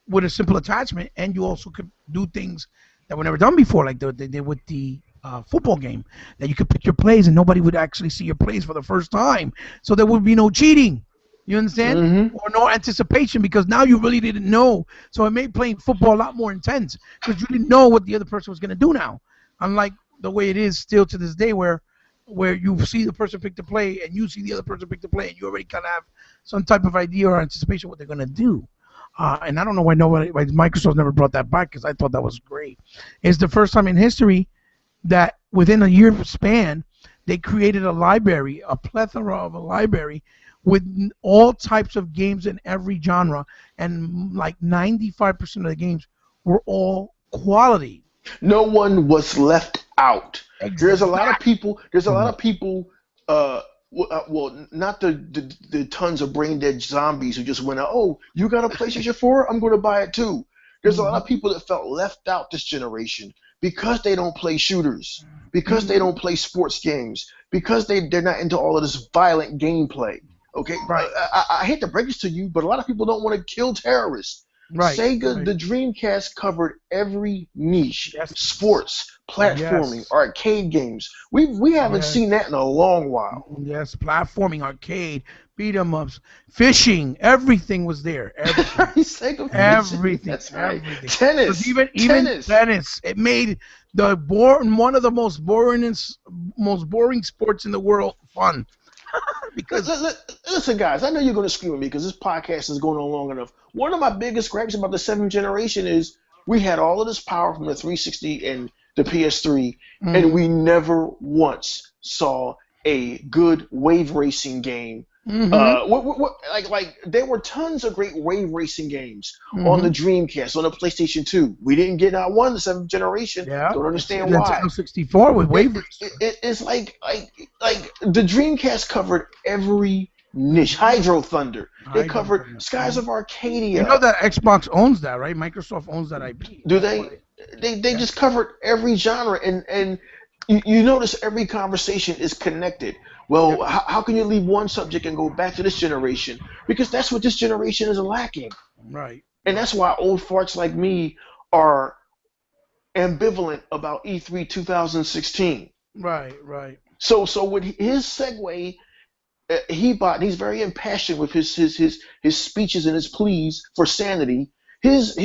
with a simple attachment, and you also could do things that were never done before, like they did with the football game, that you could pick your plays and nobody would actually see your plays for the first time, so there would be no cheating. You understand? Or no anticipation, because now you really didn't know. So it made playing football a lot more intense because you didn't know what the other person was going to do now. Unlike the way it is still to this day, where you see the person pick the play and you see the other person pick the play, and you already kind of have some type of idea or anticipation what they're going to do. And I don't know why Microsoft never brought that back, because I thought that was great. It's the first time in history that within a year span, they created a plethora of a library with all types of games in every genre, and like 95% of the games were all quality. No one was left out. Exactly. There's a lot of people. Well, not the tons of brain dead zombies who just went out. Oh, you got a PlayStation 4? I'm going to buy it too. There's a lot of people that felt left out this generation because they don't play shooters, because they don't play sports games, because they're not into all of this violent gameplay. Okay, right. I hate to break this to you, but a lot of people don't want to kill terrorists. Right. Sega, the Dreamcast covered every niche: sports, platforming, arcade games. We haven't seen that in a long while. Yes, platforming, arcade, beat 'em ups, fishing, everything was there. Everything. Everything. That's right. Everything. Tennis. Even tennis. It made one of the most boring sports in the world fun. Because listen, guys, I know you're going to scream at me because this podcast is going on long enough. One of my biggest gripes about the 7th generation is we had all of this power from the 360 and the PS3, and we never once saw a good wave racing game. Like there were tons of great wave racing games on the Dreamcast, on the PlayStation 2. We didn't get not one in the 7th generation. Yeah, don't understand why. Nintendo 64 with wave racing. It's like the Dreamcast covered every niche. Hydro Thunder. They covered Skies of Arcadia. You know that Xbox owns that, right? Microsoft owns that IP. Do they? They just covered every genre, and you notice every conversation is connected. Well, how can you leave one subject and go back to this generation? Because that's what this generation is lacking. Right. And that's why old farts like me are ambivalent about E3 2016. Right. So with his segue, He-Bot, he's very impassioned with his speeches and his pleas for sanity. His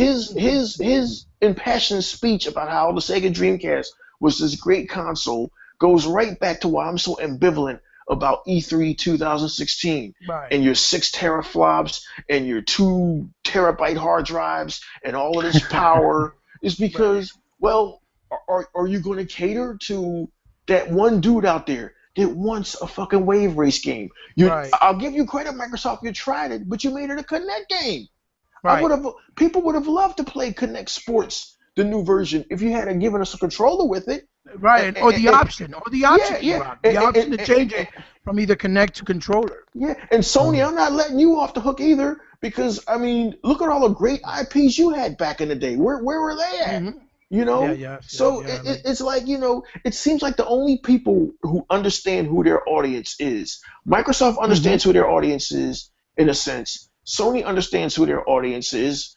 impassioned speech about how the Sega Dreamcast was this great console goes right back to why I'm so ambivalent about E3 2016 and your 6 teraflops and your 2 terabyte hard drives and all of this power is because, well, are you going to cater to that one dude out there that wants a fucking wave race game? I'll give you credit, Microsoft, you tried it, but you made it a Kinect game. People would have loved to play Kinect Sports, the new version, if you had given us a controller with it. Right, or the option to change it from either Kinect to controller. Yeah, and Sony, I'm not letting you off the hook either, because I mean, look at all the great IPs you had back in the day. Where were they at? You know? It's like, you know, it seems like the only people who understand who their audience is. Microsoft understands who their audience is, in a sense. Sony understands who their audience is.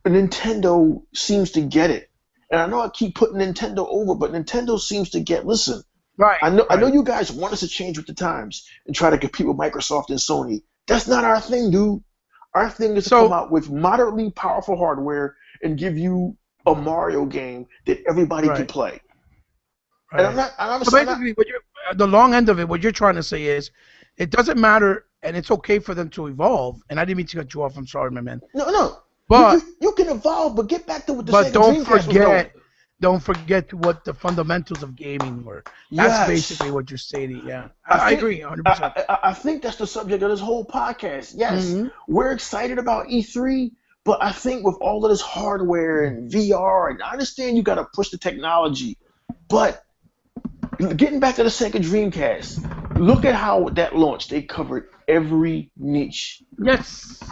Nintendo seems to get it. And I know I keep putting Nintendo over, but Nintendo seems to get, listen, I know you guys want us to change with the times and try to compete with Microsoft and Sony. That's not our thing, dude. Our thing is to come out with moderately powerful hardware and give you a Mario game that everybody can play. And I'm so basically, the long end of it, what you're trying to say is, it doesn't matter, and it's okay for them to evolve. And I didn't mean to cut you off. I'm sorry, my man. No. But you can evolve, but get back to what the Sega Dreamcast was doing. Don't forget what the fundamentals of gaming were. That's basically what you're stating. Yeah, I agree 100%. I think that's the subject of this whole podcast. Yes, we're excited about E3, but I think with all of this hardware and VR, and I understand you got to push the technology, but getting back to the Sega Dreamcast, look at how that launched. They covered every niche. Yes.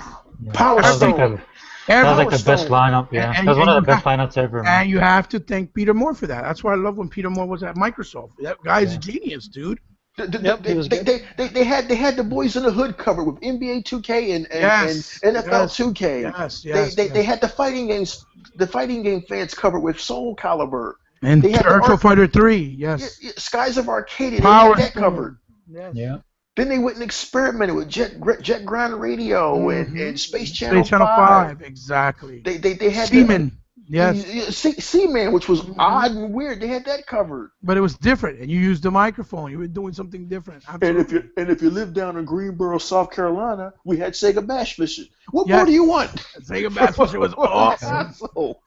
Power Stone. That was like the best lineup, yeah. That was one of the best lineups ever. And you have to thank Peter Moore for that. That's why I love when Peter Moore was at Microsoft. That guy's a genius, dude. They had the Boys in the Hood covered with NBA 2K and NFL 2K. Yes. They had the fighting game fans covered with Soul Calibur. And Virtua Fighter 3, yes. Skies of Arcadia, they had that covered. Yes. Yeah. Then they went and experimented with Jet Grind Radio and Space Channel 5. Exactly. They had Seaman. Yes. Seaman, which was odd and weird. They had that covered. But it was different, and you used the microphone. You were doing something different. Absolutely. And if you live down in Greensboro, South Carolina, we had Sega Bash Fishing. What more do you want? Sega Bash Fishing was awesome.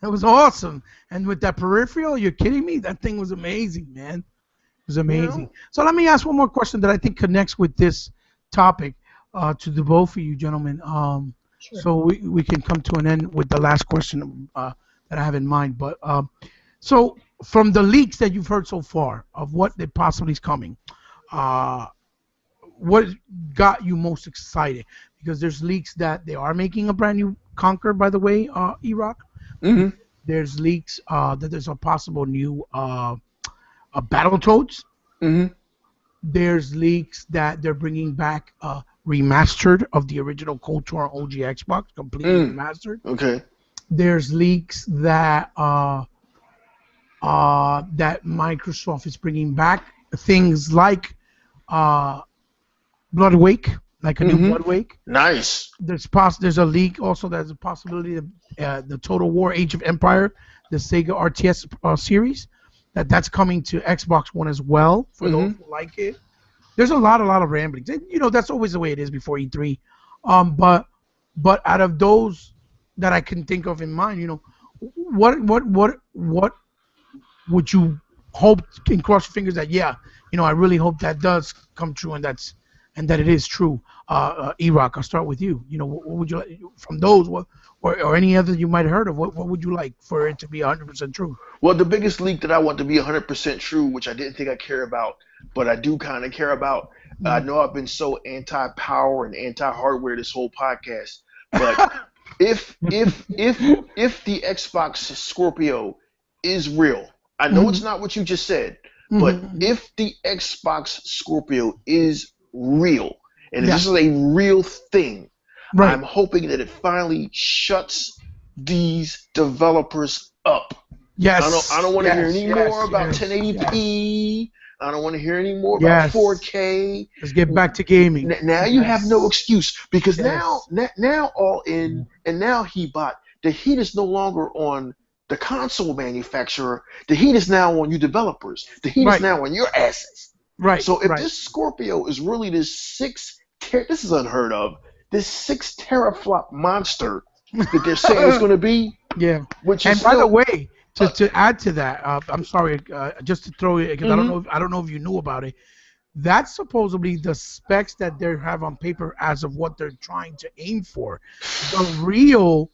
It was awesome. And with that peripheral, you're kidding me? That thing was amazing, man. It was amazing. You know? So let me ask one more question that I think connects with this topic to the both of you gentlemen. Sure. So we can come to an end with the last question that I have in mind. But so from the leaks that you've heard so far of what possibly is coming, what got you most excited? Because there's leaks that they are making a brand new Conquer, by the way, EROK. Mm-hmm. There's leaks that there's a possible new Battletoads. Mm-hmm. There's leaks that they're bringing back remastered of the original KOTOR OG Xbox, completely remastered. Okay. There's leaks that that Microsoft is bringing back things like Blood Wake, like a new Blood Wake. Nice. There's a leak also. There's a possibility that the Total War Age of Empire, the Sega RTS series, that's coming to Xbox One as well for those who like it. there's a lot of ramblings. And, that's always the way it is before E3. But out of those that I can think of in mind, what would you hope and cross your fingers that I really hope that does come true and that it is true. EROK, I'll start with you. What would you like from those, or any other you might have heard of? What would you like for it to be 100% true? Well, the biggest leak that I want to be 100% true, which I didn't think I care about, but I do kind of care about. I know I've been so anti-power and anti-hardware this whole podcast, but if the Xbox Scorpio is real, I know it's not what you just said, but if the Xbox Scorpio is real, and this is a real thing, right, I'm hoping that it finally shuts these developers up. Yes. I don't want to hear any more about 1080p. I don't want to hear any more about 4K. Let's get back to gaming. Now you have no excuse, because now All In and now He-Bot, the heat is no longer on the console manufacturer. The heat is now on you developers. The heat is now on your asses. Right. So if this Scorpio is really this this is unheard of, this 6 teraflop monster that they're saying it's going to be. Yeah. Which and is by the way, to add to that, I'm sorry, just to throw it, because I don't know if you knew about it. That's supposedly the specs that they have on paper as of what they're trying to aim for. The real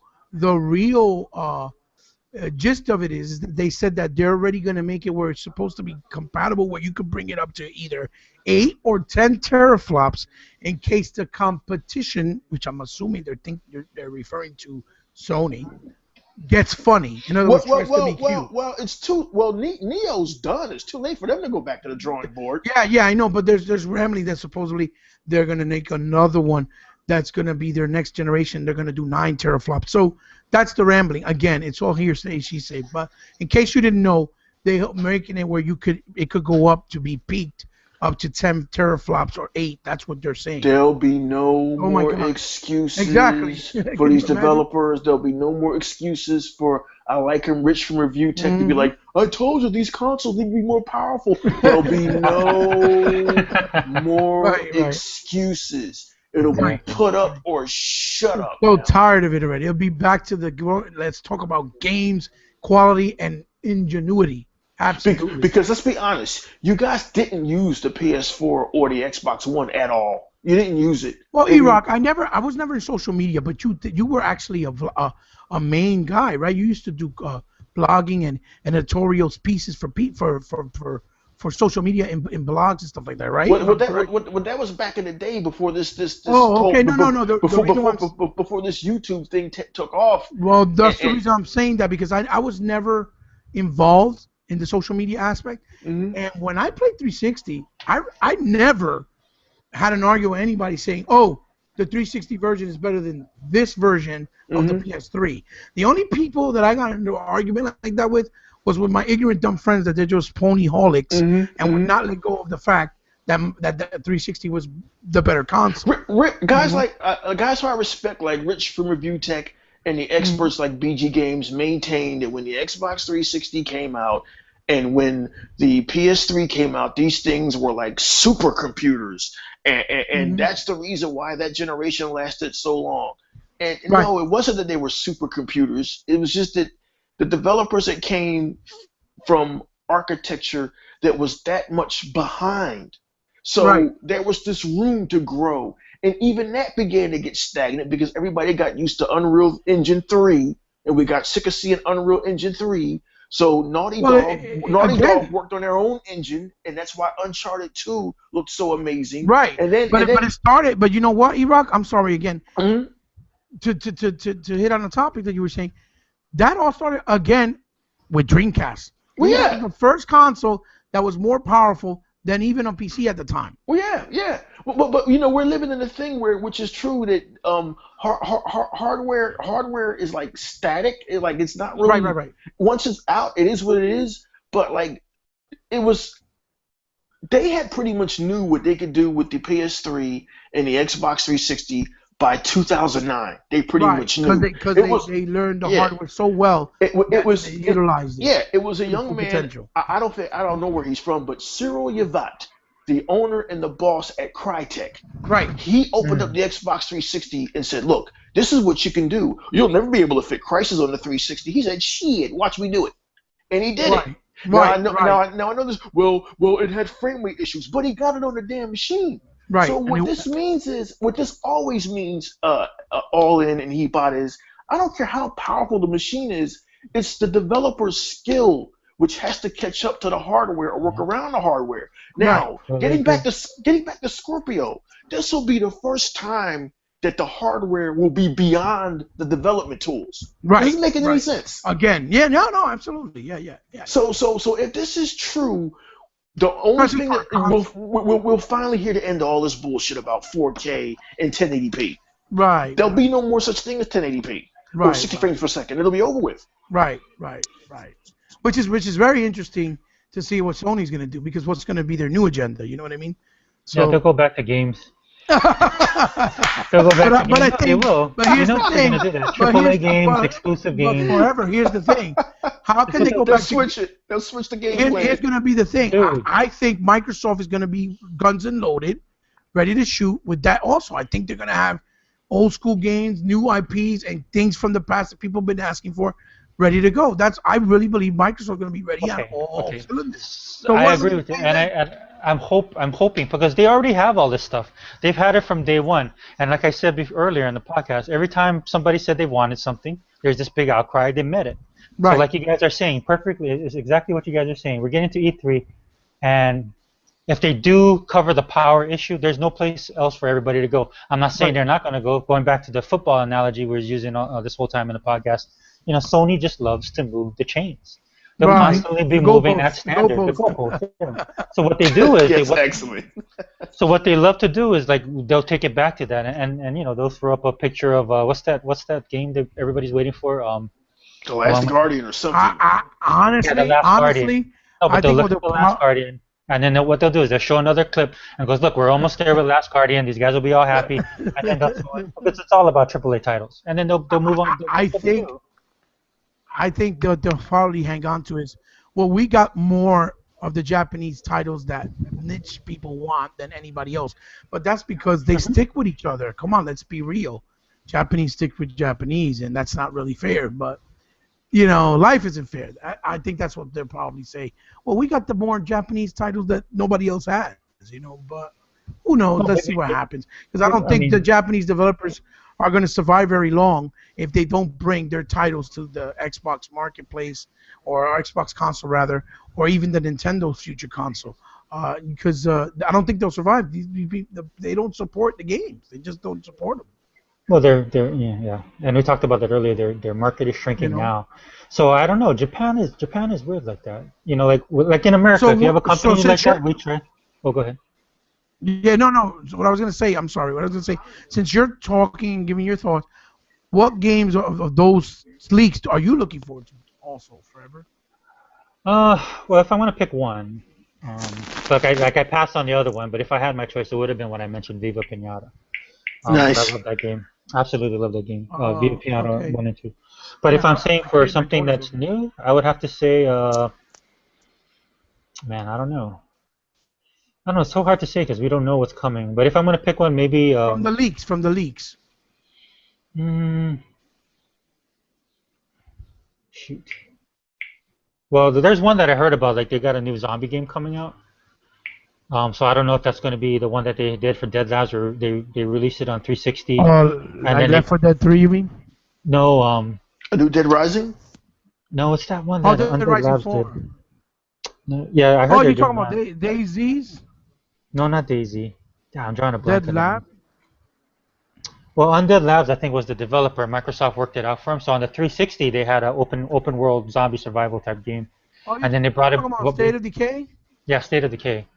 gist of it is that they said that they're already going to make it where it's supposed to be compatible, where you could bring it up to either 8 or 10 teraflops in case the competition, which I'm assuming they're referring to Sony, gets funny. In other words, tries to be cute. Well, it's too. Well, Neo's done. It's too late for them to go back to the drawing board. Yeah, I know. But there's rambling that supposedly they're gonna make another one that's gonna be their next generation. They're gonna do 9 teraflops. So that's the rambling. Again, it's all hearsay, she say. But in case you didn't know, they're making it where it could go up to be peaked up to 10 teraflops or 8. That's what they're saying. There'll be no more excuses for these developers. There'll be no more excuses for I like him Rich from Review Tech to be like, I told you these consoles need to be more powerful. There'll be no more excuses. It'll be put up or shut up. I'm so tired of it already. It'll be back to let's talk about games, quality, and ingenuity. Absolutely. Because let's be honest, you guys didn't use the PS4 or the Xbox One at all. You didn't use it. Well, EROK, I was never in social media, but you were actually a main guy, right? You used to do blogging and editorials pieces for social media in blogs and stuff like that, right? That was back in the day before this. Okay, no. Before this YouTube thing took off. Well, that's the reason I'm saying that, because I was never involved in the social media aspect. And when I played 360, I never had an argument with anybody saying, oh, the 360 version is better than this version of the PS3. The only people that I got into an argument like that with was with my ignorant, dumb friends that they're just ponyholics and would not let go of the fact that the 360 was the better console. Guys guys who I respect, like Rich from Review Tech, and the experts like BG Games, maintained that when the Xbox 360 came out and when the PS3 came out, these things were like supercomputers, and that's the reason why that generation lasted so long. And no, it wasn't that they were supercomputers. It was just that the developers that came from architecture that was that much behind. So there was this room to grow. And even that began to get stagnant because everybody got used to Unreal Engine 3, and we got sick of seeing Unreal Engine 3. So Naughty Dog worked on their own engine, and that's why Uncharted 2 looked so amazing. Right. But it started. But you know what, EROK? I'm sorry again. To hit on the topic that you were saying, that all started again with Dreamcast. Well, yeah. The first console that was more powerful than even a PC at the time. Well, yeah. But you know, we're living in a thing which is true, that hardware is like static. It's not really right. Once it's out, it is what it is. But like, they had pretty much knew what they could do with the PS3 and the Xbox 360 by 2009. They pretty much knew because they learned the hardware so well. They utilized it. Yeah, it was a young man. Potential. I don't know where he's from, but Cyril Yavat, the owner and the boss at Crytek. Right. He opened up the Xbox 360 and said, "Look, this is what you can do. You'll never be able to fit Crysis on the 360." He said, "Shit, watch me do it," and he did it. Now I know this. Well, it had frame rate issues, but he got it on the damn machine. Right. So what this always means, all in and He-Bot is, I don't care how powerful the machine is, it's the developer's skill which has to catch up to the hardware or work around the hardware. Now, getting back to Scorpio, this will be the first time that the hardware will be beyond the development tools. Right. Doesn't make any sense. Again, yeah, no, absolutely, yeah. So if this is true, the only thing that we'll finally hear the end of all this bullshit about 4K and 1080p. Right. There'll be no more such thing as 1080p or 60 frames per second. It'll be over with. Right. Which is very interesting to see what Sony's going to do, because what's going to be their new agenda? You know what I mean? So, yeah, they'll go back to games. They'll go back to games. I think they will. But here's the thing. AAA games, exclusive games. But forever, here's the thing. How can they go back? They'll switch the game. Here's going to be the thing. I think Microsoft is going to be guns and loaded, ready to shoot with that. Also, I think they're going to have old school games, new IPs, and things from the past that people have been asking for, ready to go. I really believe Microsoft is going to be ready on all cylinders. So I agree with you, and I'm hoping, because they already have all this stuff. They've had it from day one, and like I said earlier in the podcast, every time somebody said they wanted something, there's this big outcry. They met it. Right. So like you guys are saying, perfectly, it's exactly what you guys are saying. We're getting to E3, and if they do cover the power issue, there's no place else for everybody to go. I'm not saying they're not going to go. Going back to the football analogy we were using this whole time in the podcast, you know, Sony just loves to move the chains. They'll constantly be moving that standard. The goalpost. Yeah. So what they do is excellent. So what they love to do is, like, they'll take it back to that, and you know, they'll throw up a picture of what's that game that everybody's waiting for? The Last Guardian or something. Honestly, no, but they'll look at the Last Guardian. And then what they'll do is they'll show another clip and goes, look, we're almost there with Last Guardian. These guys will be all happy. And then because it's all about AAA titles. And then they'll move on. I think they'll probably hang on to is, well, we got more of the Japanese titles that niche people want than anybody else. But that's because they stick with each other. Come on, let's be real. Japanese stick with Japanese, and that's not really fair. But, you know, life isn't fair. I think that's what they'll probably say. Well, we got the more Japanese titles that nobody else has, you know. But who knows? Let's see what happens. Because I don't think the Japanese developers are going to survive very long if they don't bring their titles to the Xbox marketplace, or Xbox console rather, or even the Nintendo future console. Because I don't think they'll survive. They don't support the games. They just don't support them. Well, they're and we talked about that earlier. Their market is shrinking now, so I don't know. Japan is weird like that. You know, like in America, if you have a company like that, we try. Oh, go ahead. Yeah, no. So what I was gonna say, I'm sorry. What I was gonna say, since you're talking and giving your thoughts, what games of those leaks are you looking forward to? Also, forever. Well, if I want to pick one, I passed on the other one, but if I had my choice, it would have been what I mentioned, Viva Pinata. Nice. I love that game. Absolutely love that game. Viva Pinata 1 and 2. But if I'm saying for something that's new, I would have to say, man, I don't know. It's so hard to say because we don't know what's coming. But if I'm going to pick one, maybe... From the leaks. Shoot. Well, there's one that I heard about. Like, they got a new zombie game coming out. So I don't know if that's going to be the one that they did for Dead Labs, or they released it on 360. And then Left 4 Dead 3, you mean? No. A new Dead Rising? No, it's that one that Dead Rising 4. Did. No, yeah, I heard. You're talking about DayZ's? No, not DayZ. Yeah, I'm drawing a blank. Dead Lab? Well, Undead Labs, I think, was the developer. Microsoft worked it out for him. So on the 360, they had an open world zombie survival type game. And then they brought it. State of Decay? Yeah, State of Decay.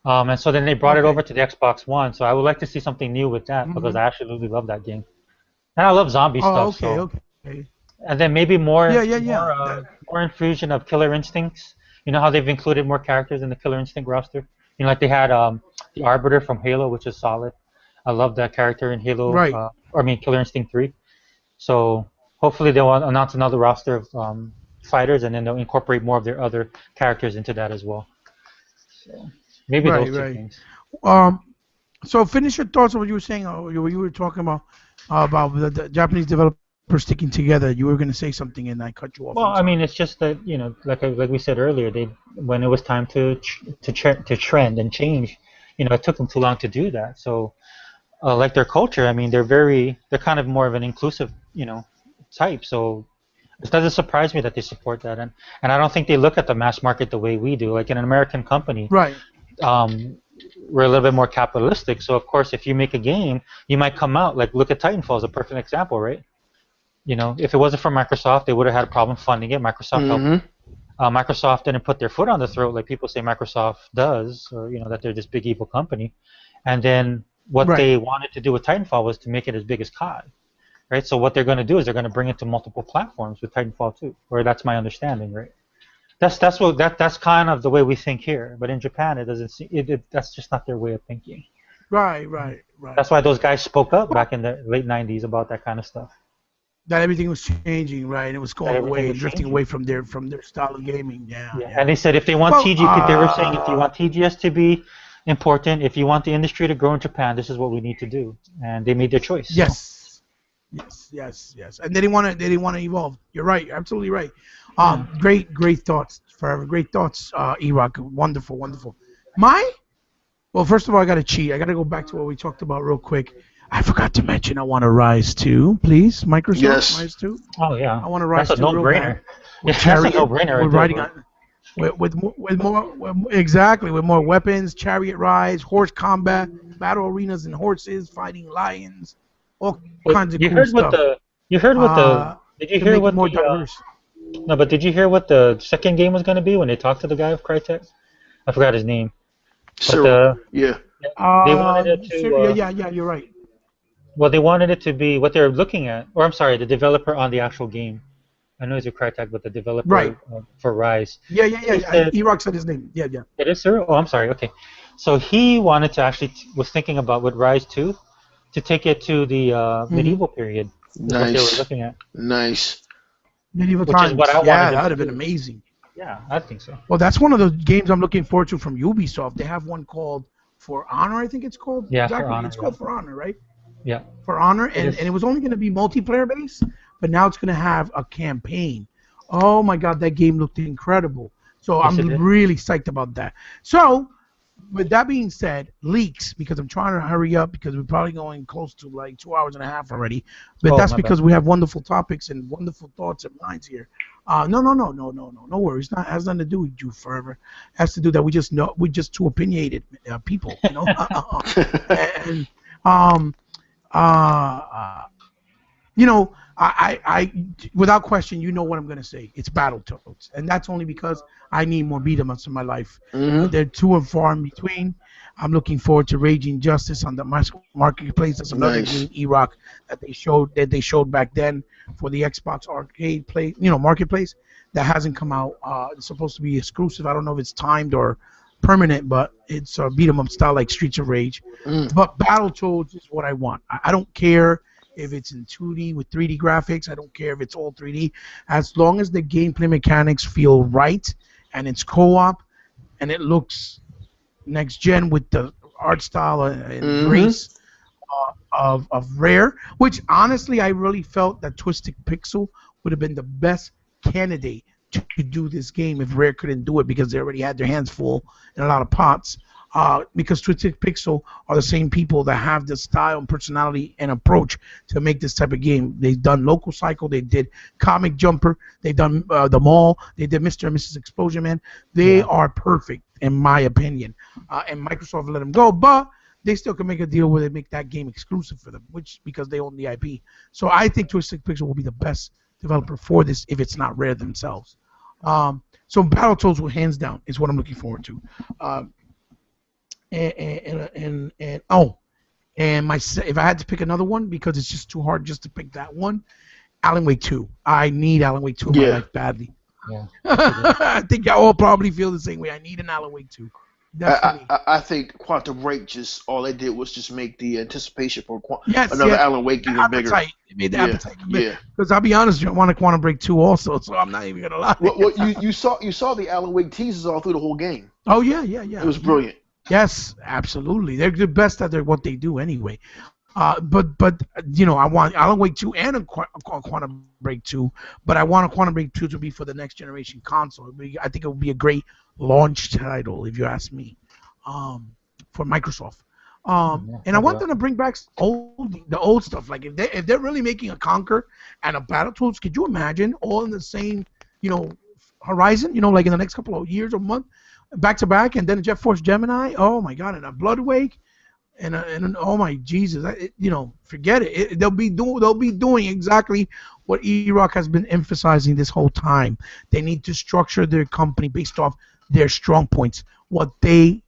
And so then they brought it over to the Xbox One. So I would like to see something new with that because I absolutely love that game. And I love zombie stuff. Okay. And then maybe more infusion of Killer Instincts. You know how they've included more characters in the Killer Instinct roster? You know, like they had the Arbiter from Halo, which is solid. I love that character in Halo. Right. Killer Instinct 3. So hopefully they'll announce another roster of fighters, and then they'll incorporate more of their other characters into that as well. So. Maybe Right, those two right. things. Um, so finish your thoughts on what you were saying. You were talking about the Japanese developers sticking together. You were going to say something, and I cut you off. Well, I'm I sorry. mean, it's just that like we said earlier, they when it was time to trend and change, it took them too long to do that. So, like their culture, I mean, they're kind of more of an inclusive, type. So it doesn't surprise me that they support that, and I don't think they look at the mass market the way we do. Like in an American company, Right. um, we're a little bit more capitalistic. So of course, if you make a game, you might come out like look at Titanfall is a perfect example, right? If it wasn't for Microsoft, they would have had a problem funding it. Microsoft helped. Mm-hmm. Microsoft didn't put their foot on the throat like people say Microsoft does, or that they're this big evil company. And then what Right. they wanted to do with Titanfall was to make it as big as COD, right? So what they're going to do is they're going to bring it to multiple platforms with Titanfall 2, or that's my understanding, right? That's kind of the way we think here, but in Japan it doesn't see that's just not their way of thinking. Right. Right. Right. That's why those guys spoke up Well, back in the late '90s about that kind of stuff. that everything was changing, right? And it was That going everything away was and drifting changing. away from their style of gaming. Yeah. Yeah, Yeah. and they said if they want Well, they were saying if you want TGS to be important, if you want the industry to grow in Japan, this is what we need to do, and they made their choice. So yes. Yes, yes, yes. And they didn't want to evolve. You're right. Absolutely right. yeah, Great thoughts. Forever. Great thoughts, E-Rock. Wonderful, wonderful. Well, first of all, I got to cheat. I got to go back to what we talked about real quick. I forgot to mention I want to Rise 2, please. Microsoft, Yes. Rise 2. oh yeah, I want to that's Rise a 2 real bad. no-brainer. Yeah, With that's a Chariot, no-brainer we're right there, riding bro. on exactly with more weapons, chariot rides, horse combat, battle arenas and horses, fighting lions, all But kinds of cool stuff. you heard what the did you To hear make it what more the diverse. no, but did you hear what the second game was going to be when they talked to the guy of Crytek? I forgot his name, but Cyril. Yeah. they wanted it to Yeah, you're right. well, they wanted it to be what they're looking at, or I'm sorry, the developer on the actual game. I know he's a Crytek, but the Right. developer for Rise. Yeah. He said, E-Rock said his name. Yeah. it is Cyril? Oh, I'm sorry. Okay. So he wanted to actually, was thinking about with Rise 2 to take it to the hmm medieval period, is what they were Nice. looking at, Nice. Medieval which is what times. I Yeah, wanted that them would to have been do. amazing. Yeah, I think so. Well, that's one of the games I'm looking forward to from Ubisoft. They have one called For Honor, I think it's called. Yeah, For Exactly. Honor. It's Yeah. called For Honor, right? Yeah. For Honor, It and is. it was only going to be multiplayer based, but now it's going to have a campaign. Oh my God, that game looked incredible. So Yes, I'm it did. really psyched about that. So, with that being said, leaks, because I'm trying to hurry up because we're probably going close to like 2 hours and a half already. But Oh, that's my bad. because we have wonderful topics and wonderful thoughts and minds here. No worries. Not has nothing to do with you forever. It has to do that we just too opinionated people, and um uh you know, without question, you know what I'm gonna say. It's Battletoads, and that's only because I need more beat 'em ups in my life. Mm-hmm. They're too and far in between. I'm looking forward to Raging Justice on the marketplace. That's another Nice. game, E-Rock, that they showed back then for the Xbox Arcade Play, marketplace, that hasn't come out. It's supposed to be exclusive. I don't know if it's timed or permanent, but it's a beat 'em up style like Streets of Rage. Mm. But Battletoads is what I want. I don't care if it's in 2D with 3D graphics. I don't care if it's all 3D. As long as the gameplay mechanics feel right and it's co-op and it looks next gen with the art style and grace of Rare, which honestly I really felt that Twisted Pixel would have been the best candidate to do this game if Rare couldn't do it because they already had their hands full in a lot of pots. Because Twisted Pixel are the same people that have the style and personality and approach to make this type of game. They've done Local Cycle, they did Comic Jumper, they've done The Mall, they did Mr. and Mrs. Explosion Man. They are perfect, in my opinion. And Microsoft let them go, but they still can make a deal where they make that game exclusive for them, which because they own the IP. So I think Twisted Pixel will be the best developer for this if it's not Rare themselves. So Battletoads will hands down is what I'm looking forward to. And if I had to pick another one because it's just too hard just to pick that one, Alan Wake 2. I need Alan Wake 2 in my life badly. Yeah. I think y'all all probably feel the same way. I need an Alan Wake 2. Definitely. I think Quantum Break just all they did was just make the anticipation for Yes, another Alan Wake even bigger. It made the appetite Yeah. bigger. Because I'll be honest, I want a Quantum Break 2 also, so I'm not even gonna lie. Well, you saw the Alan Wake teasers all through the whole game. Oh yeah. It was brilliant. Yes, absolutely. They're the best at what they do anyway. But Alan Wake 2 and a Quantum Break 2, but I want a Quantum Break 2 to be for the next generation console. I think it would be a great launch title, if you ask me, for Microsoft. Yeah, And I that'd be want them to awesome. bring back the old stuff. Like if they're really making a Conquer and a Battletoads, could you imagine all in the same you know horizon? Like in the next couple of years or month, back to back, and then Jet Force Gemini. Oh my God, and a Blood Wake and oh my Jesus, forget it. They'll be doing exactly what EROK has been emphasizing this whole time. They need to structure their company based off their strong points, what they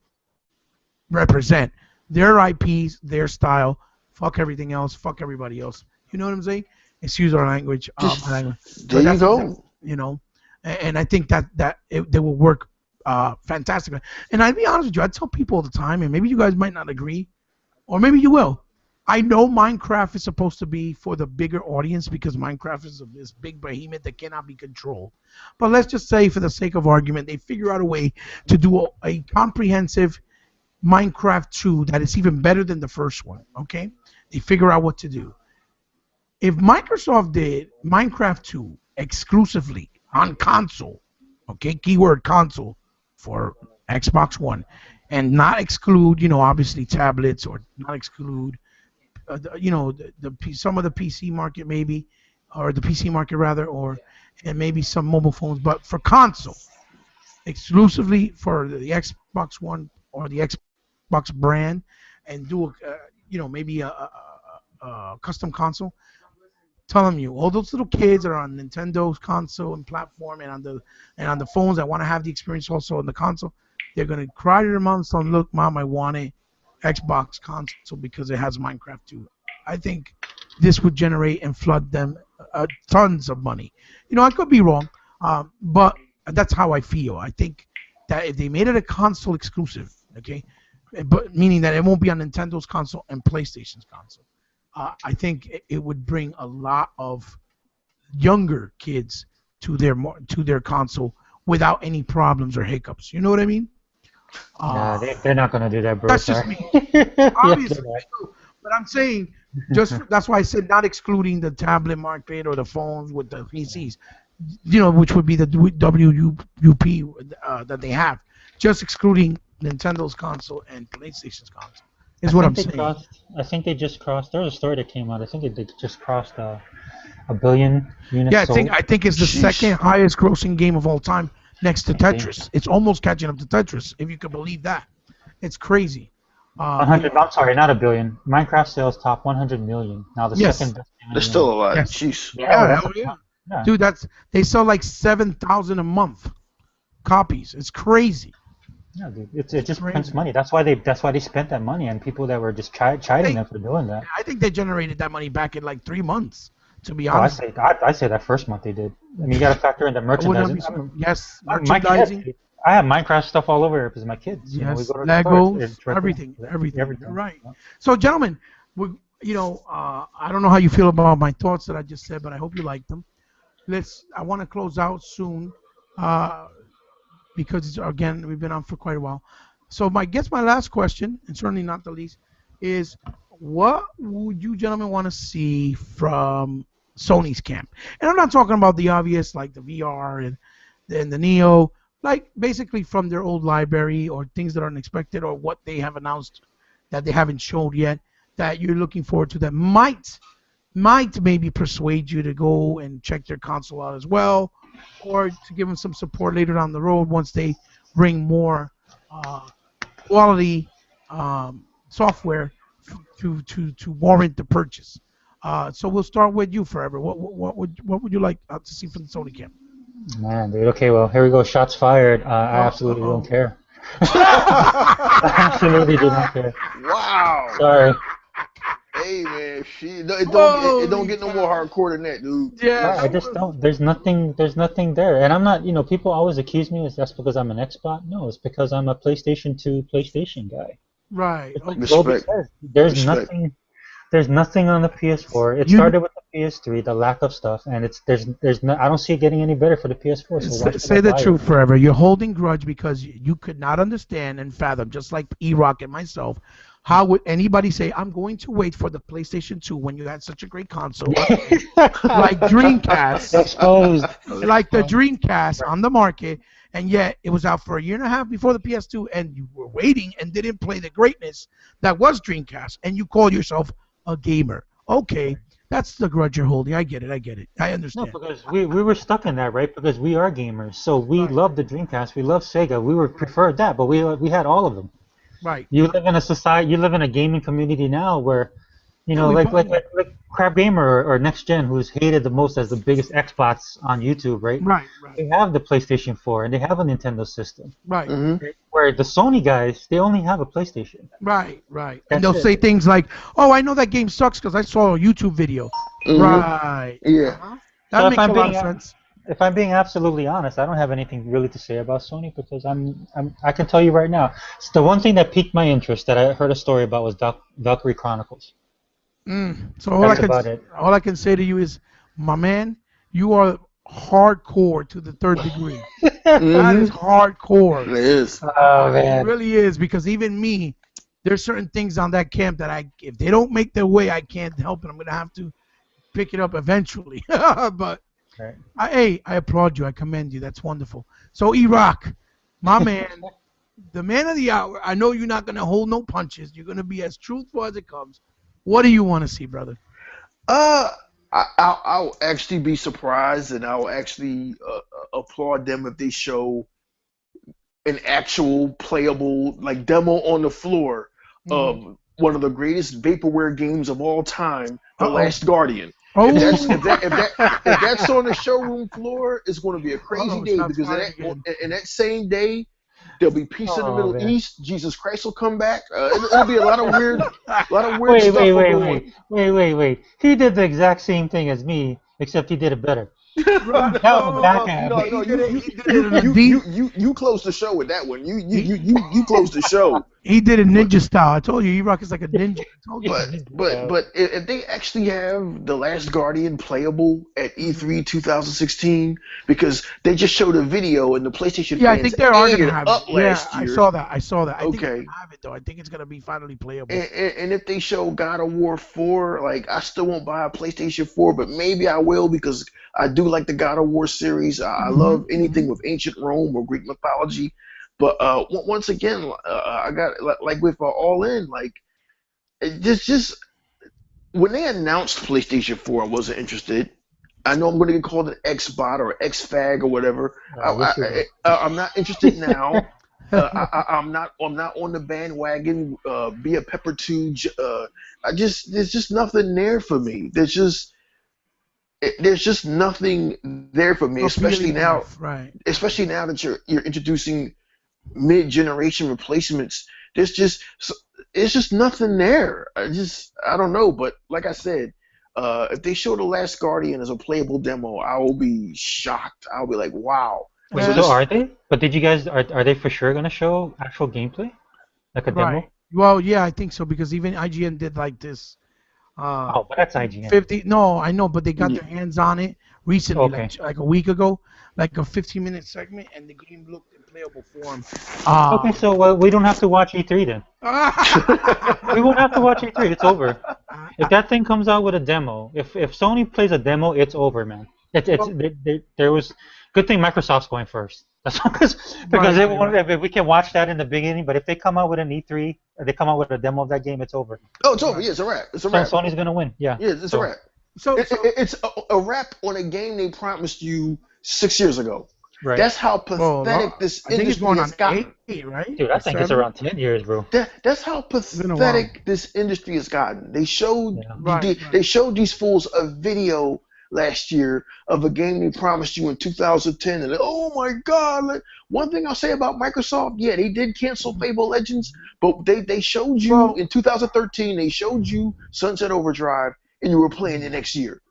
represent, their IPs, their style. Fuck everything else. Fuck everybody else. You know what I'm saying? Excuse our language, my Just language, there but you that's exactly go. and I think they will work fantastically. And I'd be honest with you, I tell people all the time, and maybe you guys might not agree, or maybe you will. I know Minecraft is supposed to be for the bigger audience because Minecraft is this big behemoth that cannot be controlled. But let's just say, for the sake of argument, they figure out a way to do a comprehensive Minecraft 2 that is even better than the first one. Okay, they figure out what to do. If Microsoft did Minecraft 2 exclusively on console, okay, keyword console for Xbox One, and not exclude, obviously tablets, or not exclude, some of the PC market maybe, or the PC market rather, and maybe some mobile phones, but for console, exclusively for the Xbox One or the Xbox brand, and do maybe a custom console. Telling you, all those little kids that are on Nintendo's console and platform, and on the phones that want to have the experience also on the console, they're gonna cry to their mom and say, "Look, mom, I want a Xbox console because it has Minecraft too." I think this would generate and flood them tons of money. I could be wrong, but that's how I feel. I think that if they made it a console exclusive, okay, but meaning that it won't be on Nintendo's console and PlayStation's console, I think it would bring a lot of younger kids to their console without any problems or hiccups. You know what I mean? Yeah, Uh, they're not gonna do that, bro. that's just Sorry. me. Yeah, Obviously, they're not. but I'm saying that's why I said not excluding the tablet market or the phones with the PCs, which would be the WUP that they have, just excluding Nintendo's console and PlayStation's console I is what think I'm they saying. crossed. I think they just crossed. There was a story that came out. I think they just crossed a billion Yeah, units I think sold. I think it's the second Sheesh. highest grossing game of all time, next to Insane. Tetris. It's almost catching up to Tetris, if you could believe that. It's crazy. Uh, you 100. know, I'm sorry, not a billion. Minecraft sales top 100 million. Now the yes, second best game in That's the still a universe. lot. yes, Sheesh. Yeah, yeah, that's a hell yeah, ton. Yeah. dude. They sell like 7,000 a month copies. It's crazy. Yeah, dude. It It's just prints crazy. money. That's why they spent that money on people that were just chiding They, them for doing that. I think they generated that money back in like 3 months. To be Oh, I honest, say I say that first month they did. I mean, you got to factor in the I would not merchandising. be yes, My kids, merchandising. I have Minecraft stuff all over here because my kids. We Yes, go to the store. Legos, It's right there. everything, everything. You're Everything. right. So, gentlemen, I don't know how you feel about my thoughts that I just said, but I hope you like them. I want to close out soon, uh, because again, we've been on for quite a while. So, my last question, and certainly not the least, is what would you gentlemen want to see from Sony's camp? And I'm not talking about the obvious like the VR and the Neo, like basically from their old library, or things that are unexpected, or what they have announced that they haven't showed yet that you're looking forward to, that might maybe persuade you to go and check their console out as well, or to give them some support later down the road once they bring more uh, quality software to warrant the purchase. So we'll start with you, Forever. What would you like to see from the Sony camp? Man, dude. Okay, well, here we go. Shots fired. I absolutely don't Uh-oh. care. I absolutely do not care. Wow. Sorry. Hey man, it don't Holy get no more cow. hardcore than that, dude. Yeah, Right, I that just was don't. There's nothing. There's nothing there, and I'm not. People always accuse me that's because I'm an Xbox. No, it's because I'm a PlayStation 2 PlayStation guy. right. It's like Okay. Goldie Respect. says. There's Respect. nothing. There's nothing on the PS4. It You started with the PS3, the lack of stuff, and there's no, I don't see it getting any better for the PS4. So why should say I the buy truth it? forever. You're holding grudge because you could not understand and fathom, just like EROK and myself, how would anybody say, I'm going to wait for the PlayStation 2 when you had such a great console like Dreamcast, Exposed. like the Dreamcast on the market, and yet it was out for a year and a half before the PS2, and you were waiting and didn't play the greatness that was Dreamcast, and you call yourself a gamer. Okay, that's the grudge you're holding. I get it. I No, understand. because we were stuck in that, right? Because we are gamers, so we Right. love the Dreamcast, we love Sega, we would prefer that, but we had all of them. Right. You live in a society, you live in a gaming community now where, Yeah, like Crab Gamer or Next Gen, who's hated the most as the biggest Xbox on YouTube, right? right. They have the PlayStation 4 and they have a Nintendo system. Right. Where the Sony guys, they only have a PlayStation. Right. And That's they'll it. say things like, "Oh, I know that game sucks because I saw a YouTube video." Right. Yeah. That So makes a lot of sense. if I'm being absolutely honest, I don't have anything really to say about Sony because I can tell you right now, it's the one thing that piqued my interest that I heard a story about was Valkyrie Chronicles. So That's all I can say to you is, my man, you are hardcore to the third degree. That is hardcore. It is. Oh It man. really is, because even me, there's certain things on that camp that if they don't make their way, I can't help it. I'm gonna have to pick it up eventually. But Right. I applaud you. I commend you. That's wonderful. So EROK, my man, the man of the hour. I know you're not gonna hold no punches. You're gonna be as truthful as it comes. What do you want to see, brother? I'll actually be surprised, and I'll actually applaud them if they show an actual playable like demo on the floor of one of the greatest vaporware games of all time, The Last Guardian. Oh, If that's on the showroom floor, it's going to be a crazy day, shots because fired again. in that same day there'll be peace in the Middle man. East. Jesus Christ will come back. It'll be a lot of weird stuff. Wait. He did the exact same thing as me, except he did it better. That was the backhand. No, He did it in a deep. you closed the show with that one. You closed the show. He did it ninja style. I told you, EROK is like a ninja. I told you. But if they actually have The Last Guardian playable at E3 2016, because they just showed a video and the PlayStation Yeah, I fans think they are ate gonna it have up it. Yeah, last year. I saw that. I think Okay. they have it though. I think it's gonna be finally playable. And if they show God of War 4, like, I still won't buy a PlayStation 4, but maybe I will, because I do like the God of War series. I love anything with ancient Rome or Greek mythology. But once again, I got like with All In, like, just when they announced PlayStation 4, I wasn't interested. I know I'm going to get called an X-bot or X-fag or whatever. I'm not interested now. I'm not on the bandwagon. Be a Pepper 2. There's just nothing there for me. There's just nothing there for me, especially now. Right. Especially now that you're introducing mid-generation replacements. It's just nothing there. I don't know. But like I said, if they show The Last Guardian as a playable demo, I will be shocked. I'll be like, wow. Wait, so are they? But did you guys are they for sure gonna show actual gameplay, like a demo? Right. Well, yeah, I think so, because even IGN did like this. Oh, but that's IGN. 50. No, I know, but they got their hands on it recently, Okay. like a week ago, like a 15-minute segment, and the game looked in playable form. Okay, so we don't have to watch E3 then. We won't have to watch E3. It's over. If that thing comes out with a demo, if Sony plays a demo, it's over, man. There was good thing Microsoft's going first. That's because if we can watch that in the beginning, but if they come out with an E3, or they come out with a demo of that game, it's over. Oh, it's over. Yeah, it's a wrap. It's a wrap. Sony's gonna win. Yeah. Yeah, it's a wrap. So It's a wrap on a game they promised you 6 years ago. Right. That's how pathetic this I think it's industry going has on gotten. 8, right? Dude, I think it's around 10 years, bro. That's how been a pathetic this industry has gotten. They showed Right. they showed these fools a video last year of a game they promised you in 2010, and oh my God! Like, one thing I'll say about Microsoft, yeah, they did cancel Fable Legends, but they showed you in 2013. They showed you Sunset Overdrive, and you were playing it next year.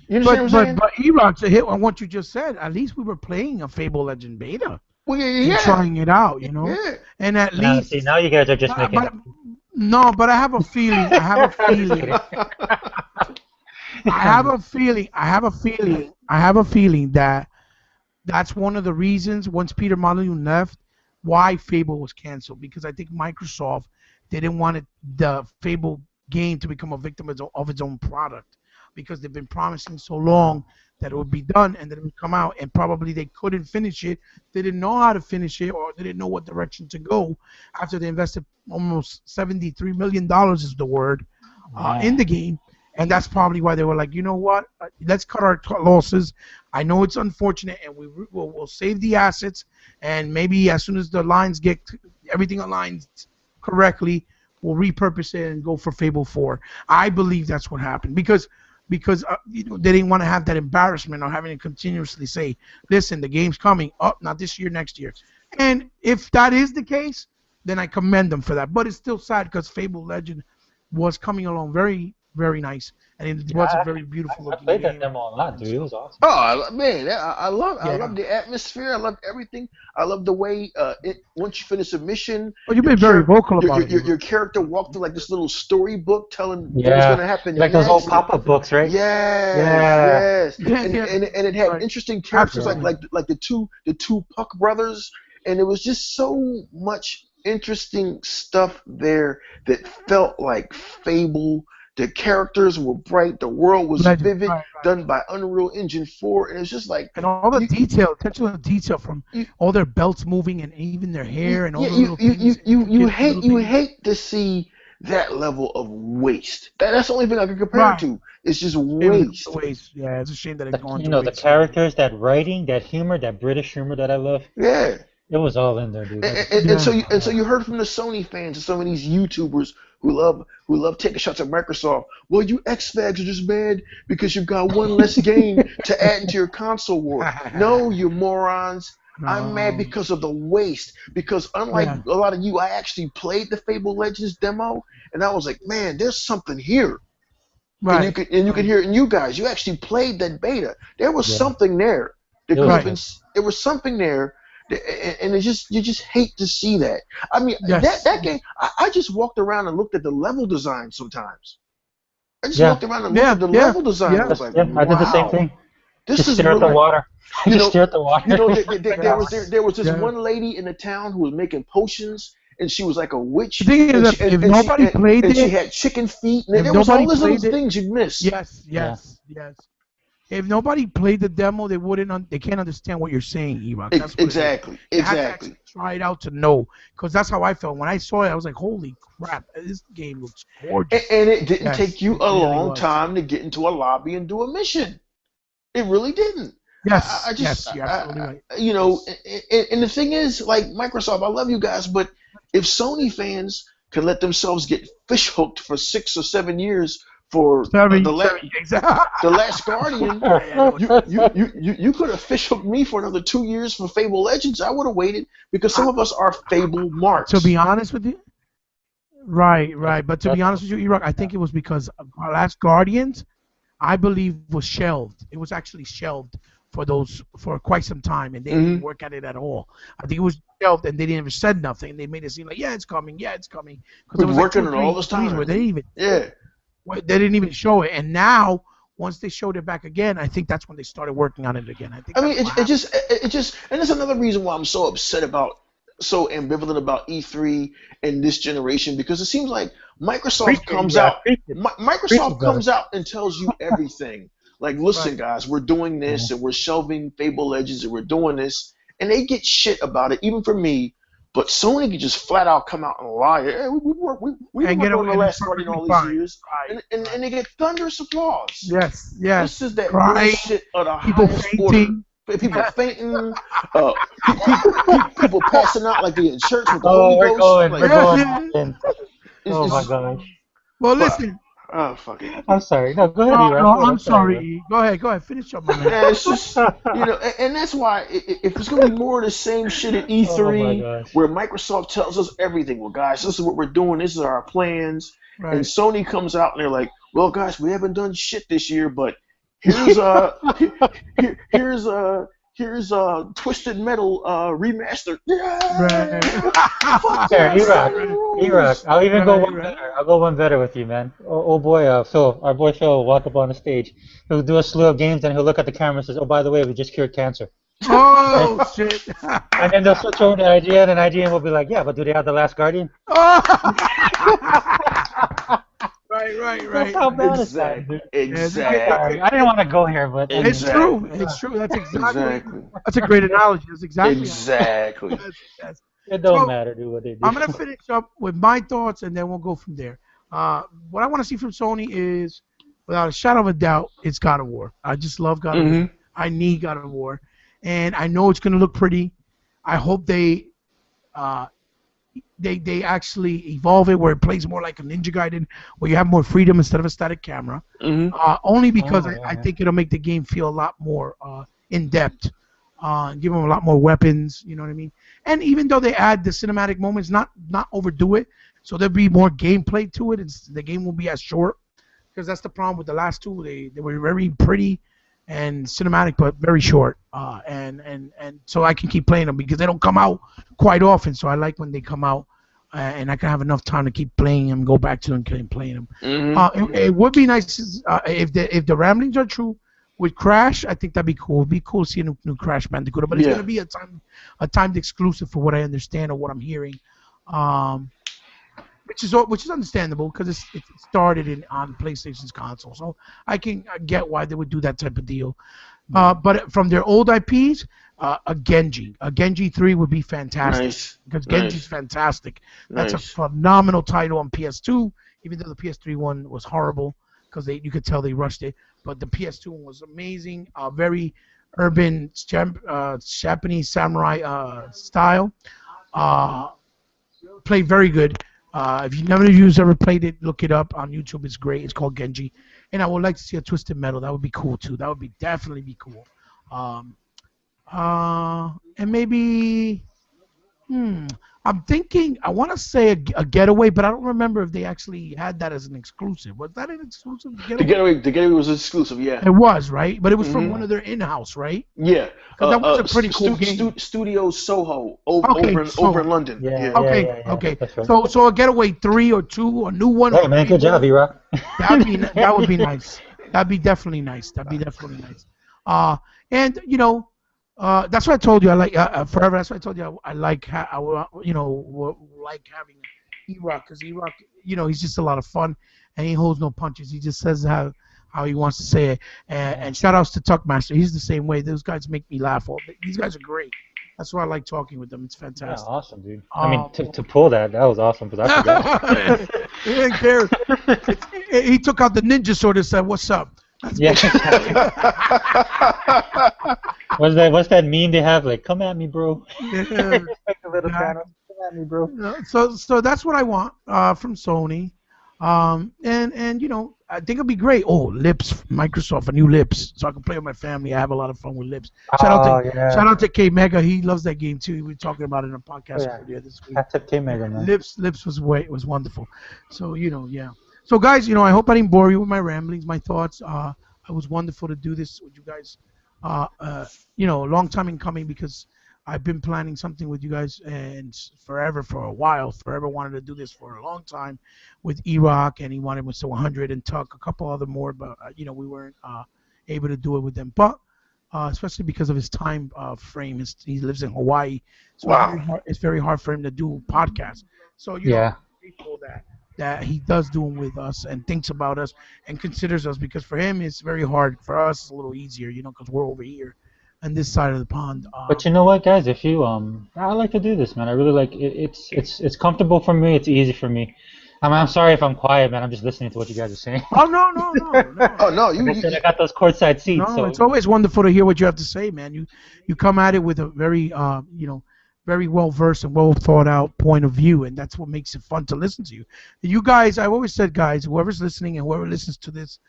You understand what I'm saying? But EROK, to hit on what you just said, at least we were playing a Fable Legend beta. Well, And trying it out, you know. Yeah. And at Now, least see, now you guys are just making. No, but I have a feeling. I have a feeling. I have a feeling. I have a feeling. I have a feeling that that's one of the reasons once Peter Molyneux left, why Fable was canceled, because I think Microsoft didn't want the Fable game to become a victim of its own product, because they've been promising so long that it would be done and that it would come out, and probably they couldn't finish it. They didn't know how to finish it, or they didn't know what direction to go after they invested almost $73 million is the word in the game. And that's probably why they were like, you know what? Let's cut our losses. I know it's unfortunate, and we'll save the assets. And maybe as soon as the lines get everything aligns correctly, we'll repurpose it and go for Fable 4. I believe that's what happened because you know, they didn't want to have that embarrassment of having to continuously say, listen, the game's coming up, not this year, next year. And if that is the case, then I commend them for that. But it's still sad because Fable Legend was coming along very, very nice, and it was a very beautiful looking game. I played that demo a lot, dude. It was awesome. Oh man, I love the atmosphere. I love everything. I love the way once you finish a mission. Well, you've been very vocal about it. Your character walked through like this little storybook telling what was going to happen. Like those old pop-up books, right? Yes. And it had interesting characters like the two Puck brothers, and it was just so much interesting stuff there that felt like Fable. The characters were bright. The world was vivid, done by Unreal Engine 4, and it's just like all the detail, attention to detail from all their belts moving and even their hair and all the little things. You hate to see that level of waste. That's the only thing I can compare it to. It's just waste. Yeah, it's a shame that it's gone. You know, the characters, that writing, that humor, that British humor that I love. Yeah. It was all in there, dude. And so you heard from the Sony fans and some of these YouTubers who love taking shots at Microsoft. Well, you X-Fags are just mad because you've got one less game to add into your console war. No, you morons. No. I'm mad because of the waste. Because unlike a lot of you, I actually played the Fable Legends demo, and I was like, man, there's something here. Right. And you could hear it in you guys. You actually played that beta. There was something there. There was something there. And you just hate to see that. I mean, that game, I just walked around and looked at the level design sometimes. I just walked around and looked at the level design. I was like, wow. I did the same thing. This is stare at the water. Just stare at the water. You know, there was this one lady in the town who was making potions, and she was like a witch. The thing is, if nobody played it, she had chicken feet, and there was all those little things you'd miss. Yes. If nobody played the demo, they can't understand what you're saying, EROK. Exactly. You have to try it out to know, because that's how I felt when I saw it. I was like, "Holy crap, this game looks gorgeous!" And it didn't take you a long time to get into a lobby and do a mission. It really didn't. Yes, you're absolutely right. You know, and the thing is, like Microsoft, I love you guys, but if Sony fans can let themselves get fish hooked for 6 or 7 years. For the Last Guardian, you could have fish hooked me for another 2 years for Fable Legends. I would have waited because some of us are Fable marks. To be honest with you, right. But to be honest with you, EROK, I think it was because Last Guardians, I believe, was shelved. It was actually shelved for quite some time, and they didn't work at it at all. I think it was shelved, and they didn't ever said nothing. They made it seem like it's coming, because it was working on all this time. Where they didn't even show it, and now once they showed it back again, I think that's when they started working on it again. I mean, it just, and that's another reason why I'm so ambivalent about E3 and this generation, because it seems like Microsoft comes out and tells you everything. Like, listen, guys, we're doing this, and we're shelving Fable Legends, and we're doing this, and they get shit about it, even for me. But Sony could just flat out come out and lie. Hey, we been working on the Last Guardian all these years, and they get thunderous applause. Yes. This is that bullshit of the highest order. People fainting, people passing out like they're in church with the Holy Ghost. Oh my gosh. Well, listen. Oh, fuck it. I'm sorry. No, go ahead. No, I'm sorry. Go ahead. Finish up, my man. Yeah, it's just, and that's why if it's going to be more of the same shit at E3, where Microsoft tells us everything, well, guys, this is what we're doing, this is our plans, and Sony comes out and they're like, well, guys, we haven't done shit this year, but here's here's Twisted Metal remastered. Right. Fuck There, yeah, son, it EROK. rules. I'll even go one Right. better. I'll go one better with you, man. Oh boy, Phil, our boy Phil will walk up on the stage. He'll do a slew of games and he'll look at the camera and says, "Oh, by the way, we just cured cancer." And, Oh shit. and then they'll switch over to IGN, and IGN will be like, "Yeah, but do they have The Last Guardian?" Oh. Right. That's how bad it's gotten, Exactly. dude. Exactly. Sorry, I didn't want to go here, but I mean, It's true. Exactly. It's true. Exactly. That's a great analogy. That's exactly. Exactly. Yes. it don't So matter, dude, what they do. I'm gonna finish up with my thoughts, and then we'll go from there. What I want to see from Sony is, without a shadow of a doubt, it's God of War. I just love God of War. I need God of War, and I know it's gonna look pretty. I hope uh, they actually evolve it where it plays more like a Ninja Gaiden, where you have more freedom instead of a static camera. Only because I think it'll make the game feel a lot more in depth, give them a lot more weapons. You know what I mean? And even though they add the cinematic moments, not overdo it, so there'll be more gameplay to it. The game won't be as short, because that's the problem with the last two. They were very pretty and cinematic, but very short. And so I can keep playing them because they don't come out quite often. So I like when they come out, and I can have enough time to keep playing them, go back to them, and playing them. It would be nice if the ramblings are true with Crash. I think that'd be cool. It'd be cool to see a new Crash Bandicoot, but it's gonna be a timed exclusive for what I understand or what I'm hearing. Which is understandable because it started on PlayStation's console, so I can get why they would do that type of deal. But from their old IPs, a Genji 3 would be fantastic because Genji's fantastic. That's a phenomenal title on PS2, even though the PS3 one was horrible because you could tell they rushed it. But the PS2 one was amazing, very urban Japanese samurai style. Played very good. If none of you ever played it, look it up on YouTube. It's great. It's called Genji, and I would like to see a Twisted Metal. That would be cool too. That would be definitely be cool. And maybe, I'm thinking. I want to say a Getaway, but I don't remember if they actually had that as an exclusive. Was that an exclusive? The Getaway was exclusive, yeah. It was, right? But it was from one of their in-house, right? Yeah. That was a pretty cool game. Studio Soho over in London. Okay. Right. So a Getaway 3 or 2, a new one. Hey man, good job, EROK. That would be nice. That'd be definitely nice. And that's what I told you. I like forever. That's what I told you. I like like having EROK because EROK, he's just a lot of fun and he holds no punches. He just says how he wants to say it. And shout outs to Tuckmaster. He's the same way. Those guys make me laugh. These guys are great. That's why I like talking with them. It's fantastic. Yeah, awesome, dude. I mean, to pull that was awesome because I forgot. He didn't care. He took out the ninja sword and said, "What's up?" Yeah. What's that meme they have? Like, come at me, bro. Respect the little channel. Come at me, bro. So that's what I want from Sony. And I think it'll be great. Oh, Lips, Microsoft, a new Lips, so I can play with my family. I have a lot of fun with Lips. Shout out to K Mega. He loves that game too. We were talking about it in a podcast earlier this week. That's K Mega, man. Lips was wonderful. So yeah. So guys, I hope I didn't bore you with my ramblings, my thoughts. It was wonderful to do this with you guys. A long time in coming because I've been planning something with you guys and for a while. Forever wanted to do this for a long time with EROK, and he wanted Mr. 100 and Tuck, a couple other more, but we weren't able to do it with them. But especially because of his time frame, he lives in Hawaii, so it's very hard for him to do podcasts. So I'm grateful that he does do them with us and thinks about us and considers us, because for him it's very hard. For us it's a little easier, because we're over here on this side of the pond. But you know what, guys? If you I like to do this, man. I really like it. It's comfortable for me. It's easy for me. I'm sorry if I'm quiet, man. I'm just listening to what you guys are saying. Oh no. Oh no, I got those courtside seats. No, so. It's always wonderful to hear what you have to say, man. You come at it with a very very well versed and well thought out point of view, and that's what makes it fun to listen to you. You guys, I've always said, guys, whoever's listening and whoever listens to this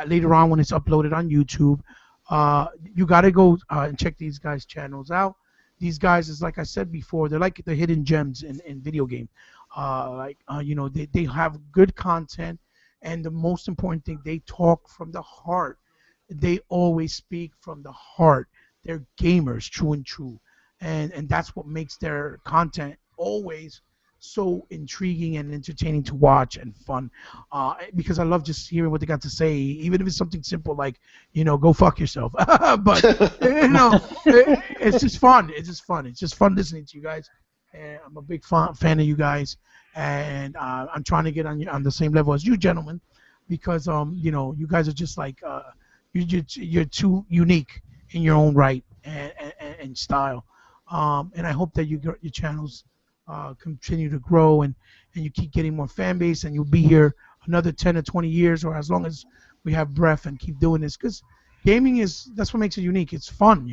later on when it's uploaded on YouTube, you got to go and check these guys' channels out. These guys, is like I said before, they're like the hidden gems in video game. They have good content, and the most important thing, they talk from the heart. They always speak from the heart. they're gamers, true and true, and that's what makes their content always so intriguing and entertaining to watch and fun. Because I love just hearing what they got to say, even if it's something simple like, go fuck yourself. But it's just fun. It's just fun. It's just fun listening to you guys. And I'm a big fan of you guys, and I'm trying to get on the same level as you gentlemen, because you guys are just like you're too unique in your own right and style. And I hope that your channels continue to grow, and you keep getting more fan base, and you'll be here another 10 or 20 years, or as long as we have breath, and keep doing this, because gaming that's what makes it unique. It's fun,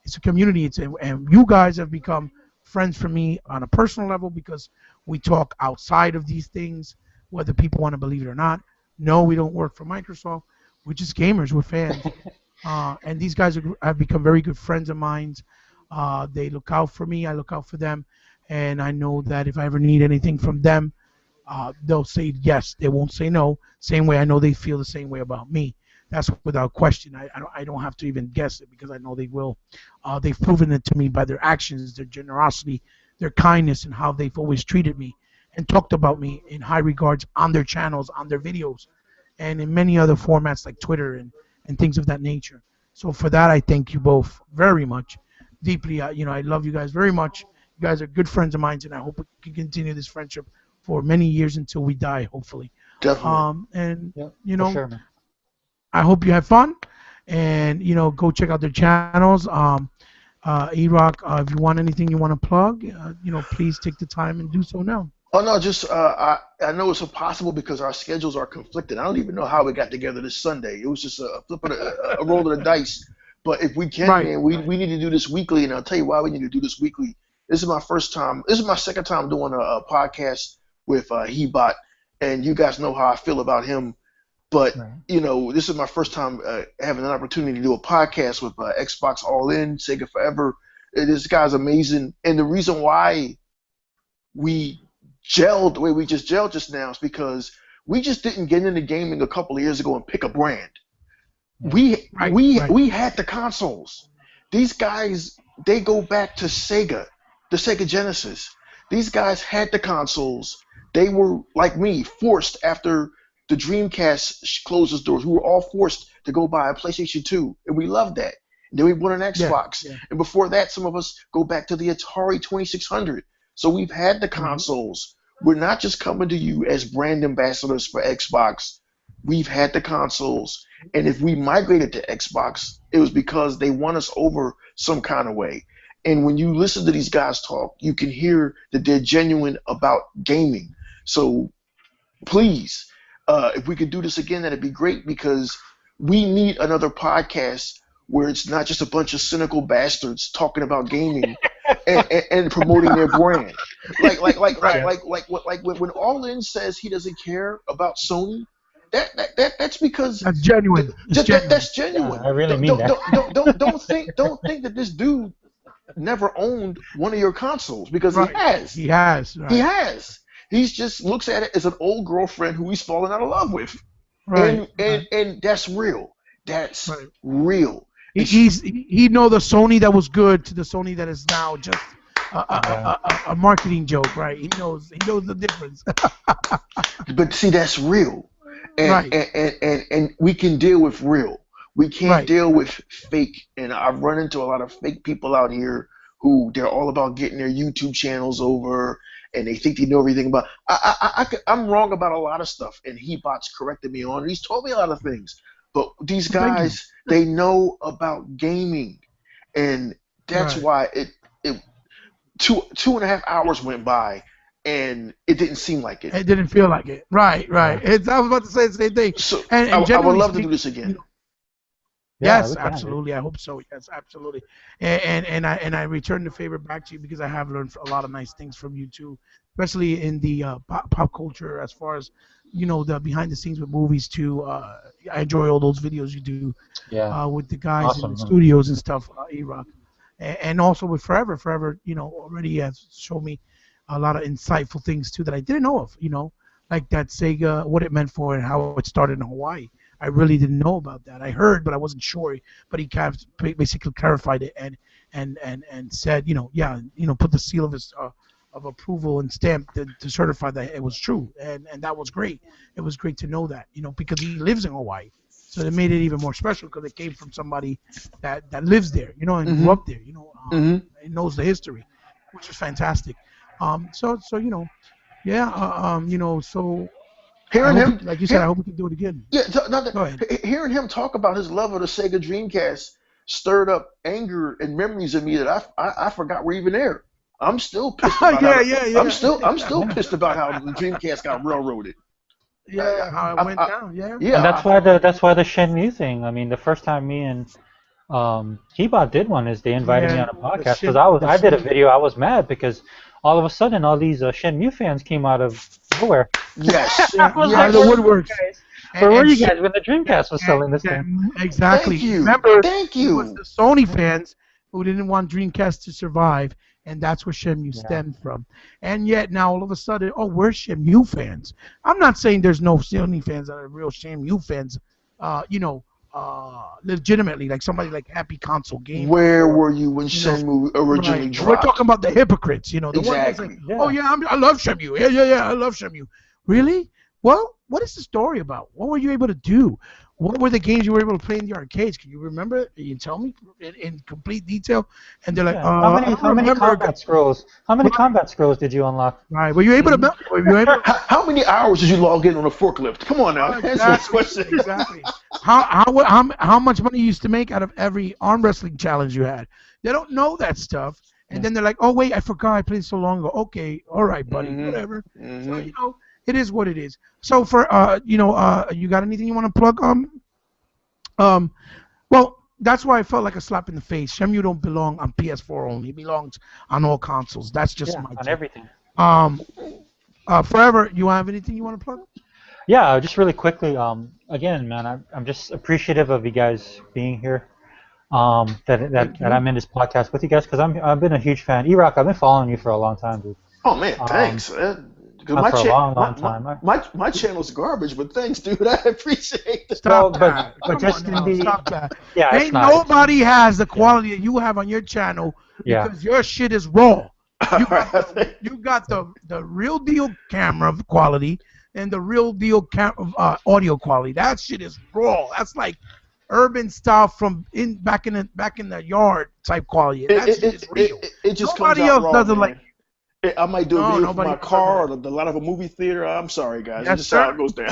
it's a community. And you guys have become friends for me on a personal level, because we talk outside of these things, whether people want to believe it or not. No, we don't work for Microsoft. We're just gamers. We're fans. And these guys have become very good friends of mine. They look out for me. I look out for them. And I know that if I ever need anything from them, they'll say yes. They won't say no. Same way I know they feel the same way about me. That's without question. I don't have to even guess it, because I know they will. They've proven it to me by their actions, their generosity, their kindness, and how they've always treated me and talked about me in high regards on their channels, on their videos, and in many other formats like Twitter and things of that nature. So for that, I thank you both very much, deeply. I love you guys very much. You guys are good friends of mine, and I hope we can continue this friendship for many years until we die, hopefully. Definitely. And Yeah, for sure, man. I hope you have fun, and go check out their channels. EROK, if you want anything you want to plug, please take the time and do so now. Oh no, just I know it's impossible because our schedules are conflicted. I don't even know how we got together this Sunday. It was just a flip of a roll of the dice. But if we can, Right. man, we need to do this weekly, and I'll tell you why we need to do this weekly. This is my first time. This is my second time doing a podcast with He-Bot, and you guys know how I feel about him. But Right. this is my first time having an opportunity to do a podcast with Xbox All In, Sega Forever. This guy's amazing, and the reason why we gelled the way we just gelled just now is because we just didn't get into gaming a couple of years ago and pick a brand. We had the consoles. These guys, they go back to Sega, the Sega Genesis. These guys had the consoles. They were, like me, forced after the Dreamcast closed its doors. We were all forced to go buy a PlayStation 2, and we loved that. And then we bought an Xbox. Yeah. And before that, some of us go back to the Atari 2600. So we've had the consoles. We're not just coming to you as brand ambassadors for Xbox. We've had the consoles. And if we migrated to Xbox, it was because they won us over some kind of way. And when you listen to these guys talk, you can hear that they're genuine about gaming. So please, if we could do this again, that'd be great, because we need another podcast where it's not just a bunch of cynical bastards talking about gaming and promoting their brand. Like when All In says he doesn't care about Sony, that's because that's genuine. That's genuine. Yeah, I really mean that. Don't think that this dude never owned one of your consoles, because Right. he has. He has. Right. He has. He just looks at it as an old girlfriend who he's fallen out of love with. Right. And that's real. That's Right. real. He know the Sony that was good to the Sony that is now just a marketing joke, right? He knows the difference. But see, that's real. And we can deal with real. We can't deal with fake. And I've run into a lot of fake people out here who they're all about getting their YouTube channels over, and they think they know everything about. I'm wrong about a lot of stuff, and He-Bot's corrected me on it. He's told me a lot of things. But these guys, they know about gaming, and that's why it 2.5 hours went by, and it didn't seem like it. It didn't feel like it. Right. I was about to say the same thing. So and I would love to do this again. Yes, absolutely. I hope so. Yes, absolutely. And I return the favor back to you, because I have learned a lot of nice things from you too, especially in the pop culture, as far as the behind the scenes with movies too. I enjoy all those videos you do with the guys in the studios and stuff, EROK, and also with Forever. Forever, already has shown me a lot of insightful things too that I didn't know of. Like that Sega, what it meant for, and how it started in Hawaii. I really didn't know about that. I heard, but I wasn't sure. But he kind of basically clarified it and said, yeah, put the seal of approval and stamp to certify that it was true, and that was great. It was great to know that, because he lives in Hawaii, so it made it even more special because it came from somebody that lives there, and grew up there, and knows the history, which is fantastic. So yeah, so I Hearing hope, him, like you said, I hope we can do it again. yeah, Go ahead. hearing him talk about his love of the Sega Dreamcast stirred up anger and memories in me that I forgot were even there. I'm still pissed about yeah. I'm still pissed about how the Dreamcast got railroaded. Yeah, how it went down. Yeah. Yeah, And that's why the Shenmue thing. I mean, the first time me and He-Bot did one is they invited me on a podcast because I did a video. I was mad because all of a sudden all these Shenmue fans came out of nowhere. yes, I was Out like, of the woodworks. where were you guys when the Dreamcast was selling this Yeah, thing? exactly. Thank you. Remember, Thank it was you. the Sony fans who didn't want Dreamcast to survive, and that's where Shenmue stemmed from. And yet now all of a sudden, we're Shenmue fans. I'm not saying there's no Sony fans that are real Shenmue fans. Legitimately, like somebody like Happy Console Gamer. Where were you when Shenmue originally Right. dropped? We're talking about the hypocrites, the ones that Exactly. say, "Oh yeah, I love Shenmue. Yeah, I love Shenmue." Really? Well, what is the story about? What were you able to do? What were the games you were able to play in the arcades? Can you remember? Can you tell me in complete detail? And they're like, How many combat scrolls? How many combat scrolls did you unlock? Right. Were you able to? Were you able? How many hours did you log in on a forklift? Come on now, answer this question. Exactly. How much money you used to make out of every arm wrestling challenge you had? They don't know that stuff, and then they're like, "Oh wait, I forgot I played so long ago." Okay, all right, buddy, whatever. So it is what it is. So for you got anything you want to plug? Well, that's why I felt like a slap in the face. Shenmue don't belong on PS4 only. It belongs on all consoles. That's just my on take. everything. Forever, you have anything you want to plug? Yeah, just really quickly. Again, man, I'm just appreciative of you guys being here. That I'm in this podcast with you guys because I've been a huge fan. EROK, I've been following you for a long time, dude. Oh man, thanks. For a long time. My channel's garbage, but thanks, dude. I appreciate it. Stop that. But just in the Stop that. yeah, Ain't nobody has the quality that you have on your channel because your shit is raw. You got the real deal camera quality and the real deal audio quality. That shit is raw. That's like urban stuff from back in the yard type quality. That shit is real. It just Nobody comes out else raw, doesn't man. like. I might do a video from my car or does the lot of a movie theater. I'm sorry, guys. Yes, It's just how it goes down.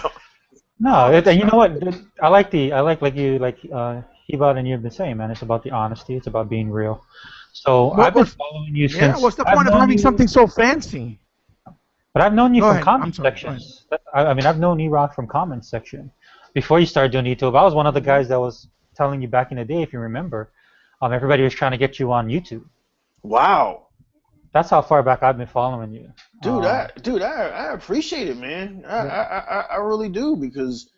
No, you know what? I like He-Bot and you've been saying, man. It's about the honesty. It's about being real. So I've been following you since. Yeah, what's the point of having something so fancy? But I've known you from ahead. comment sections. I mean, I've known EROK from comment section. Before you started doing YouTube, I was one of the guys that was telling you back in the day, if you remember. Everybody was trying to get you on YouTube. Wow. That's how far back I've been following you. Dude, I appreciate it, man. I really do because,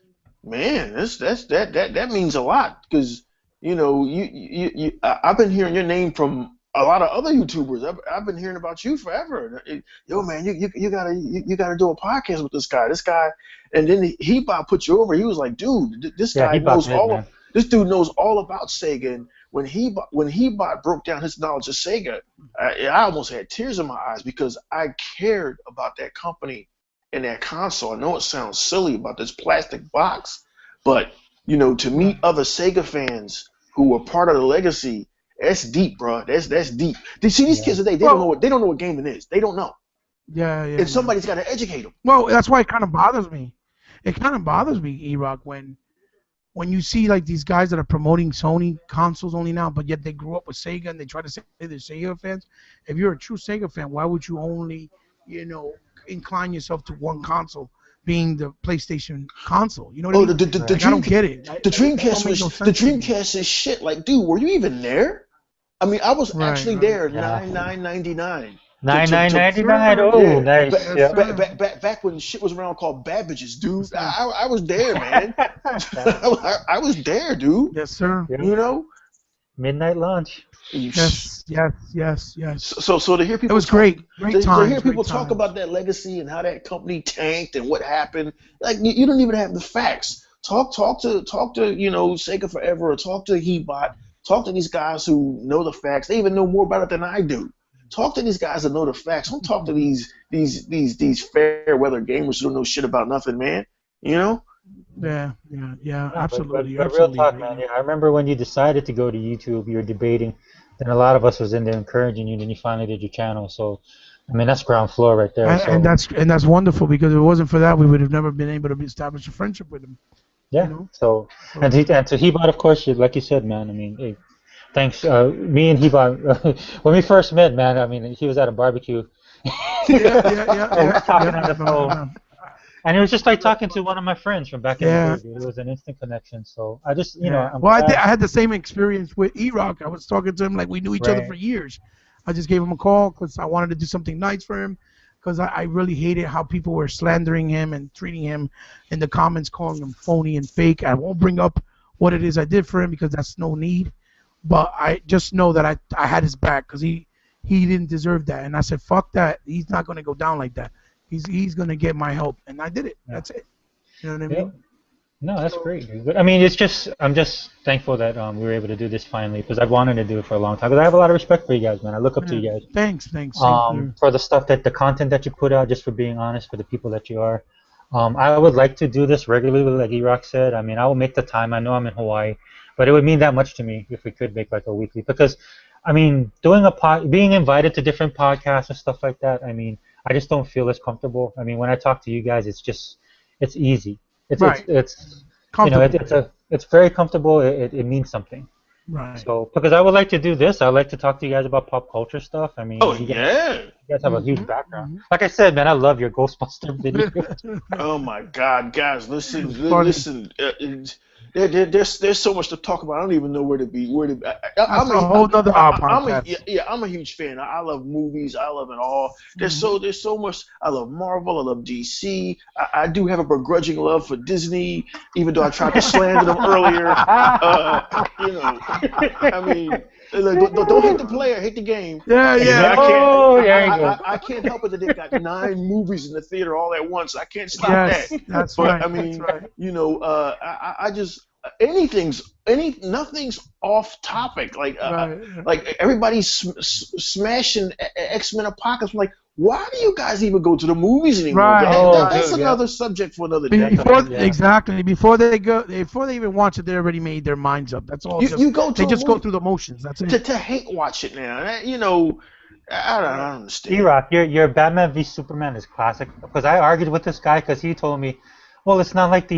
man, that means a lot because I've been hearing your name from a lot of other YouTubers. I've been hearing about you forever. Yo, man, you gotta do a podcast with this guy. And then He-Bot put you over. He was like, dude, this guy knows all. This dude knows all about Sega. And when He-Bot broke down his knowledge of Sega, I almost had tears in my eyes because I cared about that company and that console. I know it sounds silly about this plastic box, but to meet other Sega fans who were part of the legacy, that's deep, bro. That's deep. You see these kids today, they don't know what gaming is. They don't know. Yeah. And somebody's got to educate them. Well, that's why it kind of bothers me. It kind of bothers me, EROK, when you see like these guys that are promoting Sony consoles only now, but yet they grew up with Sega and they try to say they're Sega fans. If you're a true Sega fan, why would you only, incline yourself to one console, being the PlayStation console? You know what I mean? I don't get it. The Dreamcast is shit. Like, dude, were you even there? I mean, I was actually there. $9.99. $9.99. Oh, nice. Back when shit was around called Babbage's, dude. I was there, man. I was there, dude. Yes, sir. Midnight lunch. Yes. So to hear people, it was great times. To hear people talk about that legacy and how that company tanked and what happened, like you don't even have the facts. Talk to you know, Sega Forever, or talk to He-Bot. Talk to these guys who know the facts. They even know more about it than I do. Talk to these guys that know the facts. Don't talk to these fair weather gamers who don't know shit about nothing, man. You know? Yeah, No, absolutely, but real absolutely talk, agree. man. Yeah, I remember when you decided to go to YouTube, you were debating. Then a lot of us was in there encouraging you. Then you finally did your channel. So, I mean, that's ground floor right there. And So, that's wonderful, because if it wasn't for that, we would have never been able to establish a friendship with him. You yeah. know. So, So and to He-Bot, of course, like you said, man. I mean, hey, thanks. Me and He-Bot, when we first met, man. I mean, he was at a barbecue. yeah, And we're talking on I the know, I phone. know. And it was just like talking to one of my friends from back in the Yeah, day, dude. It was an instant connection. So I just, yeah. I'm Well, glad. I had the same experience with EROK. I was talking to him like we knew each other for Right. years. I just gave him a call because I wanted to do something nice for him, because I really hated how people were slandering him and treating him in the comments, calling him phony and fake. I won't bring up what it is I did for him, because that's no need. But I just know that I had his back, because he didn't deserve that. And I said, fuck that. He's not going to go down like that. He's going to get my help. And I did it. Yeah. That's it. You know what I Yeah. mean? No, that's great, dude. But I mean, I'm just thankful that we were able to do this finally, because I've wanted to do it for a long time. Because I have a lot of respect for you guys, man. I look up to Yeah. you guys. Thanks. Same here. For the stuff the content that you put out, just for being honest, for the people that you are. I would like to do this regularly, like E-Rock said. I mean, I will make the time. I know I'm in Hawaii, but it would mean that much to me if we could make like a weekly. Because, I mean, being invited to different podcasts and stuff like that. I mean, I just don't feel as comfortable. I mean, when I talk to you guys, it's easy. Right. It's Comfortable. it's very comfortable. It means something. Right. So, because I would like to do this, I would like to talk to you guys about pop culture stuff. I mean, Oh yeah. you guys have a huge background. Mm-hmm. Like I said, man, I love your Ghostbuster videos. Oh my God, guys, listen, Funny. listen. There's so much to talk about. I don't even know where to be. That's a whole nother podcast. I'm a huge fan. I love movies. I love it all. Mm-hmm. There's so much. I love Marvel. I love DC. I do have a begrudging love for Disney, even though I tried to slander them earlier. You know, I mean, don't hate the player, hate the game. Yeah. I can't, Oh, there you go. I can't help it that they've got 9 movies in the theater all at once. I can't stop Yes, that. that's But right. I mean, that's right. you know, I just nothing's off topic. Like everybody's smashing X-Men Apocalypse. I'm like, why do you guys even go to the movies anymore? Right. That's Dude, another subject for another day. Exactly. Before they even watch it, they already made their minds up. That's all. You go to they a just go movie through the motions. That's it. to hate watch it now. You know, I don't understand. E-Rock, your Batman v Superman is classic. Because I argued with this guy because he told me, well, it's not like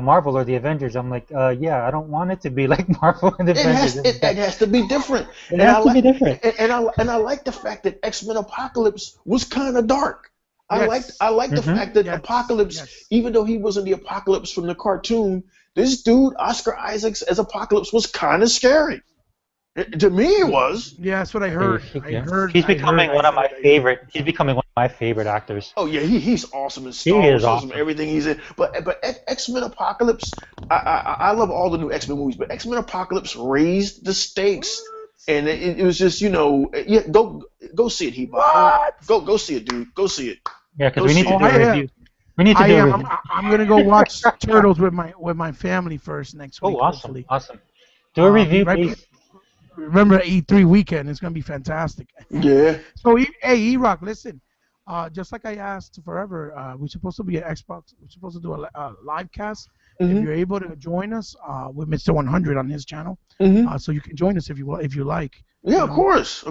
Marvel or the Avengers. I'm like, yeah, I don't want it to be like Marvel and the Avengers. It has to be different. It has to be different. And I like the fact that X-Men Apocalypse was kind of dark. I like the fact that Apocalypse, even though he wasn't the Apocalypse from the cartoon, this dude Oscar Isaacs as Apocalypse was kind of scary. To me, it was. Yeah, that's what I heard. He's becoming one of my favorite. He's becoming one of my favorite actors. Oh yeah, he's awesome in Star Wars. Awesome. Everything he's in. But X-Men Apocalypse, I love all the new X-Men movies, but X-Men Apocalypse raised the stakes, and it was just, you know, yeah, go see it, He-Bot. Go see it, dude. Go see it. Yeah, because we need to do a review. We need to do a review. I'm gonna go watch Turtles with my family first next week. Oh, awesome, hopefully. awesome. Do a review, please. Remember E3 weekend? It's gonna be fantastic. Yeah. So hey, E-Rock, listen. Just like I asked forever, we're supposed to be at Xbox. We're supposed to do a live cast. If you're able to join us with Mr. 100 on his channel, so you can join us if you like. Yeah, of course.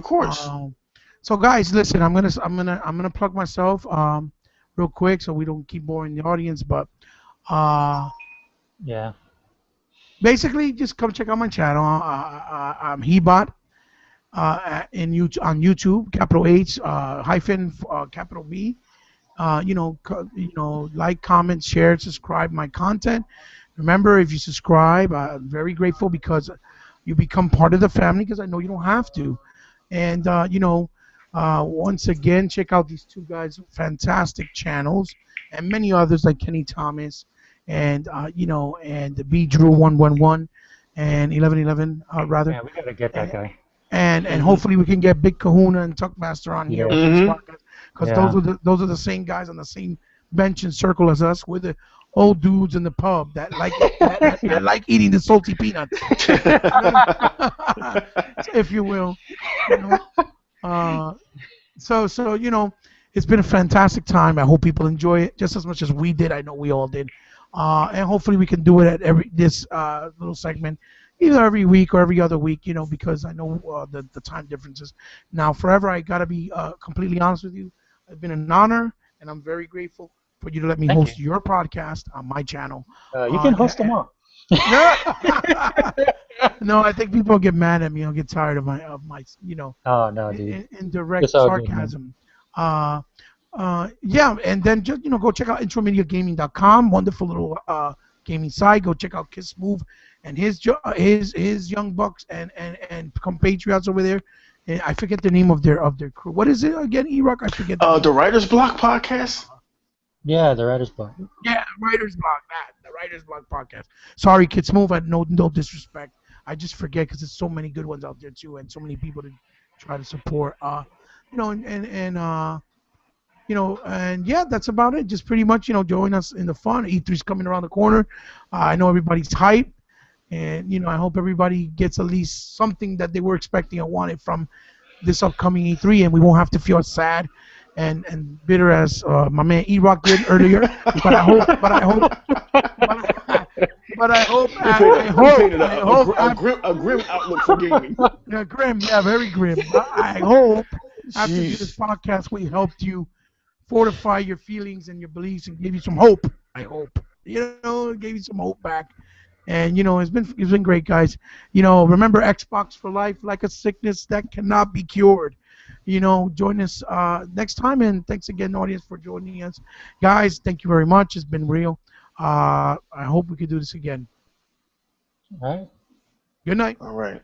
So guys, listen, I'm gonna plug myself real quick so we don't keep boring the audience, but yeah. Basically, just come check out my channel. I'm He-Bot on YouTube, capital H hyphen capital B. Like, comment, share, subscribe my content. Remember, if you subscribe, I'm very grateful because you become part of the family, because I know you don't have to. And once again, check out these two guys' fantastic channels and many others like Kenny Thomas and and B Drew 111 and 1111 rather. Yeah, we gotta get that guy. And hopefully we can get Big Kahuna and Tuckmaster on here because those are the same guys on the same bench and circle as us. We're the old dudes in the pub that like eating the salty peanuts, if you will. You know. So it's been a fantastic time. I hope people enjoy it just as much as we did. I know we all did, and hopefully we can do it at every this little segment, either every week or every other week. Because I know the time differences. Now, forever, I gotta be completely honest with you. It's been an honor, and I'm very grateful for you to let me Thank host you. your podcast on my channel. You can host them all. No, I think people get mad at me. I'll get tired of my Oh no, dude. indirect It's all good, man. sarcasm. Yeah, and then just go check out intromediagaming.com. Wonderful little gaming site. Go check out Kiss Move and his young bucks and compatriots over there. And I forget the name of their crew. What is it again, EROK? I forget. The Writer's Block podcast. Yeah, the writer's block. Yeah, Writer's Block. The Writer's Block podcast. Sorry, Kids Move. I no disrespect. I just forget because there's so many good ones out there too, and so many people to try to support. And yeah, that's about it. Just pretty much, join us in the fun. E3's coming around the corner. I know everybody's hyped, and I hope everybody gets at least something that they were expecting and wanted from this upcoming E3, and we won't have to feel sad and bitter as my man E-Rock did earlier. But I hope. A grim outlook for gaming. Yeah, grim. Yeah, very grim. I hope after this podcast we helped you fortify your feelings and your beliefs and gave you some hope. I hope. Gave you some hope back. And it's been great, guys. Remember Xbox for life, like a sickness that cannot be cured. Join us next time, and thanks again, audience, for joining us, guys. Thank you very much. It's been real. I hope we could do this again. All right. Good night. All right.